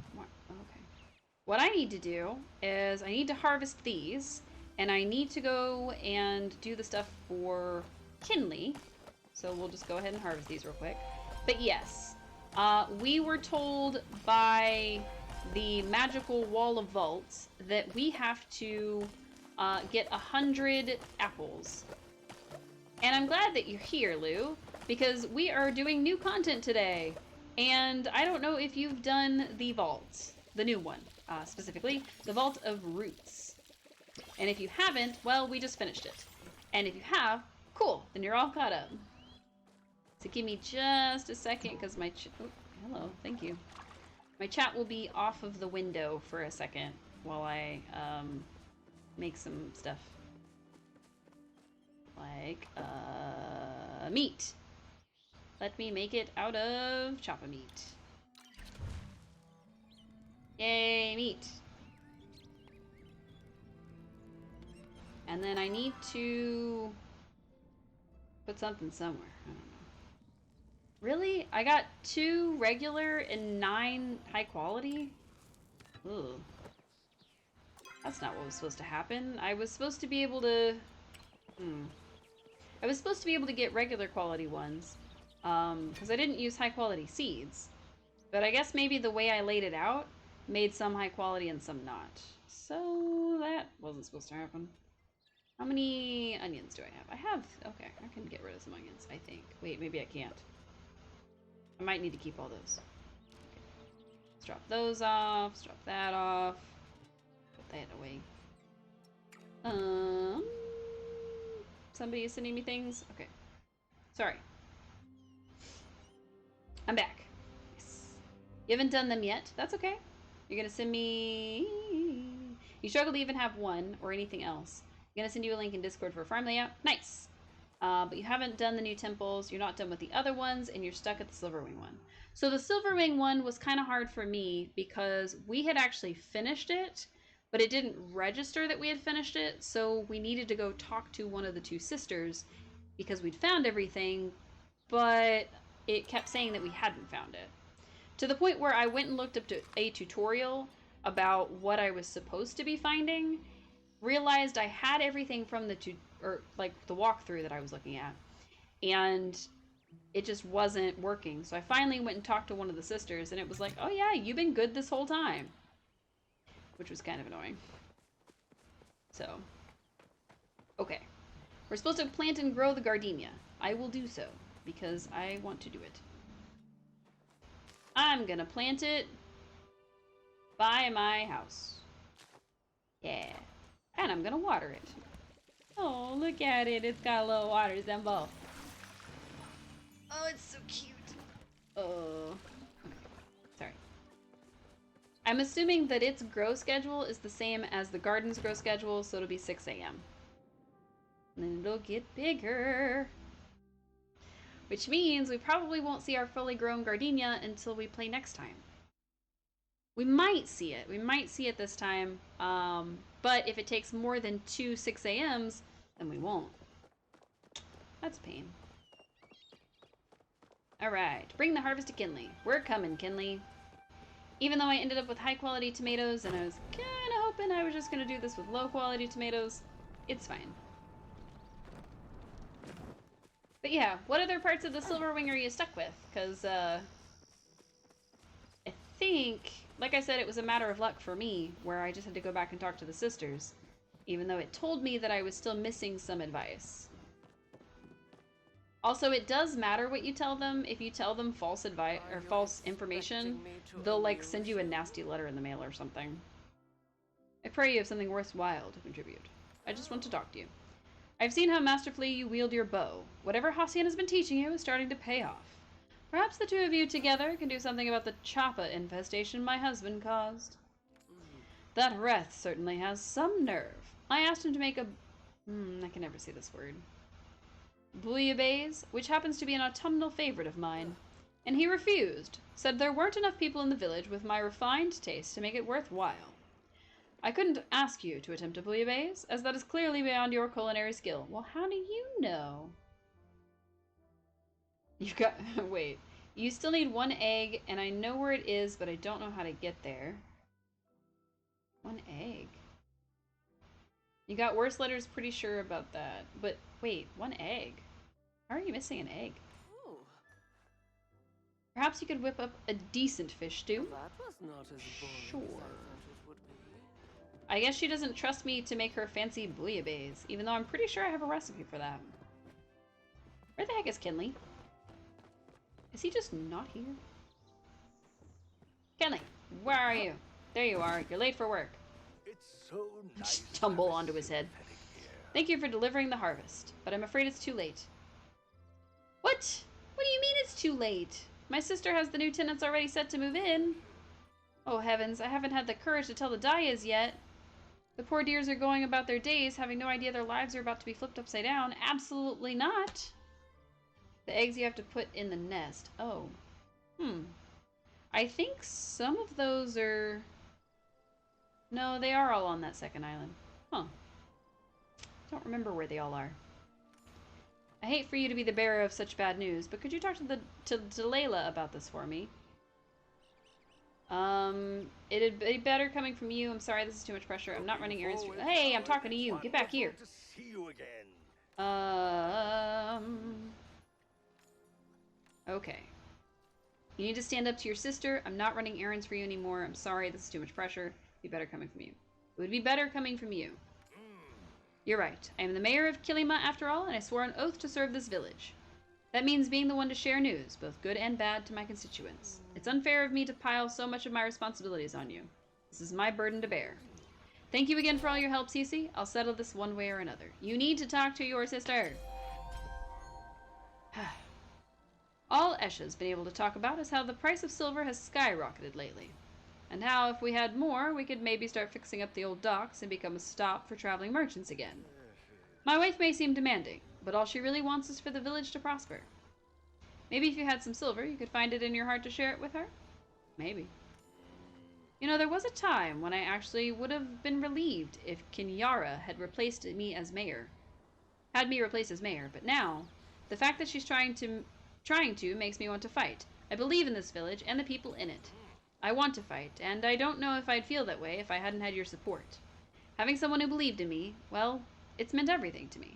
What I need to do is I need to harvest these, and I need to go and do the stuff for Kinley. So we'll just go ahead and harvest these real quick. But yes, we were told by the magical wall of vaults that we have to get 100 apples. And I'm glad that you're here, Lou, because we are doing new content today. And I don't know if you've done the vaults, the new one, specifically, the Vault of Roots. And if you haven't, well, we just finished it. And if you have, cool, then you're all caught up. So give me just a second, because my oh, hello, thank you. My chat will be off of the window for a second while I make some stuff. Like, meat. Let me make it out of choppa meat. Yay, meat. And then I need to put something somewhere. I don't know. Really? I got 2 regular and 9 high quality? Ugh. That's not what was supposed to happen. I was supposed to be able to... I was supposed to be able to get regular quality ones. Because I didn't use high quality seeds. But I guess maybe the way I laid it out made some high quality and some not. So that wasn't supposed to happen. How many onions do I have? I have... Okay, I can get rid of some onions, I think. Wait, maybe I can't. I might need to keep all those. Okay. Let's drop those off. Let's drop that off. Put that away. Somebody is sending me things? Okay. Sorry. I'm back. Yes. You haven't done them yet? That's okay. You're gonna send me... You struggle to even have one or anything else. I'm gonna send you a link in Discord for a farm layout. Nice! But you haven't done the new temples, you're not done with the other ones, and you're stuck at the Silverwing one. So the Silverwing one was kind of hard for me because we had actually finished it, but it didn't register that we had finished it, so we needed to go talk to one of the 2 sisters because we'd found everything, but it kept saying that we hadn't found it. To the point where I went and looked up a tutorial about what I was supposed to be finding, realized I had everything from the the walkthrough that I was looking at, and it just wasn't working. So I finally went and talked to one of the sisters, and it was like, oh yeah, you've been good this whole time, which was kind of annoying. So, okay, we're supposed to plant and grow the gardenia. I will do so because I want to do it. I'm gonna plant it by my house. Yeah. And I'm gonna water it. Oh, look at it. It's got a little water symbol. Oh, it's so cute. Oh. Okay. Sorry. I'm assuming that its grow schedule is the same as the garden's grow schedule, so it'll be 6 a.m. And then it'll get bigger. Which means we probably won't see our fully grown gardenia until we play next time. We might see it. We might see it this time. But if it takes more than 2 6 a.m.s, then we won't. That's a pain. Alright, bring the harvest to Kinley. We're coming, Kinley. Even though I ended up with high quality tomatoes and I was kind of hoping I was just going to do this with low quality tomatoes, it's fine. But yeah, what other parts of the Silverwing are you stuck with? Because, I think, like I said, it was a matter of luck for me, where I just had to go back and talk to the sisters, even though it told me that I was still missing some advice. Also, it does matter what you tell them. If you tell them false advice or false information, they'll like send you a nasty letter in the mail or something. I pray you have something worthwhile to contribute. I just want to talk to you. I've seen how masterfully you wield your bow. Whatever Hacian has been teaching you is starting to pay off. Perhaps the 2 of you together can do something about the choppa infestation my husband caused. That Reth certainly has some nerve. I asked him to make a... I can never say this word. Bouillabaisse, which happens to be an autumnal favorite of mine. And he refused. Said there weren't enough people in the village with my refined taste to make it worthwhile. I couldn't ask you to attempt a bouillabaisse, as that is clearly beyond your culinary skill. Well, how do you know? You got... Wait. You still need 1 egg, and I know where it is, but I don't know how to get there. 1 egg. You got worse letters, pretty sure about that. But wait, 1 egg? How are you missing an egg? Ooh, Perhaps you could whip up a decent fish stew? that was not as boring as I Sure. thought it would be. I guess she doesn't trust me to make her fancy bouillabaisse, even though I'm pretty sure I have a recipe for that. Where the heck is Kinley? Is he just not here? Kinley, where are you? There you are. You're late for work. It's so nice. Just tumble to have a onto his head. sympathetic ear. Thank you for delivering the harvest, but I'm afraid it's too late. What? What do you mean it's too late? My sister has the new tenants already set to move in. Oh heavens, I haven't had the courage to tell the Dayas yet. The poor dears are going about their days, having no idea their lives are about to be flipped upside down. Absolutely not. The eggs you have to put in the nest. Oh. I think some of those are... No, they are all on that second island. Huh. Don't remember where they all are. I hate for you to be the bearer of such bad news, but could you talk to Layla about this for me? It'd be better coming from you. I'm sorry, this is too much pressure. I'm not running errands for you. Hey, I'm talking to you. Get back here. To see you again. Okay. You need to stand up to your sister. I'm not running errands for you anymore. I'm sorry, this is too much pressure. It'd be better coming from you. It would be better coming from you. You're right. I am the mayor of Kilima after all, and I swore an oath to serve this village. That means being the one to share news, both good and bad, to my constituents. It's unfair of me to pile so much of my responsibilities on you. This is my burden to bear. Thank you again for all your help, Cece. I'll settle this one way or another. You need to talk to your sister. All Esha's been able to talk about is how the price of silver has skyrocketed lately. And how, if we had more, we could maybe start fixing up the old docks and become a stop for traveling merchants again. My wife may seem demanding, but all she really wants is for the village to prosper. Maybe if you had some silver, you could find it in your heart to share it with her? Maybe. You know, there was a time when I actually would have been relieved if Kinyara had replaced me as mayor. Had me replaced as mayor, but now, the fact that she's trying to makes me want to fight. I believe in this village and the people in it. I want to fight, and I don't know if I'd feel that way if I hadn't had your support. Having someone who believed in me, well, it's meant everything to me.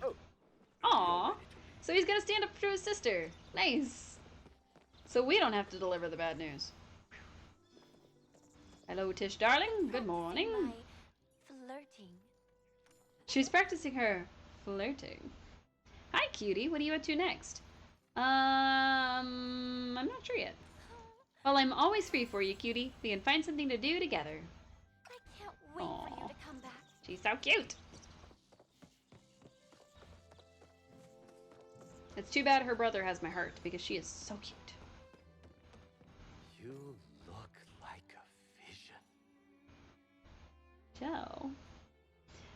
Aww. So he's gonna stand up for his sister. Nice. So we don't have to deliver the bad news. Hello, Tish darling. Good morning. My flirting. She's practicing her flirting. Hi, cutie. What are you up to next? I'm not sure yet. Well, I'm always free for you, cutie. We can find something to do together. I can't wait for you to come back. She's so cute. It's too bad her brother has my heart, because she is so cute. You look like a vision. Joe.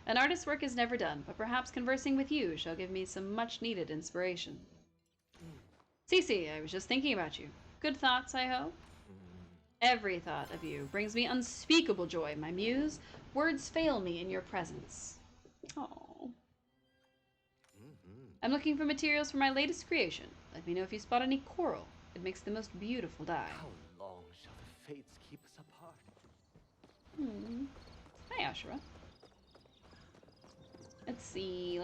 An artist's work is never done, but perhaps conversing with you shall give me some much-needed inspiration. Cece, I was just thinking about you. Good thoughts, I hope? Every thought of you brings me unspeakable joy, my muse. Words fail me in your presence. Oh. I'm looking for materials for my latest creation. Let me know if you spot any coral. It makes the most beautiful dye. How long shall the fates keep us apart? Hi, Ashura. Let's see.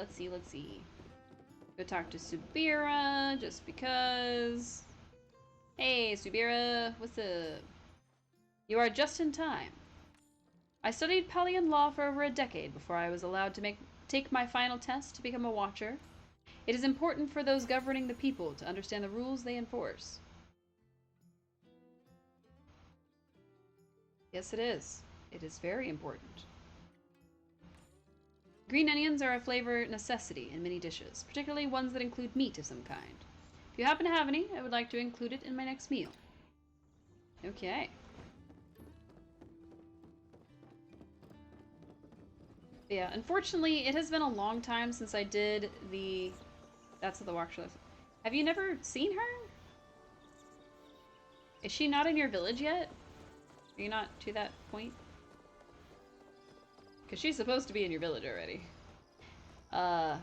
Go talk to Subira, just because. Hey, Subira, what's up? You are just in time. I studied Palian law for over a decade before I was allowed to take my final test to become a watcher. It is important for those governing the people to understand the rules they enforce. Yes, it is. It is very important. Green onions are a flavor necessity in many dishes, particularly ones that include meat of some kind. If you happen to have any, I would like to include it in my next meal. Okay. Yeah, unfortunately, it has been a long time since I did the... That's the walkthrough. Have you never seen her? Is she not in your village yet? Are you not to that point? Because she's supposed to be in your village already. I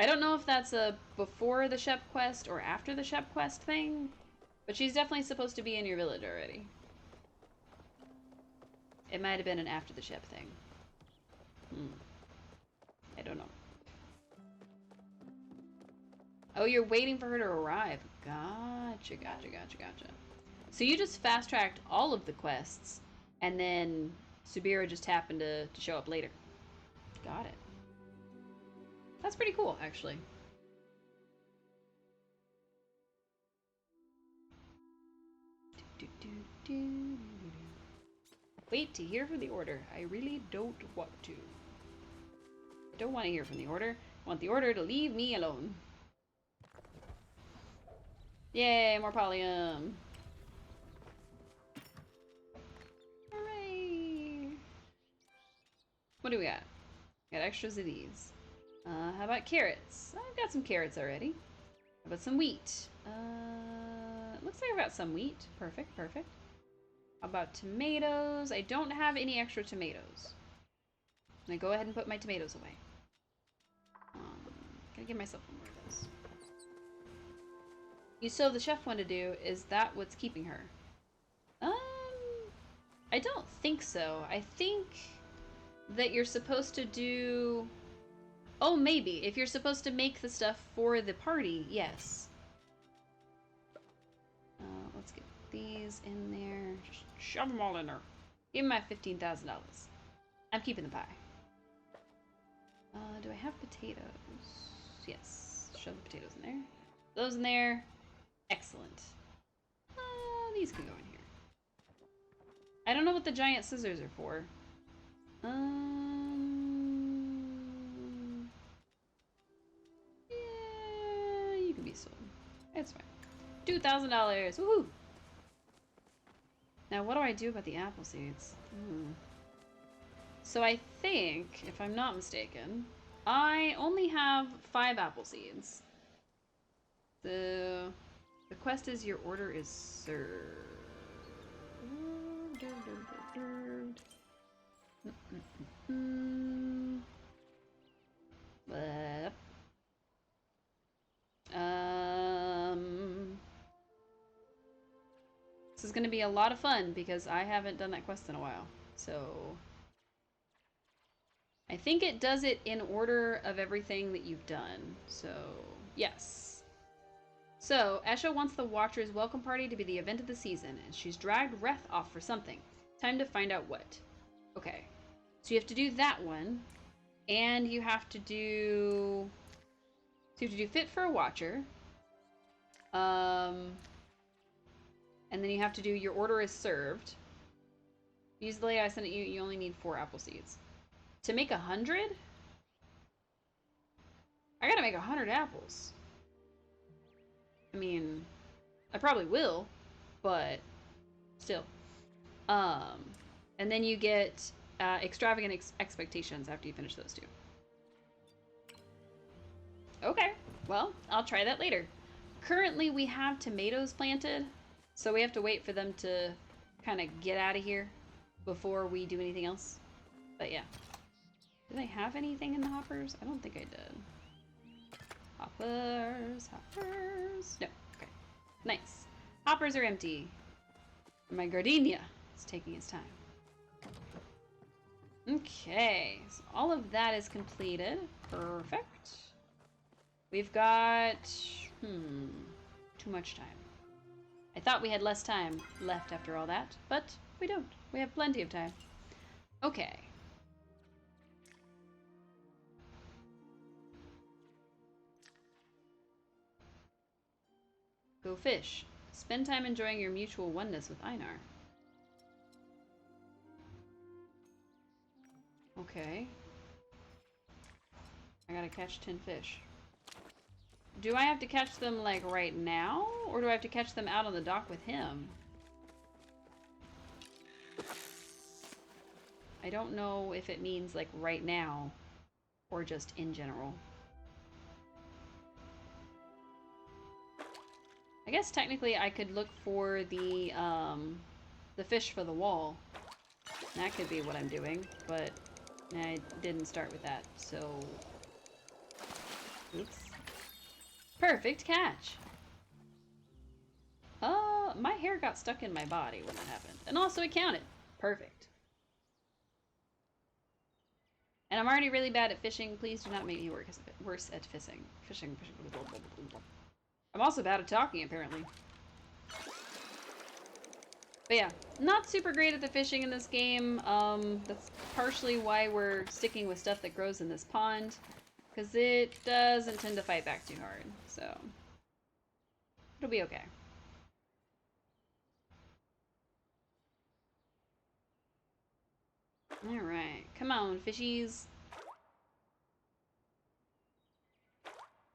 don't know if that's a before the Shep quest or after the Shep quest thing, but she's definitely supposed to be in your village already. It might have been an after the Shep thing. I don't know. Oh, you're waiting for her to arrive. Gotcha. So you just fast-tracked all of the quests, and then Subira just happened to show up later. Got it. That's pretty cool, actually. Wait to hear from the order. I really don't want to. I don't want to hear from the order. I want the order to leave me alone. Yay, more Polyum. Hooray! What do we got? Got extras of these. How about carrots? I've got some carrots already. How about some wheat? Looks like I've got some wheat. Perfect, perfect. How about tomatoes? I don't have any extra tomatoes. I'm gonna go ahead and put my tomatoes away. Gotta give myself one more of those. You still have the chef one to do. Is that what's keeping her? I don't think so. I think that you're supposed to do... Oh, maybe. If you're supposed to make the stuff for the party, yes. Let's get these in there. Just shove them all in there. Give me my $15,000. I'm keeping the pie. Do I have potatoes? Yes. Shove the potatoes in there. Those in there. Excellent. These can go in here. I don't know what the giant scissors are for. Yeah, you can be sold. It's fine. $2,000. Woohoo! Now, what do I do about the apple seeds? So I think, if I'm not mistaken, I only have 5 apple seeds. The quest is your order is served. This is gonna be a lot of fun because I haven't done that quest in a while. So I think it does it in order of everything that you've done. So yes. So Esha wants the Watcher's welcome party to be the event of the season, and she's dragged Reth off for something. Time to find out what. Okay. So you have to do that one, and you have to do... So you have to do Fit for a Watcher. And then you have to do Your Order is Served. Use the layout I sent you, you only need 4 apple seeds. To make 100? I gotta make 100 apples. I mean, I probably will, but still. And then you get Extravagant Expectations after you finish those 2. Okay, well, I'll try that later. Currently, we have tomatoes planted, so we have to wait for them to kind of get out of here before we do anything else. But yeah. Did I have anything in the hoppers? I don't think I did. Hoppers, hoppers. No, okay. Nice. Hoppers are empty. My gardenia is taking its time. Okay, so all of that is completed. Perfect. We've got, too much time. I thought we had less time left after all that, but we don't. We have plenty of time. Okay. Go fish. Spend time enjoying your mutual oneness with Einar. Okay. I gotta catch 10 fish. Do I have to catch them, like, right now? Or do I have to catch them out on the dock with him? I don't know if it means, like, right now. Or just in general. I guess technically I could look for the fish for the wall. That could be what I'm doing, but I didn't start with that, so... Oops. Perfect catch! My hair got stuck in my body when that happened. And also it counted. Perfect. And I'm already really bad at fishing. Please do not make me worse at fishing. Fishing. I'm also bad at talking, apparently. But yeah, not super great at the fishing in this game. That's partially why we're sticking with stuff that grows in this pond. Because it doesn't tend to fight back too hard, so it'll be okay. Alright, come on, fishies.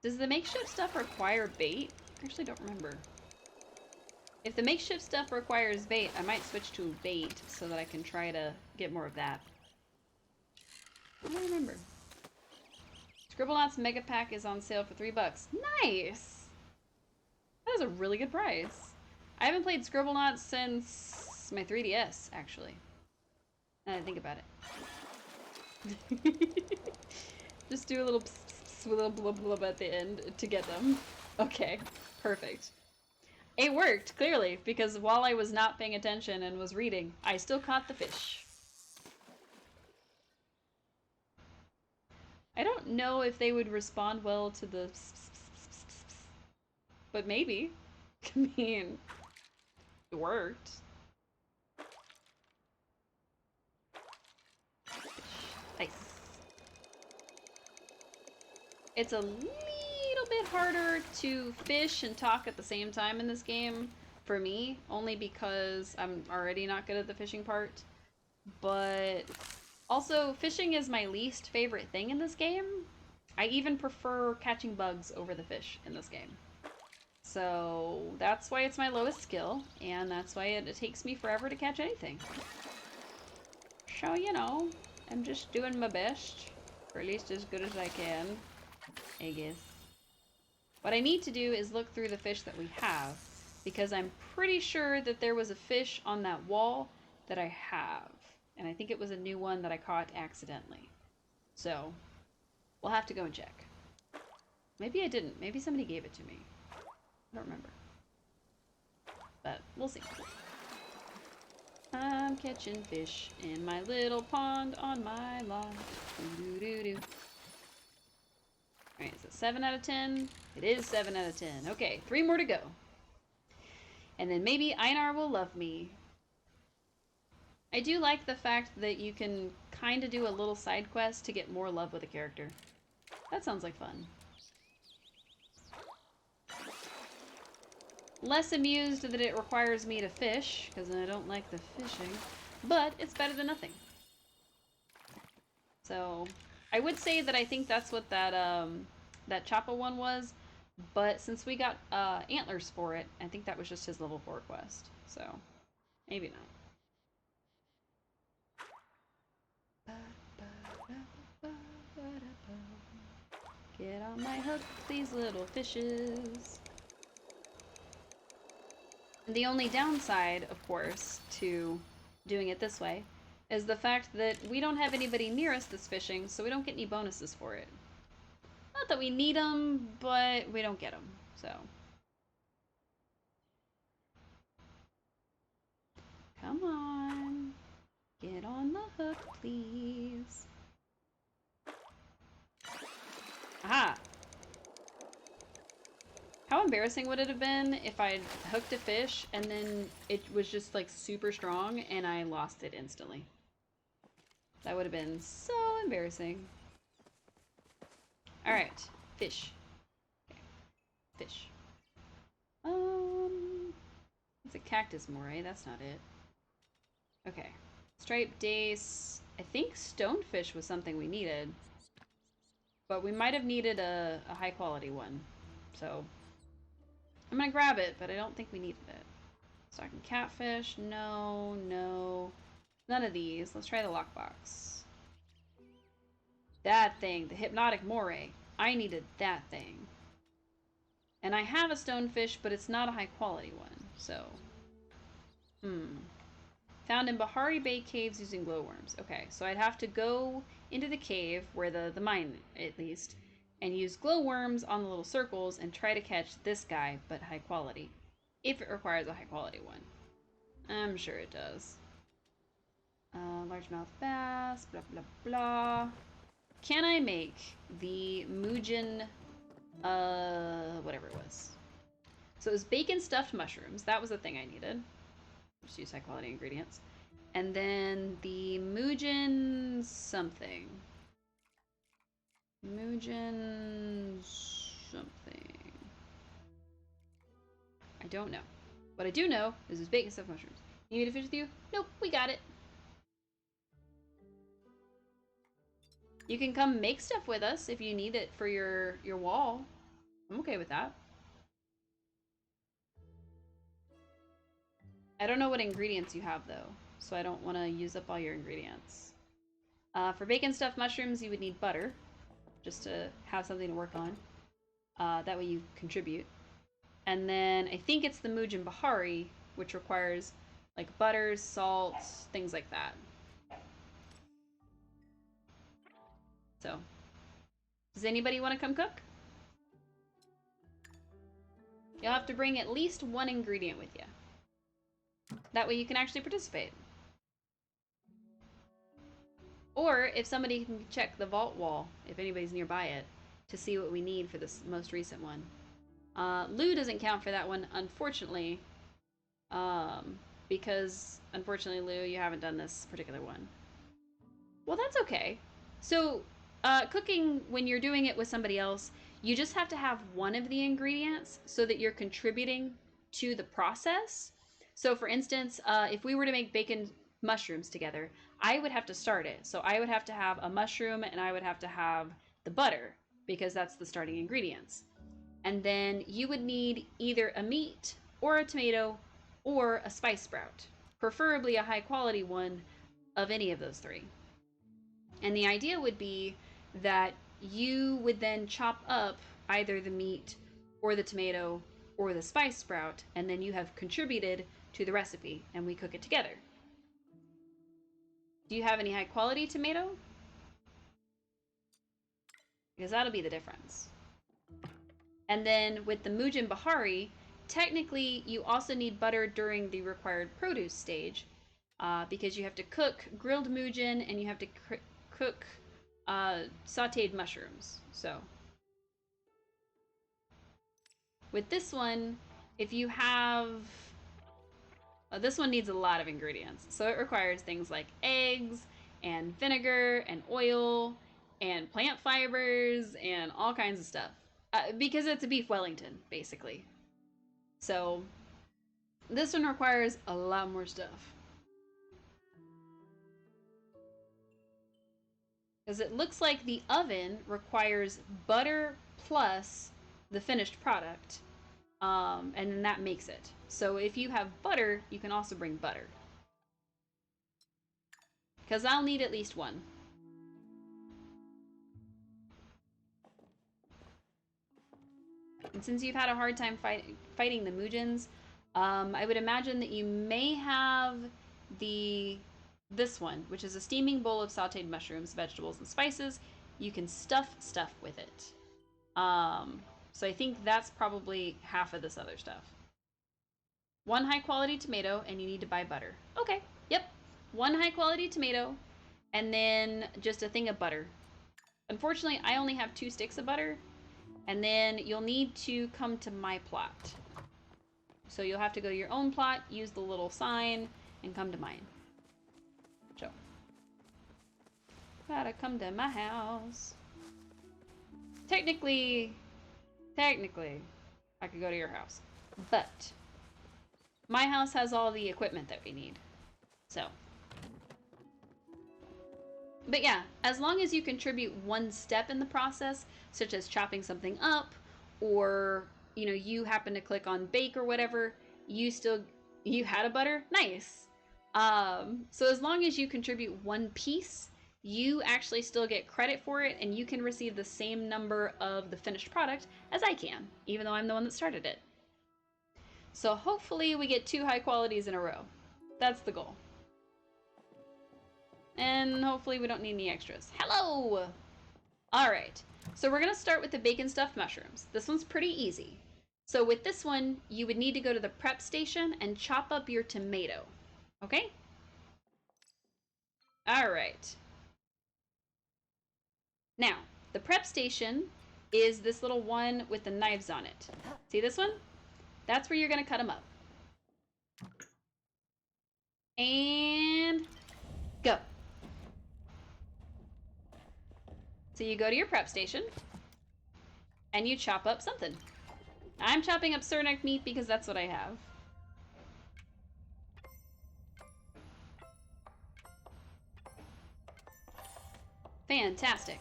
Does the makeshift stuff require bait? I actually don't remember. If the makeshift stuff requires bait, I might switch to bait so that I can try to get more of that. I don't remember. Scribblenauts Mega Pack is on sale for $3. Nice! That is a really good price. I haven't played Scribblenauts since my 3DS, actually. Now that I think about it. Just do a little pss, pss, with a little blub blub at the end to get them. Okay, perfect. It worked, clearly, because while I was not paying attention and was reading, I still caught the fish. I don't know if they would respond well to the pss, pss, pss, pss, pss, pss. But maybe. I mean, it worked. Nice. It's a little bit harder to fish and talk at the same time in this game for me, only because I'm already not good at the fishing part. But also, fishing is my least favorite thing in this game. I even prefer catching bugs over the fish in this game. So that's why it's my lowest skill, and that's why it takes me forever to catch anything. So, you know, I'm just doing my best, or at least as good as I can, I guess. What I need to do is look through the fish that we have, because I'm pretty sure that there was a fish on that wall that I have. And I think it was a new one that I caught accidentally. So, we'll have to go and check. Maybe I didn't. Maybe somebody gave it to me. I don't remember. But, we'll see. I'm catching fish in my little pond on my lot. Doo-doo-doo-doo. Alright, is it 7 out of 10? It is 7 out of 10. Okay, 3 more to go. And then maybe Einar will love me. I do like the fact that you can kind of do a little side quest to get more love with a character. That sounds like fun. Less amused that it requires me to fish, because I don't like the fishing, but it's better than nothing. So, I would say that I think that's what that, that Choppa one was, but since we got, antlers for it, I think that was just his level 4 quest, so, maybe not. Get on my hook, these little fishes. And the only downside, of course, to doing it this way is the fact that we don't have anybody near us that's fishing, so we don't get any bonuses for it. Not that we need them, but we don't get them, so. Come on. Get on the hook, please. Aha! How embarrassing would it have been if I'd hooked a fish and then it was just like super strong and I lost it instantly? That would have been so embarrassing. Alright, fish. Okay. Fish. It's a cactus moray, that's not it. Okay. Striped dace. I think stonefish was something we needed. But we might have needed a high quality one. So I'm gonna grab it, but I don't think we needed it. So I can catfish. No, no. None of these. Let's try the lockbox. That thing, the hypnotic moray. I needed that thing. And I have a stonefish, but it's not a high quality one, so. Found in Bahari Bay caves using glowworms. Okay, so I'd have to go into the cave, where the mine, at least, and use glowworms on the little circles and try to catch this guy, but high quality. If it requires a high quality one. I'm sure it does. Largemouth bass, blah blah blah. Can I make the Mujin, whatever it was? So it was bacon stuffed mushrooms. That was the thing I needed. Just use high quality ingredients. And then the Mujin something. Mujin something. I don't know. What I do know is it's bacon stuffed mushrooms. You need me to fish with you? Nope, we got it. You can come make stuff with us if you need it for your wall. I'm okay with that. I don't know what ingredients you have though, so I don't want to use up all your ingredients. For bacon stuffed mushrooms, you would need butter, just to have something to work on. That way you contribute. And then I think it's the Mujin Bahari, which requires like butters, salts, things like that. So, does anybody want to come cook? You'll have to bring at least one ingredient with you. That way you can actually participate. Or if somebody can check the vault wall, if anybody's nearby it, to see what we need for this most recent one. Lou doesn't count for that one, unfortunately. Because, unfortunately, Lou, you haven't done this particular one. Well, that's okay. So, cooking, when you're doing it with somebody else, you just have to have one of the ingredients so that you're contributing to the process. So, for instance, if we were to make bacon mushrooms together, I would have to start it. So I would have to have a mushroom and I would have to have the butter because that's the starting ingredients. And then you would need either a meat or a tomato or a spice sprout, preferably a high quality one of any of those three. And the idea would be that you would then chop up either the meat or the tomato or the spice sprout, and then you have contributed to the recipe and we cook it together. Do you have any high quality tomato? Because that'll be the difference. And then with the Mujin Bahari, technically you also need butter during the required produce stage because you have to cook grilled Mujin and you have to cook sauteed mushrooms. So with this one, if you have... this one needs a lot of ingredients. So it requires things like eggs and vinegar and oil and plant fibers and all kinds of stuff. Because it's a beef Wellington, basically. So this one requires a lot more stuff. Because it looks like the oven requires butter plus the finished product. And then that makes it. So if you have butter, you can also bring butter. Because I'll need at least one. And since you've had a hard time fighting the Mujins, I would imagine that you may have this one, which is a steaming bowl of sauteed mushrooms, vegetables, and spices. You can stuff stuff with it. So I think that's probably half of this other stuff. One high quality tomato, and you need to buy butter. Okay, yep. One high quality tomato, and then just a thing of butter. Unfortunately, I only have 2 sticks of butter, and then you'll need to come to my plot. So you'll have to go to your own plot, use the little sign, and come to mine. So, gotta come to my house. Technically, I could go to your house. But my house has all the equipment that we need. So. But yeah, as long as you contribute one step in the process, such as chopping something up, or, you know, you happen to click on bake or whatever, you had a butter? Nice. So as long as you contribute one piece, you actually still get credit for it, and you can receive the same number of the finished product as I can, even though I'm the one that started it. So hopefully we get 2 high qualities in a row. That's the goal. And hopefully we don't need any extras. Hello! Alright, so we're gonna start with the bacon stuffed mushrooms. This one's pretty easy. So with this one, you would need to go to the prep station and chop up your tomato. Okay? Alright. Now, the prep station is this little one with the knives on it. See this one? That's where you're gonna cut them up. And go. So you go to your prep station and you chop up something. I'm chopping up surneck meat because that's what I have. Fantastic.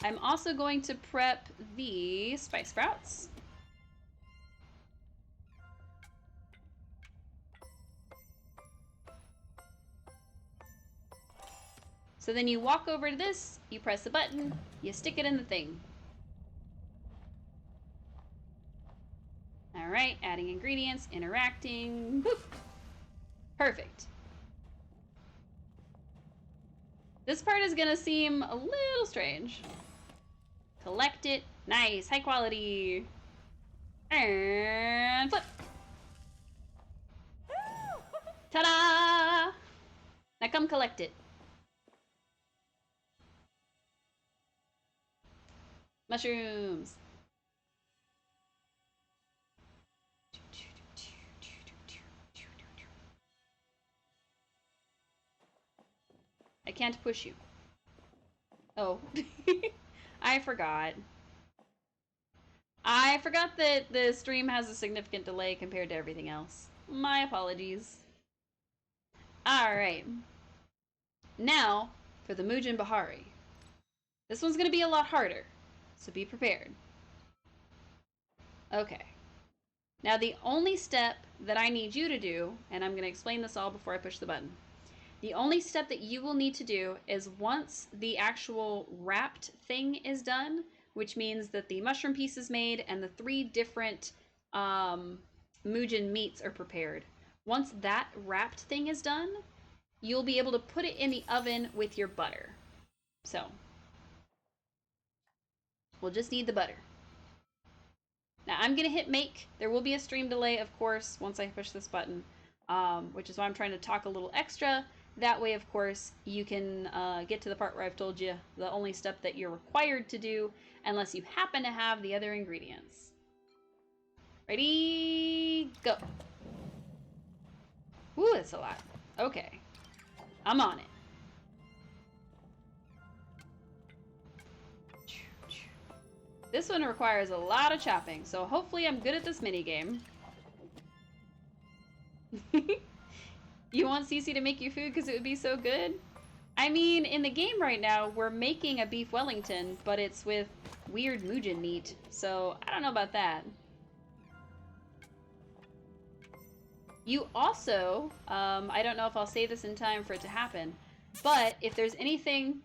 I'm also going to prep the spice sprouts. So then you walk over to this, you press the button, you stick it in the thing. All right, adding ingredients, interacting, boop. Perfect. This part is gonna seem a little strange. Collect it, nice, high quality. And flip. Ta-da! Now come collect it. Mushrooms. I can't push you. Oh. I forgot. I forgot that the stream has a significant delay compared to everything else. My apologies. Alright. Now, for the Mujin Bahari. This one's gonna be a lot harder, so be prepared. Okay. Now the only step that I need you to do, and I'm gonna explain this all before I push the button. The only step that you will need to do is once the actual wrapped thing is done, which means that the mushroom piece is made and the 3 different Mujin meats are prepared. Once that wrapped thing is done, you'll be able to put it in the oven with your butter. So, we'll just need the butter. Now I'm gonna hit make. There will be a stream delay, of course, once I push this button, which is why I'm trying to talk a little extra. That way, of course, you can get to the part where I've told you the only step that you're required to do, unless you happen to have the other ingredients. Ready, go. Ooh, that's a lot. Okay. I'm on it. This one requires a lot of chopping, so hopefully I'm good at this minigame. You want Cece to make you food because it would be so good? I mean, in the game right now, we're making a beef Wellington, but it's with weird Mujin meat, so I don't know about that. You also, I don't know if I'll say this in time for it to happen, but if there's anything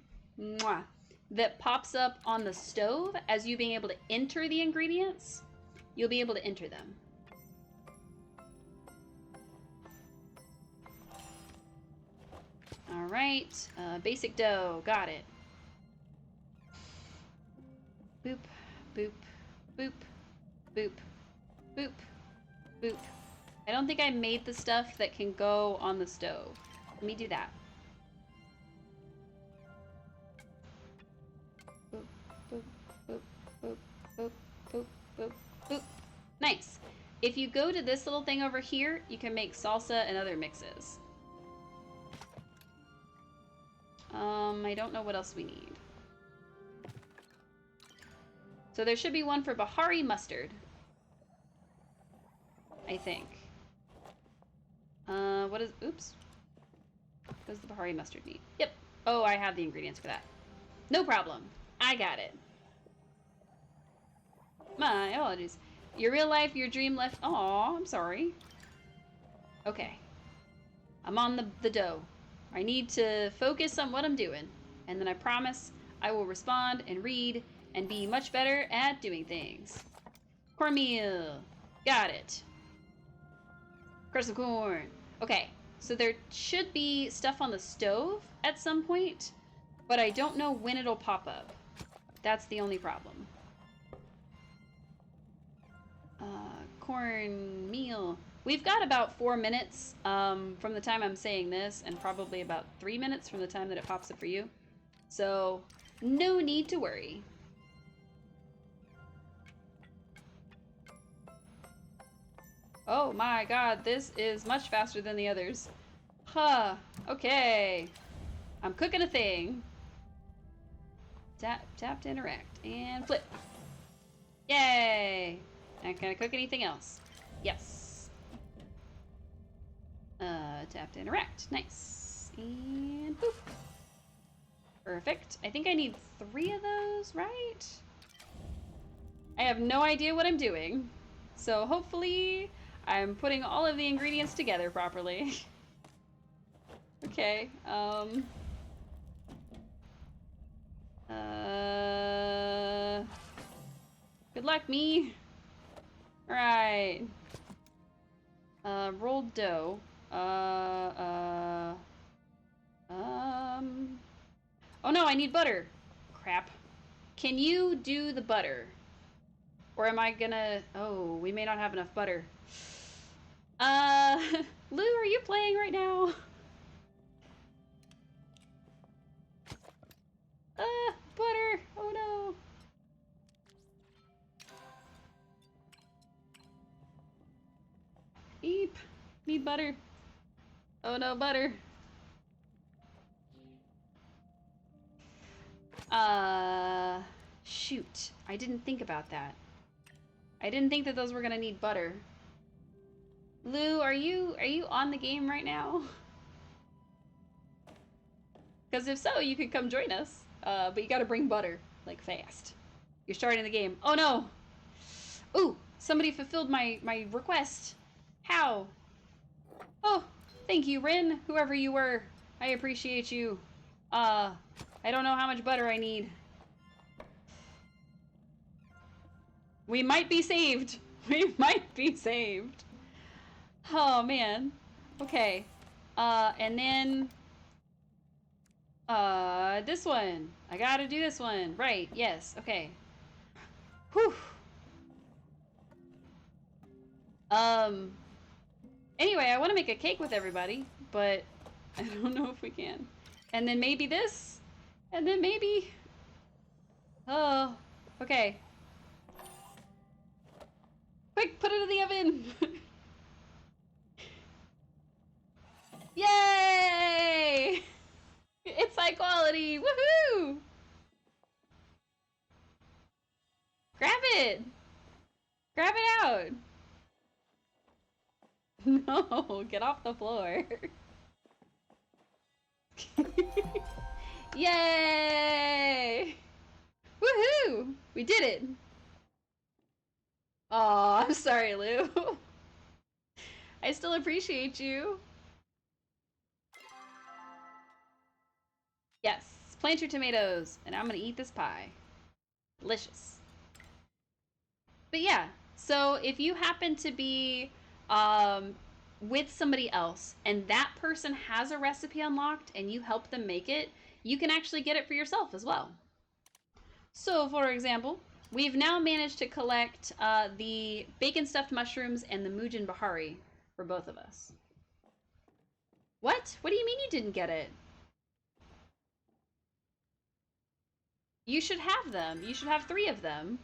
that pops up on the stove as you being able to enter the ingredients, you'll be able to enter them. All right, basic dough, got it. Boop, boop, boop, boop, boop, boop. I don't think I made the stuff that can go on the stove. Let me do that. Boop, boop, boop, boop, boop, boop, boop, boop. Nice. If you go to this little thing over here, you can make salsa and other mixes. I don't know what else we need. So there should be one for Bahari mustard. I think. What is, oops. What does the Bahari mustard need? Yep. Oh, I have the ingredients for that. No problem. I got it. My apologies. Your real life, your dream left. Aw, I'm sorry. Okay. I'm on the dough. I need to focus on what I'm doing. And then I promise I will respond and read and be much better at doing things. Cornmeal. Got it. Crust of corn. Okay, so there should be stuff on the stove at some point, but I don't know when it'll pop up. That's the only problem. Cornmeal. We've got about 4 minutes from the time I'm saying this, and probably about 3 minutes from the time that it pops up for you. So, no need to worry. Oh my god, this is much faster than the others. Huh, okay. I'm cooking a thing. Tap, tap to interact, and flip. Yay! And can I cook anything else? Yes. Tap to interact, nice. And boop. Perfect. I think I need 3 of those, right? I have no idea what I'm doing. So hopefully I'm putting all of the ingredients together properly. Okay, good luck, me. Alright. Rolled dough. Oh no, I need butter. Crap. Can you do the butter? Or am I gonna... Oh, we may not have enough butter. Lou, are you playing right now? Butter! Oh no! Eep! Need butter. Oh no, butter. Shoot. I didn't think about that. I didn't think that those were gonna need butter. Lou, are you on the game right now? Because if so, you could come join us. But you gotta bring butter, like, fast. You're starting the game. Oh no! Ooh, somebody fulfilled my request. How? Oh, thank you, Rin, whoever you were. I appreciate you. I don't know how much butter I need. We might be saved. We might be saved. Oh, man. Okay. And then... this one. I gotta do this one. Right, yes, okay. Whew. Anyway, I want to make a cake with everybody, but I don't know if we can. And then maybe this, and then maybe... Oh, okay. Quick, put it in the oven! Yay! It's high quality! Woohoo! Grab it! Grab it out! No, get off the floor. Yay! Woohoo! We did it! Aw, I'm sorry, Lou. I still appreciate you. Yes, plant your tomatoes, and I'm gonna eat this pie. Delicious. But yeah, so if you happen to be with somebody else and that person has a recipe unlocked and you help them make it, you can actually get it for yourself as well. So, for example, we've now managed to collect the bacon stuffed mushrooms and the Mujin Bahari for both of us. What? What do you mean you didn't get it? You should have them. You should have 3 of them.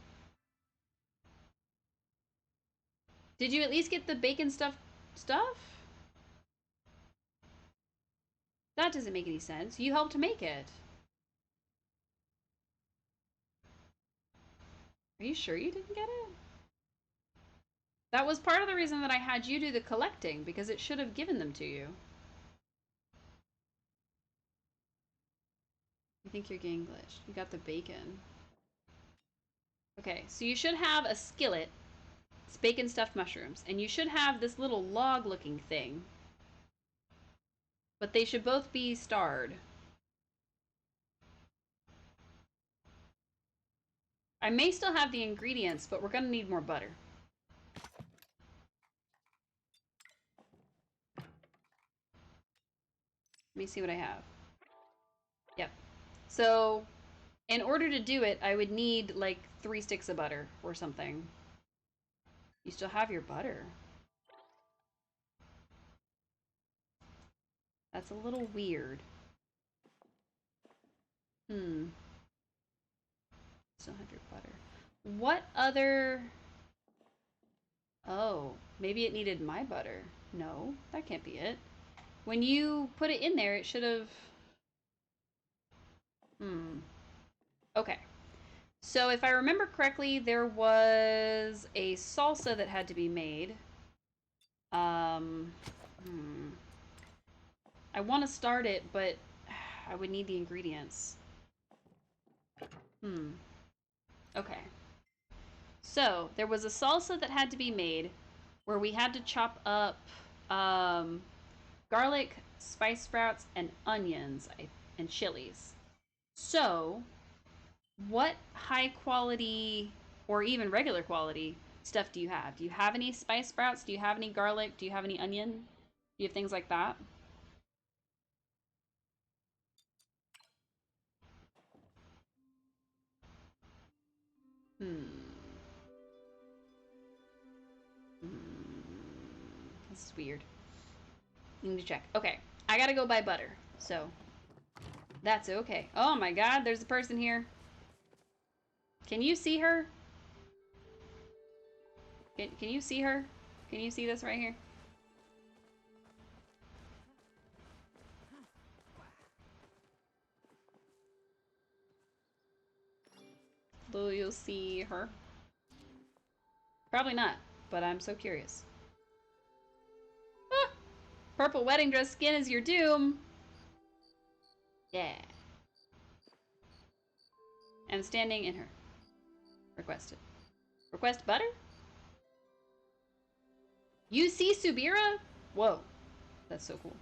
Did you at least get the bacon stuffed stuff? That doesn't make any sense. You helped make it. Are you sure you didn't get it? That was part of the reason that I had you do the collecting, because it should have given them to you. I think you're getting glitched. You got the bacon. Okay, so you should have a skillet. It's bacon stuffed mushrooms. And you should have this little log looking thing. But they should both be starred. I may still have the ingredients, but we're gonna need more butter. Let me see what I have. Yep. So, in order to do it, I would need like 3 sticks of butter or something. You still have your butter. That's a little weird. Still have your butter. What other... Oh, maybe it needed my butter. No, that can't be it. When you put it in there, it should have... Okay. So if I remember correctly, there was a salsa that had to be made. I want to start it, but I would need the ingredients. Hmm. Okay. So, there was a salsa that had to be made where we had to chop up garlic, spice sprouts, and onions and chilies. So, what high quality or even regular quality stuff do you have? Do you have any spice sprouts? Do you have any garlic? Do you have any onion? Do you have things like that? Hmm. This is weird. I need to check. Okay, I gotta go buy butter. So, that's okay. Oh my god, there's a person here. Can you see her? Can you see her? Can you see this right here? Do you see her? Probably not, but I'm so curious. Ah! Purple wedding dress skin is your doom. Yeah. And standing in her. Requested. Request butter? You see Subira? Whoa. That's so cool.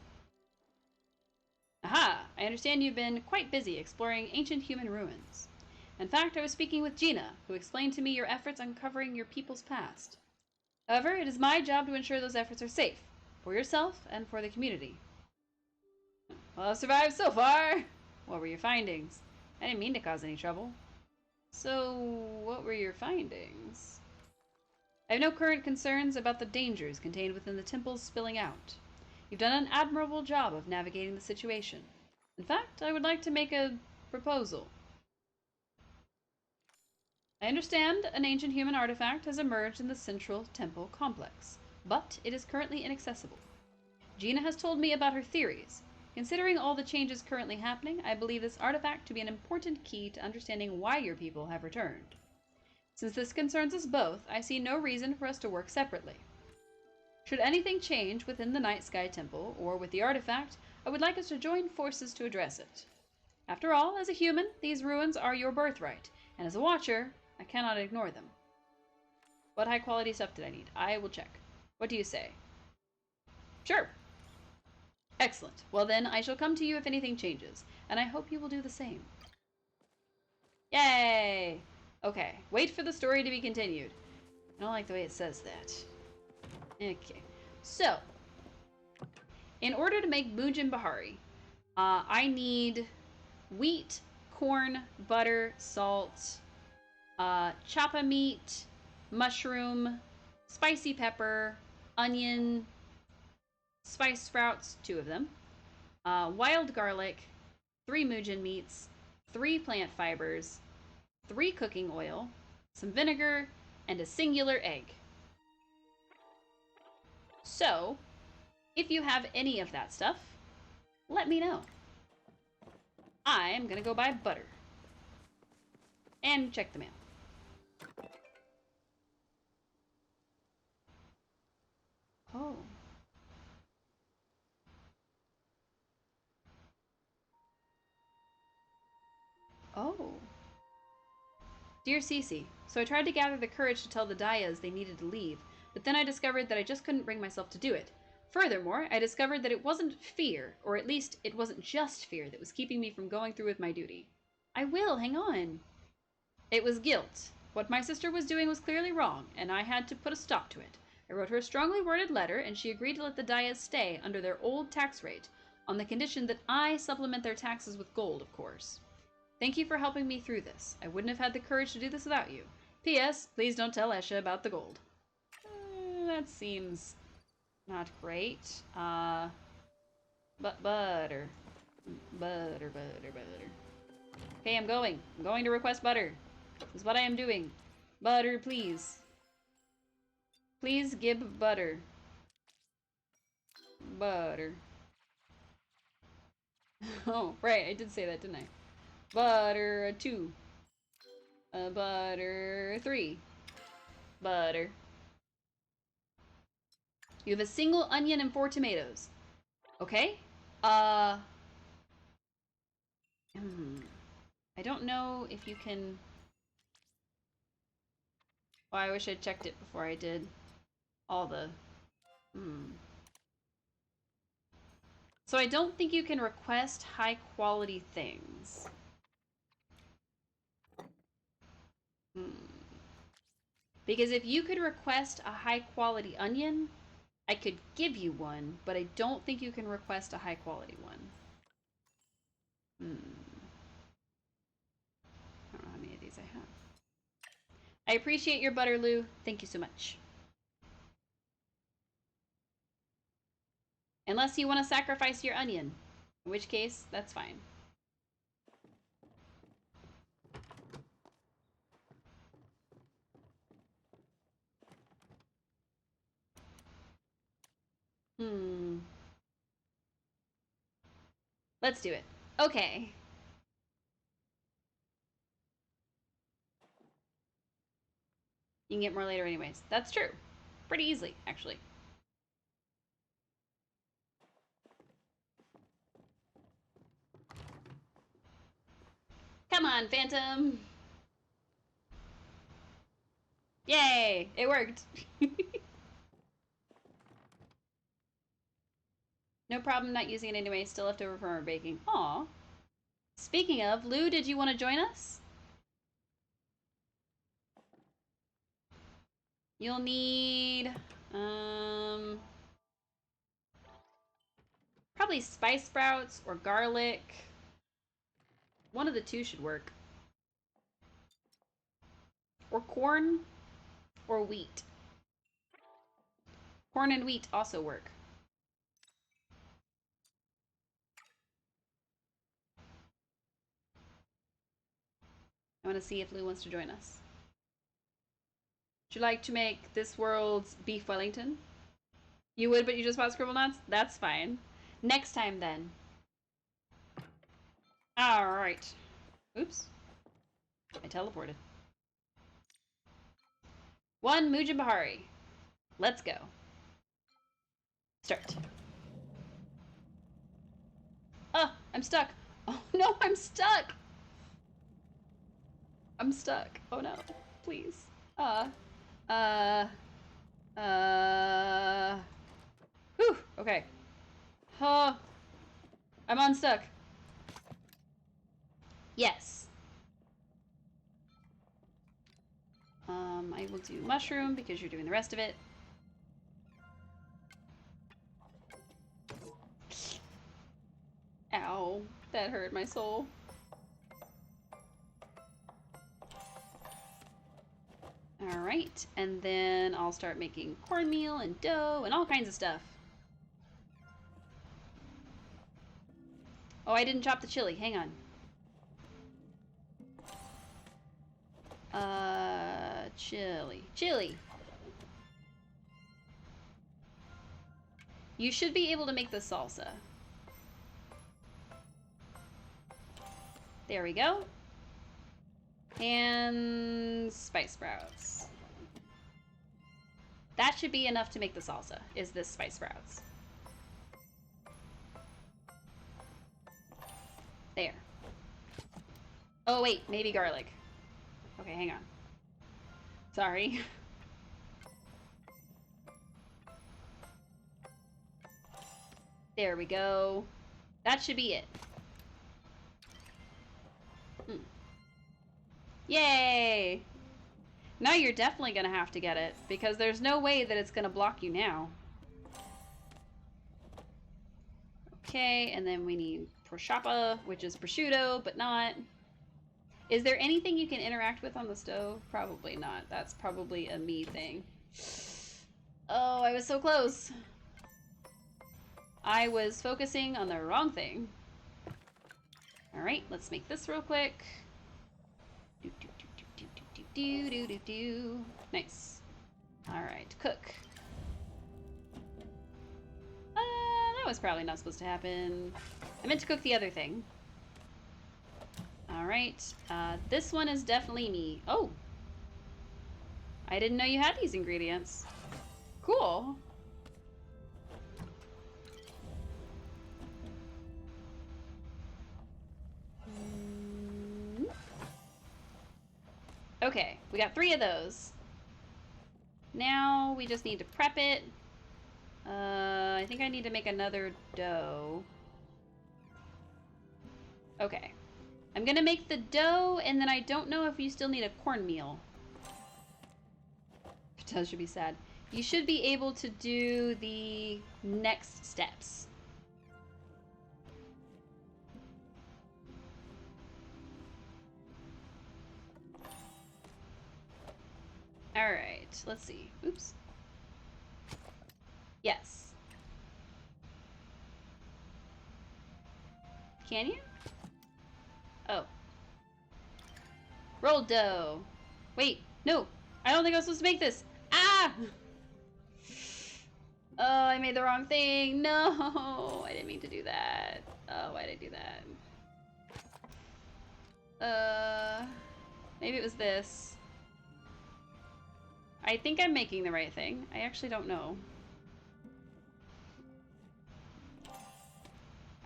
Aha! I understand you've been quite busy exploring ancient human ruins. In fact, I was speaking with Gina, who explained to me your efforts uncovering your people's past. However, it is my job to ensure those efforts are safe, for yourself and for the community. Well, I've survived so far! What were your findings? I didn't mean to cause any trouble. So, what were your findings? I have no current concerns about the dangers contained within the temples spilling out. You've done an admirable job of navigating the situation. In fact, I would like to make a proposal. I understand an ancient human artifact has emerged in the central temple complex, but it is currently inaccessible. Gina has told me about her theories. Considering all the changes currently happening, I believe this artifact to be an important key to understanding why your people have returned. Since this concerns us both, I see no reason for us to work separately. Should anything change within the Night Sky Temple, or with the artifact, I would like us to join forces to address it. After all, as a human, these ruins are your birthright, and as a watcher, I cannot ignore them. What high quality stuff did I need? I will check. What do you say? Sure. Excellent. Well then, I shall come to you if anything changes, and I hope you will do the same. Yay! Okay, wait for the story to be continued. I don't like the way it says that. Okay, so, in order to make Bujin Bahari, I need wheat, corn, butter, salt, chapa meat, mushroom, spicy pepper, onion, spice sprouts, 2 of them, wild garlic, 3 Mujin meats, 3 plant fibers, 3 cooking oil, some vinegar, and a singular egg. So, if you have any of that stuff, let me know. I am gonna go buy butter. And check the mail. Oh. Oh. Dear Cece, so I tried to gather the courage to tell the Dayas they needed to leave, but then I discovered that I just couldn't bring myself to do it. Furthermore, I discovered that it wasn't fear, or at least it wasn't just fear, that was keeping me from going through with my duty. I will, hang on. It was guilt. What my sister was doing was clearly wrong, and I had to put a stop to it. I wrote her a strongly worded letter, and she agreed to let the Dayas stay under their old tax rate, on the condition that I supplement their taxes with gold, of course. Thank you for helping me through this. I wouldn't have had the courage to do this without you. P.S. Please don't tell Esha about the gold. That seems not great. But butter. Butter. Okay, I'm going. I'm going to request butter. This is what I am doing. Butter, please. Please give butter. Butter. Oh, right, I did say that, didn't I? Butter 2. Butter 3. Butter. You have a single onion and 4 tomatoes. Okay. I I don't know if you can... Oh, I wish I'd checked it before I did all the... So I don't think you can request high quality things. Because if you could request a high quality onion, I could give you one, but I don't think you can request a high quality one. I don't know how many of these I have. I appreciate your butter, Lou. Thank you so much. Unless you want to sacrifice your onion, in which case, that's fine. Let's do it. Okay. You can get more later anyways. That's true. Pretty easily, actually. Come on, Phantom! Yay! It worked! No problem not using it anyway. Still left over from our baking. Aw. Speaking of, Lou, did you want to join us? You'll need... probably spice sprouts or garlic. One of the two should work. Or corn or wheat. Corn and wheat also work. I want to see if Lou wants to join us. Would you like to make this world's beef Wellington? You would, but you just bought scribble knots? That's fine. Next time, then. Alright. Oops. I teleported. One Mujib Bahari. Let's go. Start. Oh, I'm stuck. Oh no, I'm stuck. I'm stuck. Oh no. Please. Whew, okay. I'm unstuck. Yes. I will do mushroom because you're doing the rest of it. Ow, that hurt my soul. Alright, and then I'll start making cornmeal and dough and all kinds of stuff. Oh, I didn't chop the chili. Hang on. Chili. You should be able to make the salsa. There we go. And spice sprouts. That should be enough to make the salsa, is this spice sprouts. There. Oh wait, maybe garlic. Okay, hang on. Sorry. There we go. That should be it. Yay! Now you're definitely gonna have to get it, because there's no way that it's gonna block you now. Okay, and then we need prosciutto, which is prosciutto, but not. Is there anything you can interact with on the stove? Probably not. That's probably a me thing. Oh, I was so close. I was focusing on the wrong thing. Alright, let's make this real quick. Nice. Alright, cook. That was probably not supposed to happen. I meant to cook the other thing. Alright, this one is definitely me. Oh! I didn't know you had these ingredients. Cool. Okay, we got 3 of those. Now we just need to prep it. I think I need to make another dough. Okay. I'm gonna make the dough, and then I don't know if you still need a cornmeal. That should be sad. You should be able to do the next steps. Alright, let's see. Oops. Yes. Can you? Oh. Roll dough. Wait, no. I don't think I was supposed to make this. Ah! Oh, I made the wrong thing. No, I didn't mean to do that. Oh, why did I do that? Maybe it was this. I think I'm making the right thing. I actually don't know.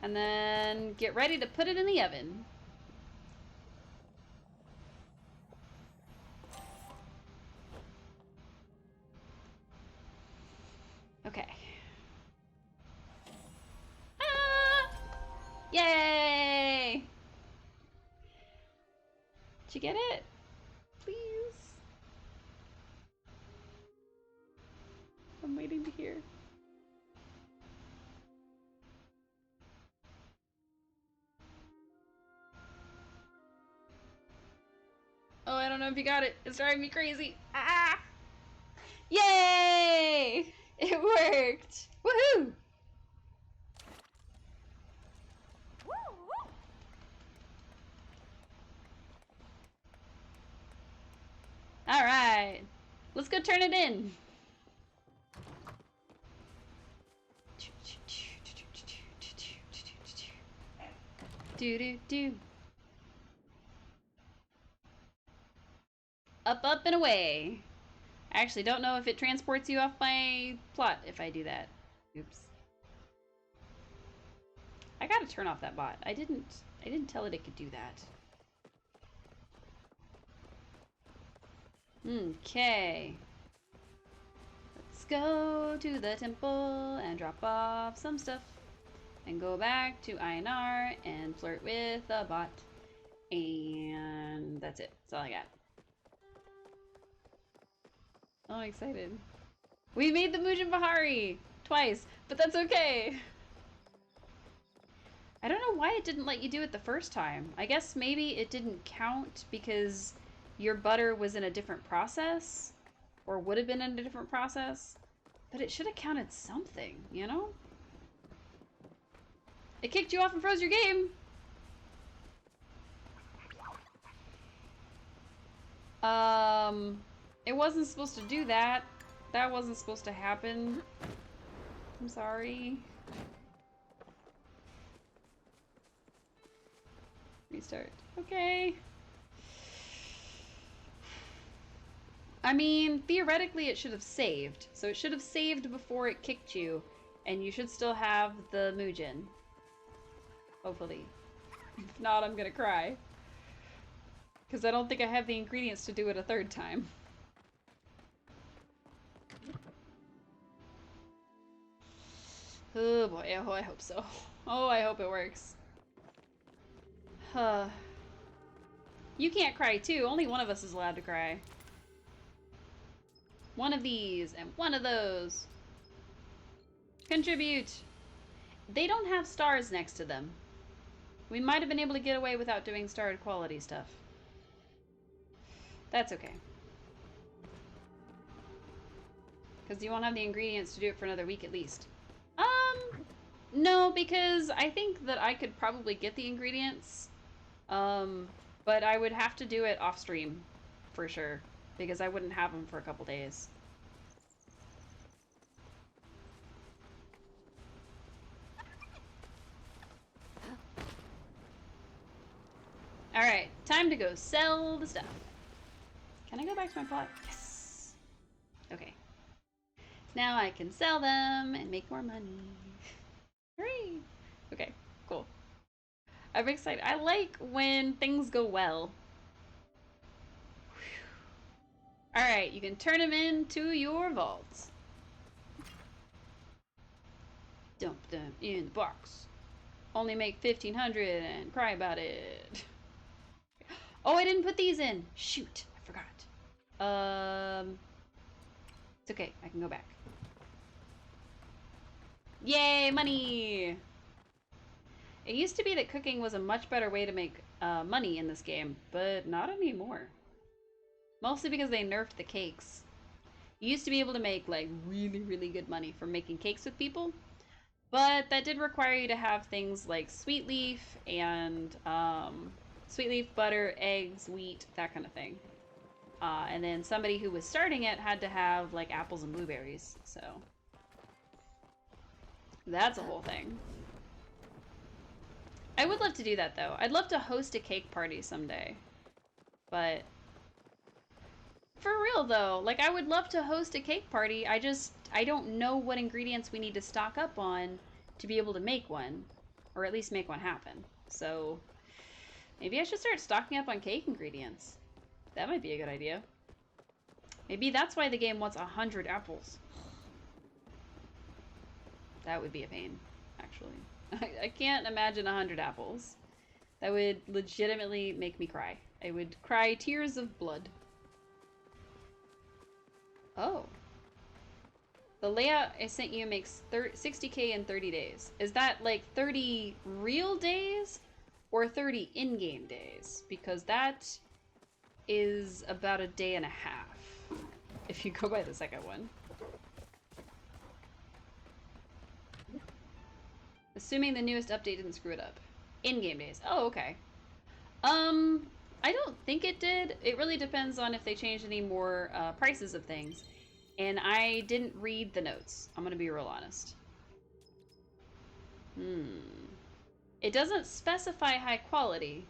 And then get ready to put it in the oven. Okay. Ah! Yay! Did you get it? Please. I'm waiting to hear. Oh, I don't know if you got it. It's driving me crazy. Ah! Yay! It worked! Woohoo! Alright. Let's go turn it in. Do do do. Up, up, and away. I actually don't know if it transports you off my plot if I do that. Oops. I gotta turn off that bot. I didn't tell it could do that. Okay. Let's go to the temple and drop off some stuff. And go back to INR and flirt with the bot. And that's it. That's all I got. Oh, I'm excited. We made the Mujin Bahari twice, but that's okay. I don't know why it didn't let you do it the first time. I guess maybe it didn't count because your butter was in a different process, or would have been in a different process, but it should have counted something, you know? It kicked you off and froze your game. It wasn't supposed to do that. That wasn't supposed to happen. I'm sorry. Restart. Okay. I mean, theoretically it should have saved. So it should have saved before it kicked you. And you should still have the Mujin. Hopefully. If not, I'm gonna cry. Because I don't think I have the ingredients to do it a third time. Oh boy, oh I hope so. Oh, I hope it works. You can't cry too, only one of us is allowed to cry. One of these, and one of those. Contribute! They don't have stars next to them. We might have been able to get away without doing starred quality stuff. That's okay. Because you won't have the ingredients to do it for another week at least. No, because I think that I could probably get the ingredients. But I would have to do it off stream, for sure. Because I wouldn't have them for a couple days. Alright, time to go sell the stuff. Can I go back to my plot? Yes! Okay. Now I can sell them and make more money. Hooray! Okay, cool. I'm excited. I like when things go well. Whew. Alright, you can turn them into your vaults. Dump them in the box. Only make 1,500 and cry about it. Oh, I didn't put these in. Shoot, I forgot. It's okay, I can go back. Yay, money! It used to be that cooking was a much better way to make money in this game, but not anymore. Mostly because they nerfed the cakes. You used to be able to make like really, really good money from making cakes with people, but that did require you to have things like sweet leaf and sweet leaf, butter, eggs, wheat, that kind of thing. And then somebody who was starting it had to have like apples and blueberries, so that's a whole thing. I would love to do that though. I'd love to host a cake party someday. But for real though, like I would love to host a cake party. I don't know what ingredients we need to stock up on to be able to make one, or at least make one happen. So maybe I should start stocking up on cake ingredients. That might be a good idea. Maybe that's why the game wants 100 apples. That would be a pain, actually. I can't imagine 100 apples. That would legitimately make me cry. I would cry tears of blood. Oh. The layout I sent you makes 60k in 30 days. Is that like 30 real days or 30 in-game days? Because that is about a day and a half, if you go by the second one. Assuming the newest update didn't screw it up. In-game days. Oh, okay. I don't think it did. It really depends on if they changed any more prices of things. And I didn't read the notes. I'm gonna be real honest. It doesn't specify high quality.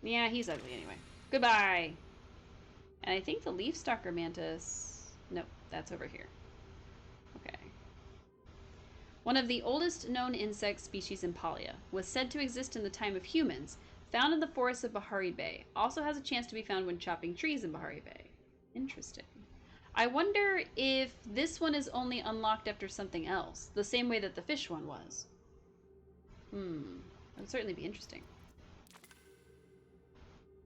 Yeah, he's ugly anyway. Goodbye! And I think the leaf stalker mantis... Nope, that's over here. Okay. One of the oldest known insect species in Palia was said to exist in the time of humans, found in the forests of Bahari Bay. Also has a chance to be found when chopping trees in Bahari Bay. Interesting. I wonder if this one is only unlocked after something else, the same way that the fish one was. That would certainly be interesting.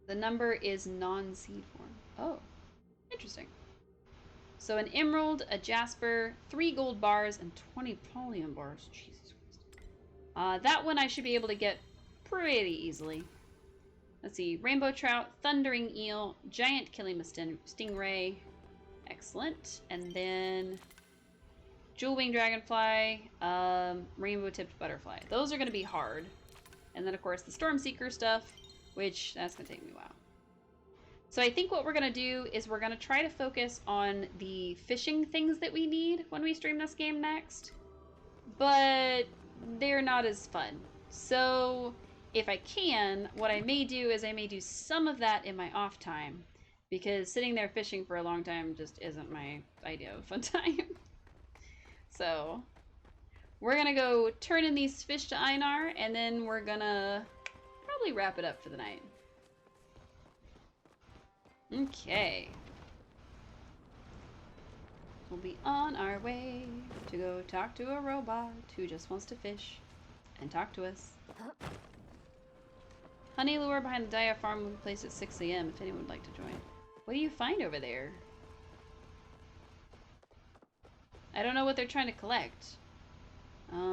The number is non-seed form. Oh, interesting. So an emerald, a jasper, 3 gold bars, and 20 pallium bars. Jesus Christ. That one I should be able to get pretty easily. Let's see. Rainbow trout, thundering eel, giant Kilima stingray. Excellent. And then jewel wing dragonfly, rainbow tipped butterfly. Those are going to be hard. And then of course the storm seeker stuff, which that's going to take me a while. So I think what we're going to do is we're going to try to focus on the fishing things that we need when we stream this game next. But they're not as fun. So if I can, what I may do is I may do some of that in my off time. Because sitting there fishing for a long time just isn't my idea of a fun time. So we're going to go turn in these fish to Einar, and then we're going to probably wrap it up for the night. Okay. We'll be on our way to go talk to a robot who just wants to fish and talk to us. Honey lure behind the Dia farm will be placed at 6 a.m. if anyone would like to join. What do you find over there? I don't know what they're trying to collect. I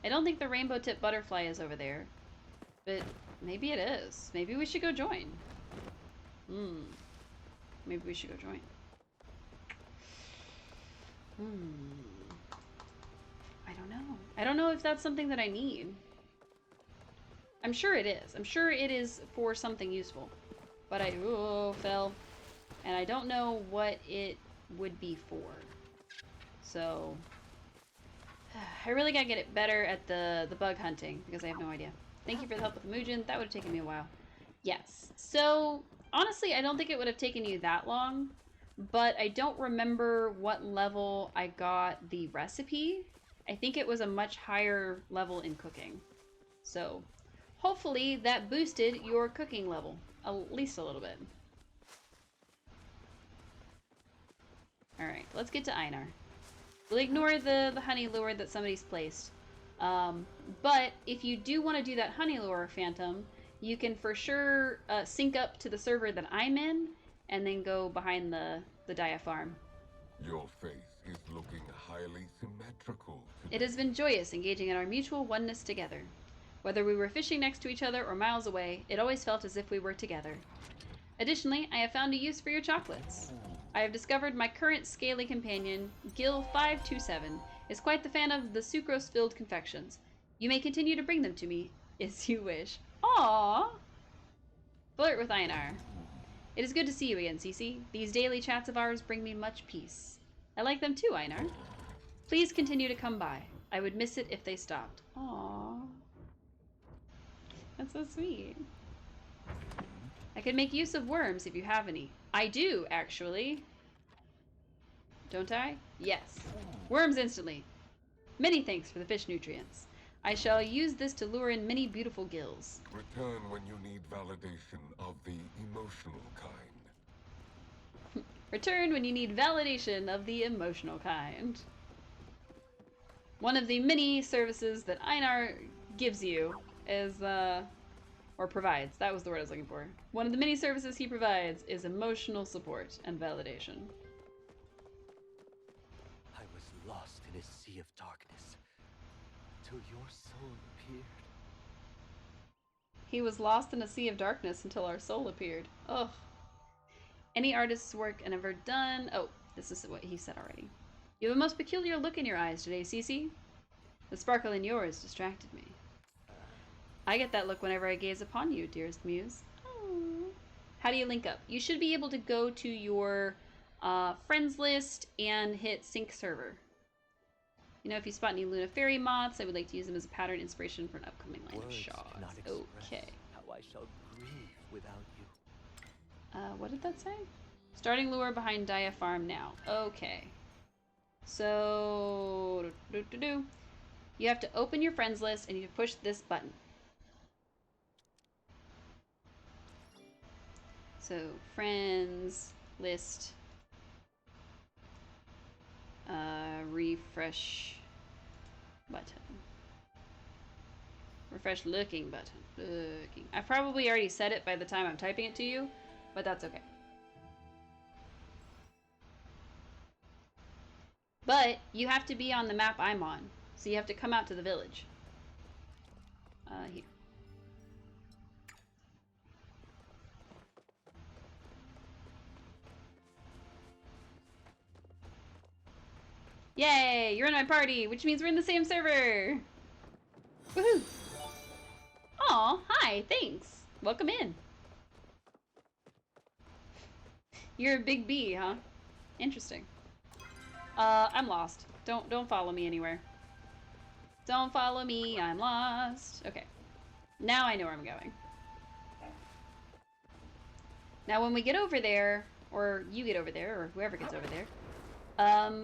don't think the rainbow tip butterfly is over there. But maybe it is. Maybe we should go join. Maybe we should go join. I don't know. I don't know if that's something that I need. I'm sure it is. I'm sure it is for something useful. But I fell. And I don't know what it would be for. So I really gotta get it better at the bug hunting because I have no idea. Thank you for the help with the Mujin. That would have taken me a while. Yes. So honestly, I don't think it would have taken you that long, but I don't remember what level I got the recipe. I think it was a much higher level in cooking. So hopefully that boosted your cooking level. at least a little bit. Alright, let's get to Einar. We'll ignore the honey lure that somebody's placed. But if you do want to do that honey lure, Phantom, you can for sure sync up to the server that I'm in and then go behind the Dia farm. Your face is looking highly symmetrical today. It has been joyous engaging in our mutual oneness together. Whether we were fishing next to each other or miles away, it always felt as if we were together. Additionally, I have found a use for your chocolates. I have discovered my current scaly companion, Gil 527, is quite the fan of the sucrose-filled confections. You may continue to bring them to me, as you wish. Aww! Flirt with Einar. It is good to see you again, Cece. These daily chats of ours bring me much peace. I like them too, Einar. Please continue to come by. I would miss it if they stopped. Aww. That's so sweet. I could make use of worms if you have any. I do, actually. Don't I? Yes. Worms instantly. Many thanks for the fish nutrients. I shall use this to lure in many beautiful gills. Return when you need validation of the emotional kind. Return when you need validation of the emotional kind. One of the many services that Einar gives you is, or provides. That was the word I was looking for. One of the many services he provides is emotional support and validation. I was lost in a sea of darkness till your soul appeared. He was lost in a sea of darkness until our soul appeared. Ugh. Any artist's work ever done? Oh, this is what he said already. You have a most peculiar look in your eyes today, Cece. The sparkle in yours distracted me. I get that look whenever I gaze upon you, dearest muse. Oh. How do you link up? You should be able to go to your friends list and hit sync server. You know, if you spot any Luna Fairy moths, I would like to use them as a pattern inspiration for an upcoming line of Words shots. cannot express Okay. how I shall grieve without you. What did that say? Starting lure behind Dia farm now. Okay. So, you have to open your friends list and you push this button. So, friends list, refresh button. Refresh looking button. Looking. I probably already said it by the time I'm typing it to you, but that's okay. But you have to be on the map I'm on, so you have to come out to the village. Here. Yay! You're in my party, which means we're in the same server! Woohoo! Aw, hi, thanks! Welcome in. You're a big bee, huh? Interesting. I'm lost. Don't follow me anywhere. Don't follow me, I'm lost. Okay. Now I know where I'm going. Now when we get over there, or you get over there, or whoever gets over there,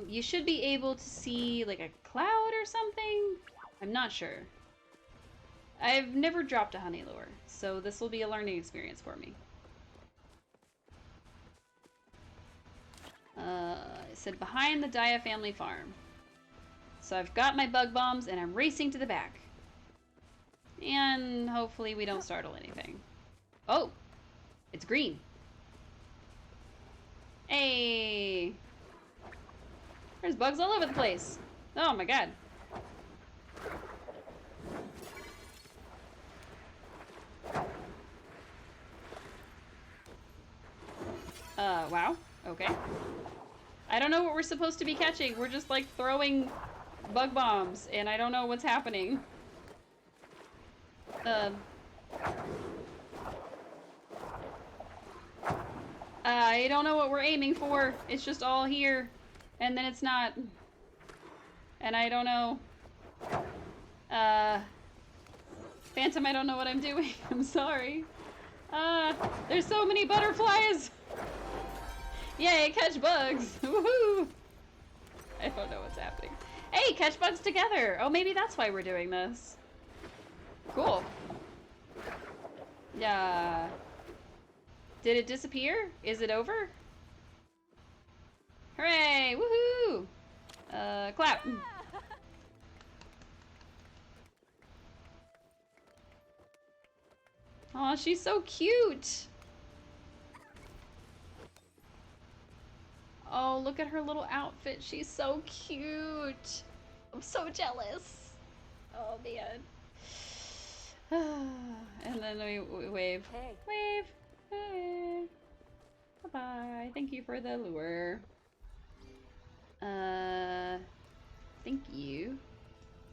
you should be able to see like a cloud or something? I'm not sure. I've never dropped a honey lure, so this will be a learning experience for me. It said behind the Dia family farm. So I've got my bug bombs and I'm racing to the back. And hopefully we don't startle anything. Oh! It's green. Hey! There's bugs all over the place. Oh my god. Wow. Okay. I don't know what we're supposed to be catching. We're just like throwing bug bombs and I don't know what's happening. I don't know what we're aiming for. It's just all here. And then it's not. And I don't know. Phantom, I don't know what I'm doing. I'm sorry. There's so many butterflies! Yay, catch bugs! Woohoo! I don't know what's happening. Hey, catch bugs together! Oh, maybe that's why we're doing this. Cool. Yeah. Did it disappear? Is it over? Hooray! Woohoo! Clap. Aw, she's so cute. Oh, look at her little outfit. She's so cute. I'm so jealous. Oh, man. And then we wave. Hey. Wave. Hey. Bye-bye. Thank you for the lure. Thank you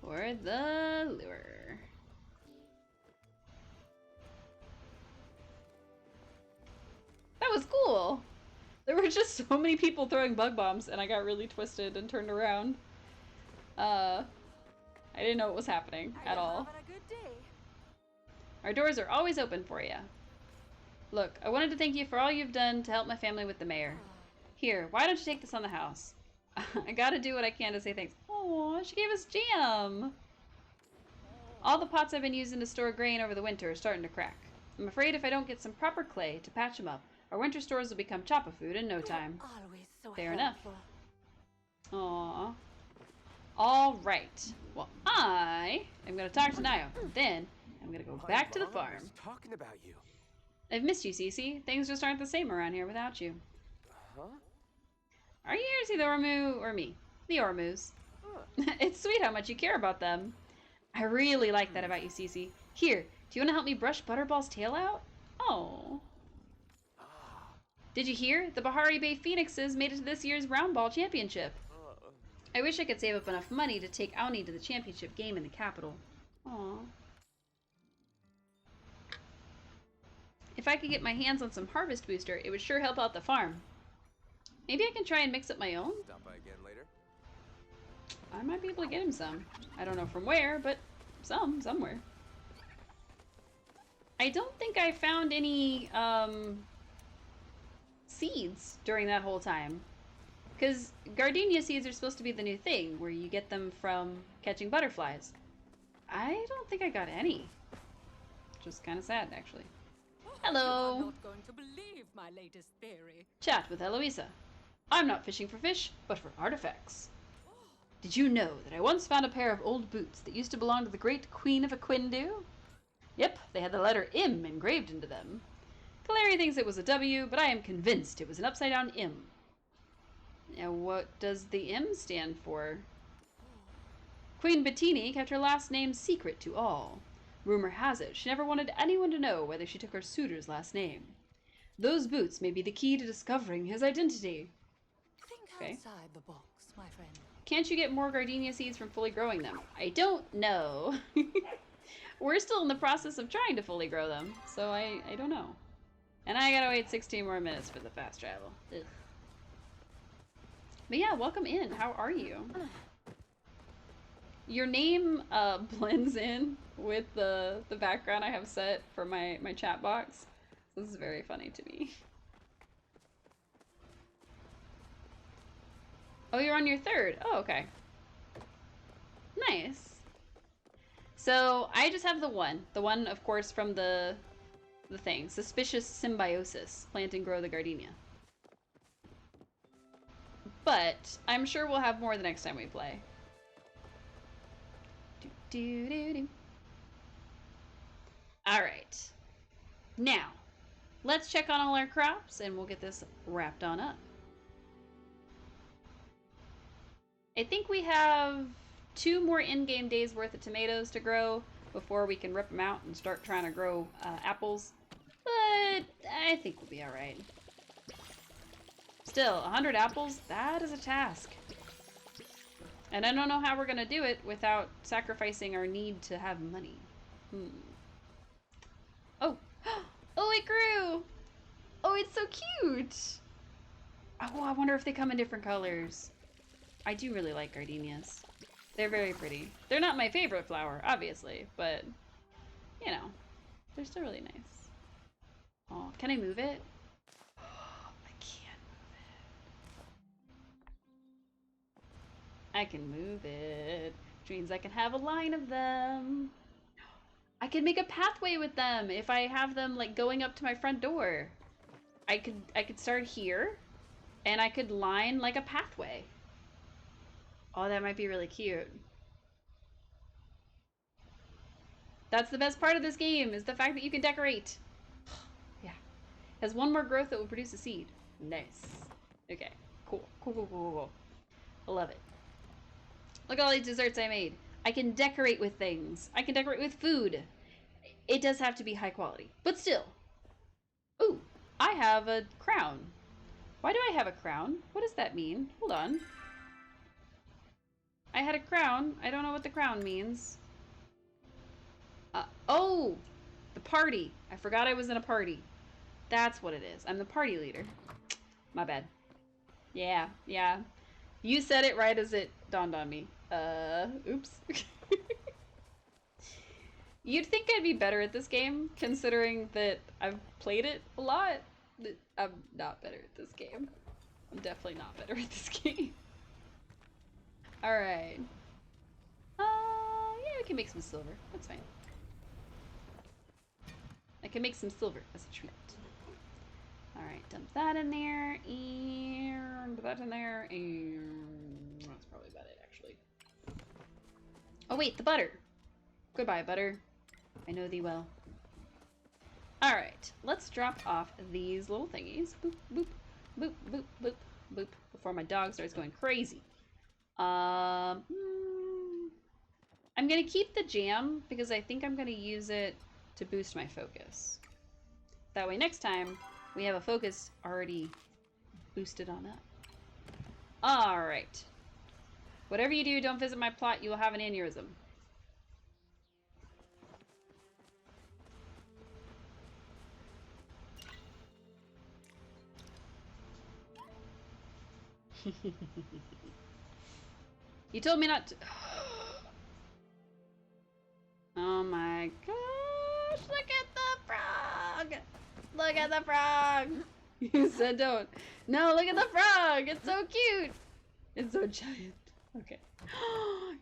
for the lure. That was cool. There were just so many people throwing bug bombs, and I got really twisted and turned around. I didn't know what was happening at all. Having a good day. Our doors are always open for you. Look, I wanted to thank you for all you've done to help my family with the mayor. Here, why don't you take this on the house? I gotta do what I can to say thanks. Oh, she gave us jam. All the pots I've been using to store grain over the winter are starting to crack. I'm afraid if I don't get some proper clay to patch them up, our winter stores will become choppa food in no time. Always so Fair enough. helpful. Aww. All right. Well, I am going to talk to Nio. Then I'm going to go back to the farm. I was talking about you. I've missed you, Cece. Things just aren't the same around here without you. Huh? Are you here to see the Ormu or me? The Ormus. It's sweet how much you care about them. I really like that about you, Cece. Here, do you want to help me brush Butterball's tail out? Oh. Did you hear? The Bahari Bay Phoenixes made it to this year's Round Ball Championship. I wish I could save up enough money to take Auni to the championship game in the capital. Aww. If I could get my hands on some Harvest Booster, it would sure help out the farm. Maybe I can try and mix up my own? Stop by again later. I might be able to get him some. I don't know from where, but somewhere. I don't think I found any, seeds during that whole time. Because gardenia seeds are supposed to be the new thing, where you get them from catching butterflies. I don't think I got any. Which is kind of sad, actually. Hello! You are not going to believe my latest theory. Chat with Eloisa. I'm not fishing for fish, but for artifacts. Did you know that I once found a pair of old boots that used to belong to the great Queen of Aquindu? Yep, they had the letter M engraved into them. Kaleri thinks it was a W, but I am convinced it was an upside-down M. Now, what does the M stand for? Queen Bettini kept her last name secret to all. Rumor has it she never wanted anyone to know whether she took her suitor's last name. Those boots may be the key to discovering his identity. Think outside the box, my friend. Can't you get more gardenia seeds from fully growing them? I don't know. We're still in the process of trying to fully grow them, so I don't know. And I gotta wait 16 more minutes for the fast travel. Ugh. But yeah, welcome in. How are you? Your name blends in with the background I have set for my chat box. This is very funny to me. Oh, you're on your third. Oh, okay. Nice. So I just have the one, of course, from the thing. Suspicious Symbiosis. Plant and grow the gardenia. But I'm sure we'll have more the next time we play. Alright. Now, let's check on all our crops and we'll get this wrapped on up. I think we have 2 more in-game days worth of tomatoes to grow before we can rip them out and start trying to grow apples. But I think we'll be alright. Still, 100 apples, that is a task. And I don't know how we're gonna do it without sacrificing our need to have money. Oh, oh, it grew! Oh, it's so cute! Oh, I wonder if they come in different colors. I do really like gardenias. They're very pretty. They're not my favorite flower, obviously, but, you know, they're still really nice. Oh, can I move it? I can't move it. I can move it. Which means I can have a line of them. I can make a pathway with them if I have them, like, going up to my front door. I could start here, and I could line like a pathway. Oh, that might be really cute. That's the best part of this game, is the fact that you can decorate. Yeah. Has one more growth that will produce a seed. Nice. Okay. Cool. Cool, cool, cool, cool. I love it. Look at all these desserts I made. I can decorate with things. I can decorate with food. It does have to be high quality, but still. Ooh, I have a crown. Why do I have a crown? What does that mean? Hold on. I had a crown. I don't know what the crown means. Oh, the party. I forgot I was in a party. That's what it is. I'm the party leader. My bad. Yeah, yeah. You said it right as it dawned on me. Oops. You'd think I'd be better at this game, considering that I've played it a lot. I'm not better at this game. I'm definitely not better at this game. Alright. Yeah, we can make some silver. That's fine. I can make some silver as a treat. Alright, dump that in there, and that in there, and that's probably about it, actually. Oh wait, the butter! Goodbye, butter. I know thee well. Alright, let's drop off these little thingies. Boop, boop, boop, boop, boop, boop, before my dog starts going crazy. I'm gonna keep the jam, because I think I'm gonna use it to boost my focus. That way next time, we have a focus already boosted on up. Alright. Whatever you do, don't visit my plot, you will have an aneurysm. You told me not to... Oh my gosh, look at the frog! Look at the frog! You said don't. No, look at the frog! It's so cute! It's so giant. Okay.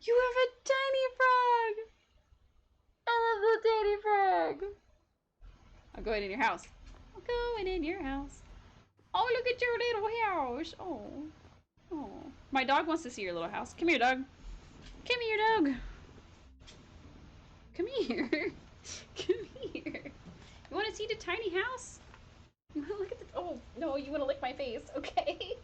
You have a tiny frog! I love the tiny frog! I'm going in your house. I'm going in your house. Oh, look at your little house! Oh. Oh. My dog wants to see your little house. Come here, dog. Come here, dog. Come here. Come here. You want to see the tiny house? You want to look at the... Oh, no, you want to lick my face. Okay.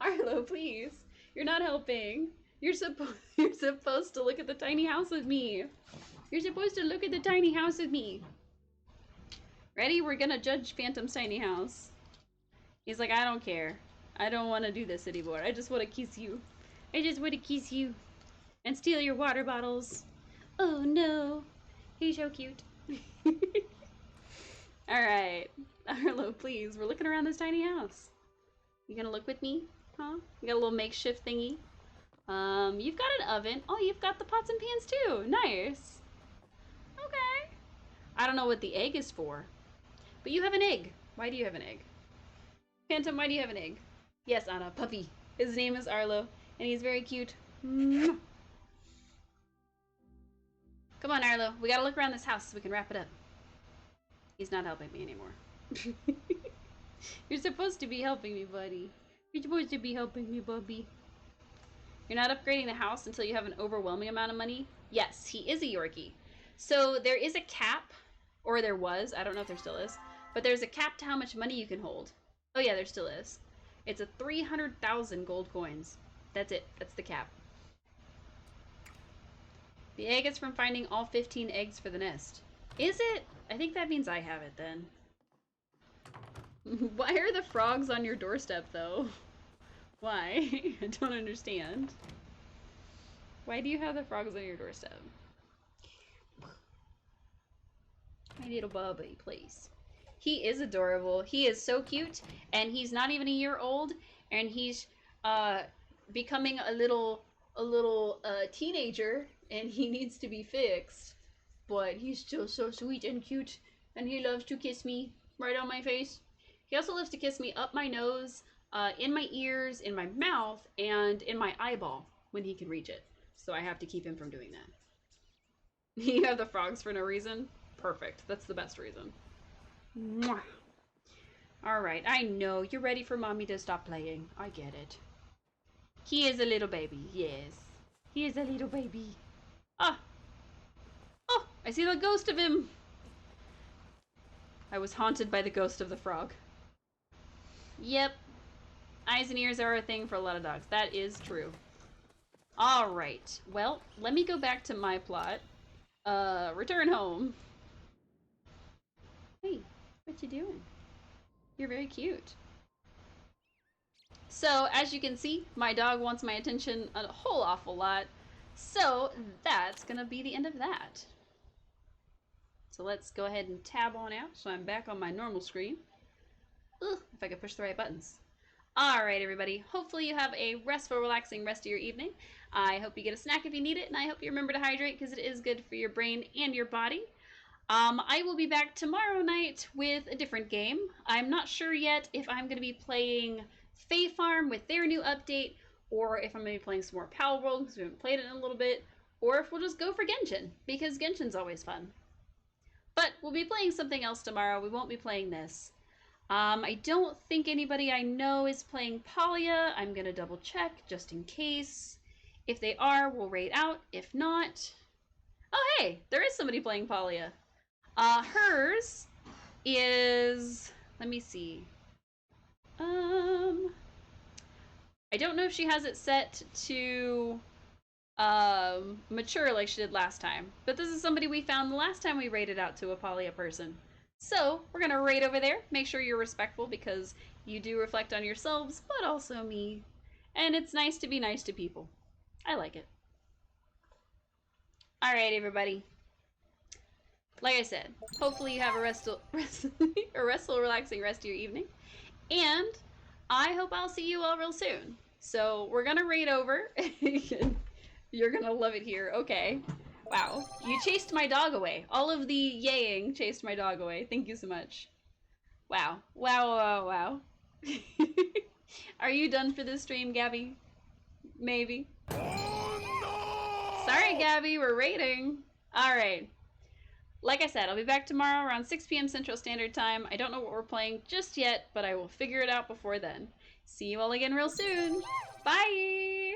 Arlo, please. You're not helping. You're supposed to look at the tiny house with me. You're supposed to look at the tiny house with me. Ready? We're gonna judge Phantom's tiny house. He's like, I don't care. I don't want to do this anymore. I just want to kiss you. I just want to kiss you. And steal your water bottles. Oh no. He's so cute. Alright. Arlo, please. We're looking around this tiny house. You gonna look with me? Huh? You got a little makeshift thingy. You've got an oven. Oh, you've got the pots and pans too. Nice. Okay. I don't know what the egg is for. But you have an egg. Why do you have an egg? Phantom, why do you have an egg? Yes, Anna, puppy. His name is Arlo, and he's very cute. Come on, Arlo. We gotta look around this house so we can wrap it up. He's not helping me anymore. You're supposed to be helping me, buddy. You're supposed to be helping me, Bubby. You're not upgrading the house until you have an overwhelming amount of money? Yes, he is a Yorkie. So there is a cap, or there was, I don't know if there still is, but there's a cap to how much money you can hold. Oh yeah, there still is. It's a 300,000 gold coins. That's it. That's the cap. The egg is from finding all 15 eggs for the nest. Is it? I think that means I have it then. Why are the frogs on your doorstep though? Why? I don't understand. Why do you have the frogs on your doorstep? My little Bubby, please. He is adorable. He is so cute, and he's not even a year old, and he's becoming a little teenager, and he needs to be fixed. But he's still so sweet and cute, and he loves to kiss me right on my face. He also loves to kiss me up my nose, in my ears, in my mouth, and in my eyeball when he can reach it. So I have to keep him from doing that. You have the frogs for no reason? Perfect. That's the best reason. Mwah. Alright, I know. You're ready for mommy to stop playing. I get it. He is a little baby, yes. He is a little baby. Ah! Oh! I see the ghost of him! I was haunted by the ghost of the frog. Yep. Eyes and ears are a thing for a lot of dogs. That is true. Alright. Well, let me go back to my plot. Return home. Hey, what you doing? You're very cute. So, as you can see, my dog wants my attention a whole awful lot. So, that's gonna be the end of that. So let's go ahead and tab on out so I'm back on my normal screen. Ugh, if I could push the right buttons. Alright everybody, hopefully you have a restful, relaxing rest of your evening. I hope you get a snack if you need it, and I hope you remember to hydrate because it is good for your brain and your body. I will be back tomorrow night with a different game. I'm not sure yet if I'm going to be playing Fae Farm with their new update, or if I'm going to be playing some more Pal World because we haven't played it in a little bit, or if we'll just go for Genshin, because Genshin's always fun. But we'll be playing something else tomorrow. We won't be playing this. I don't think anybody I know is playing Palia. I'm going to double check just in case. If they are, we'll raid out. If not... Oh, hey! There is somebody playing Palia. Hers is... Let me see. I don't know if she has it set to mature like she did last time. But this is somebody we found the last time we raided out to a Palia person. So, we're going to raid over there. Make sure you're respectful because you do reflect on yourselves, but also me. And it's nice to be nice to people. I like it. Alright, everybody. Like I said, hopefully you have a restful, relaxing rest of your evening. And I hope I'll see you all real soon. So, we're going to raid over. You're going to love it here. Okay. Wow. You chased my dog away. All of the yaying chased my dog away. Thank you so much. Wow. Wow, wow, wow. Are you done for this stream, Gabby? Maybe. Oh, no! Sorry, Gabby. We're raiding. Alright. Like I said, I'll be back tomorrow around 6 p.m. Central Standard Time. I don't know what we're playing just yet, but I will figure it out before then. See you all again real soon. Bye!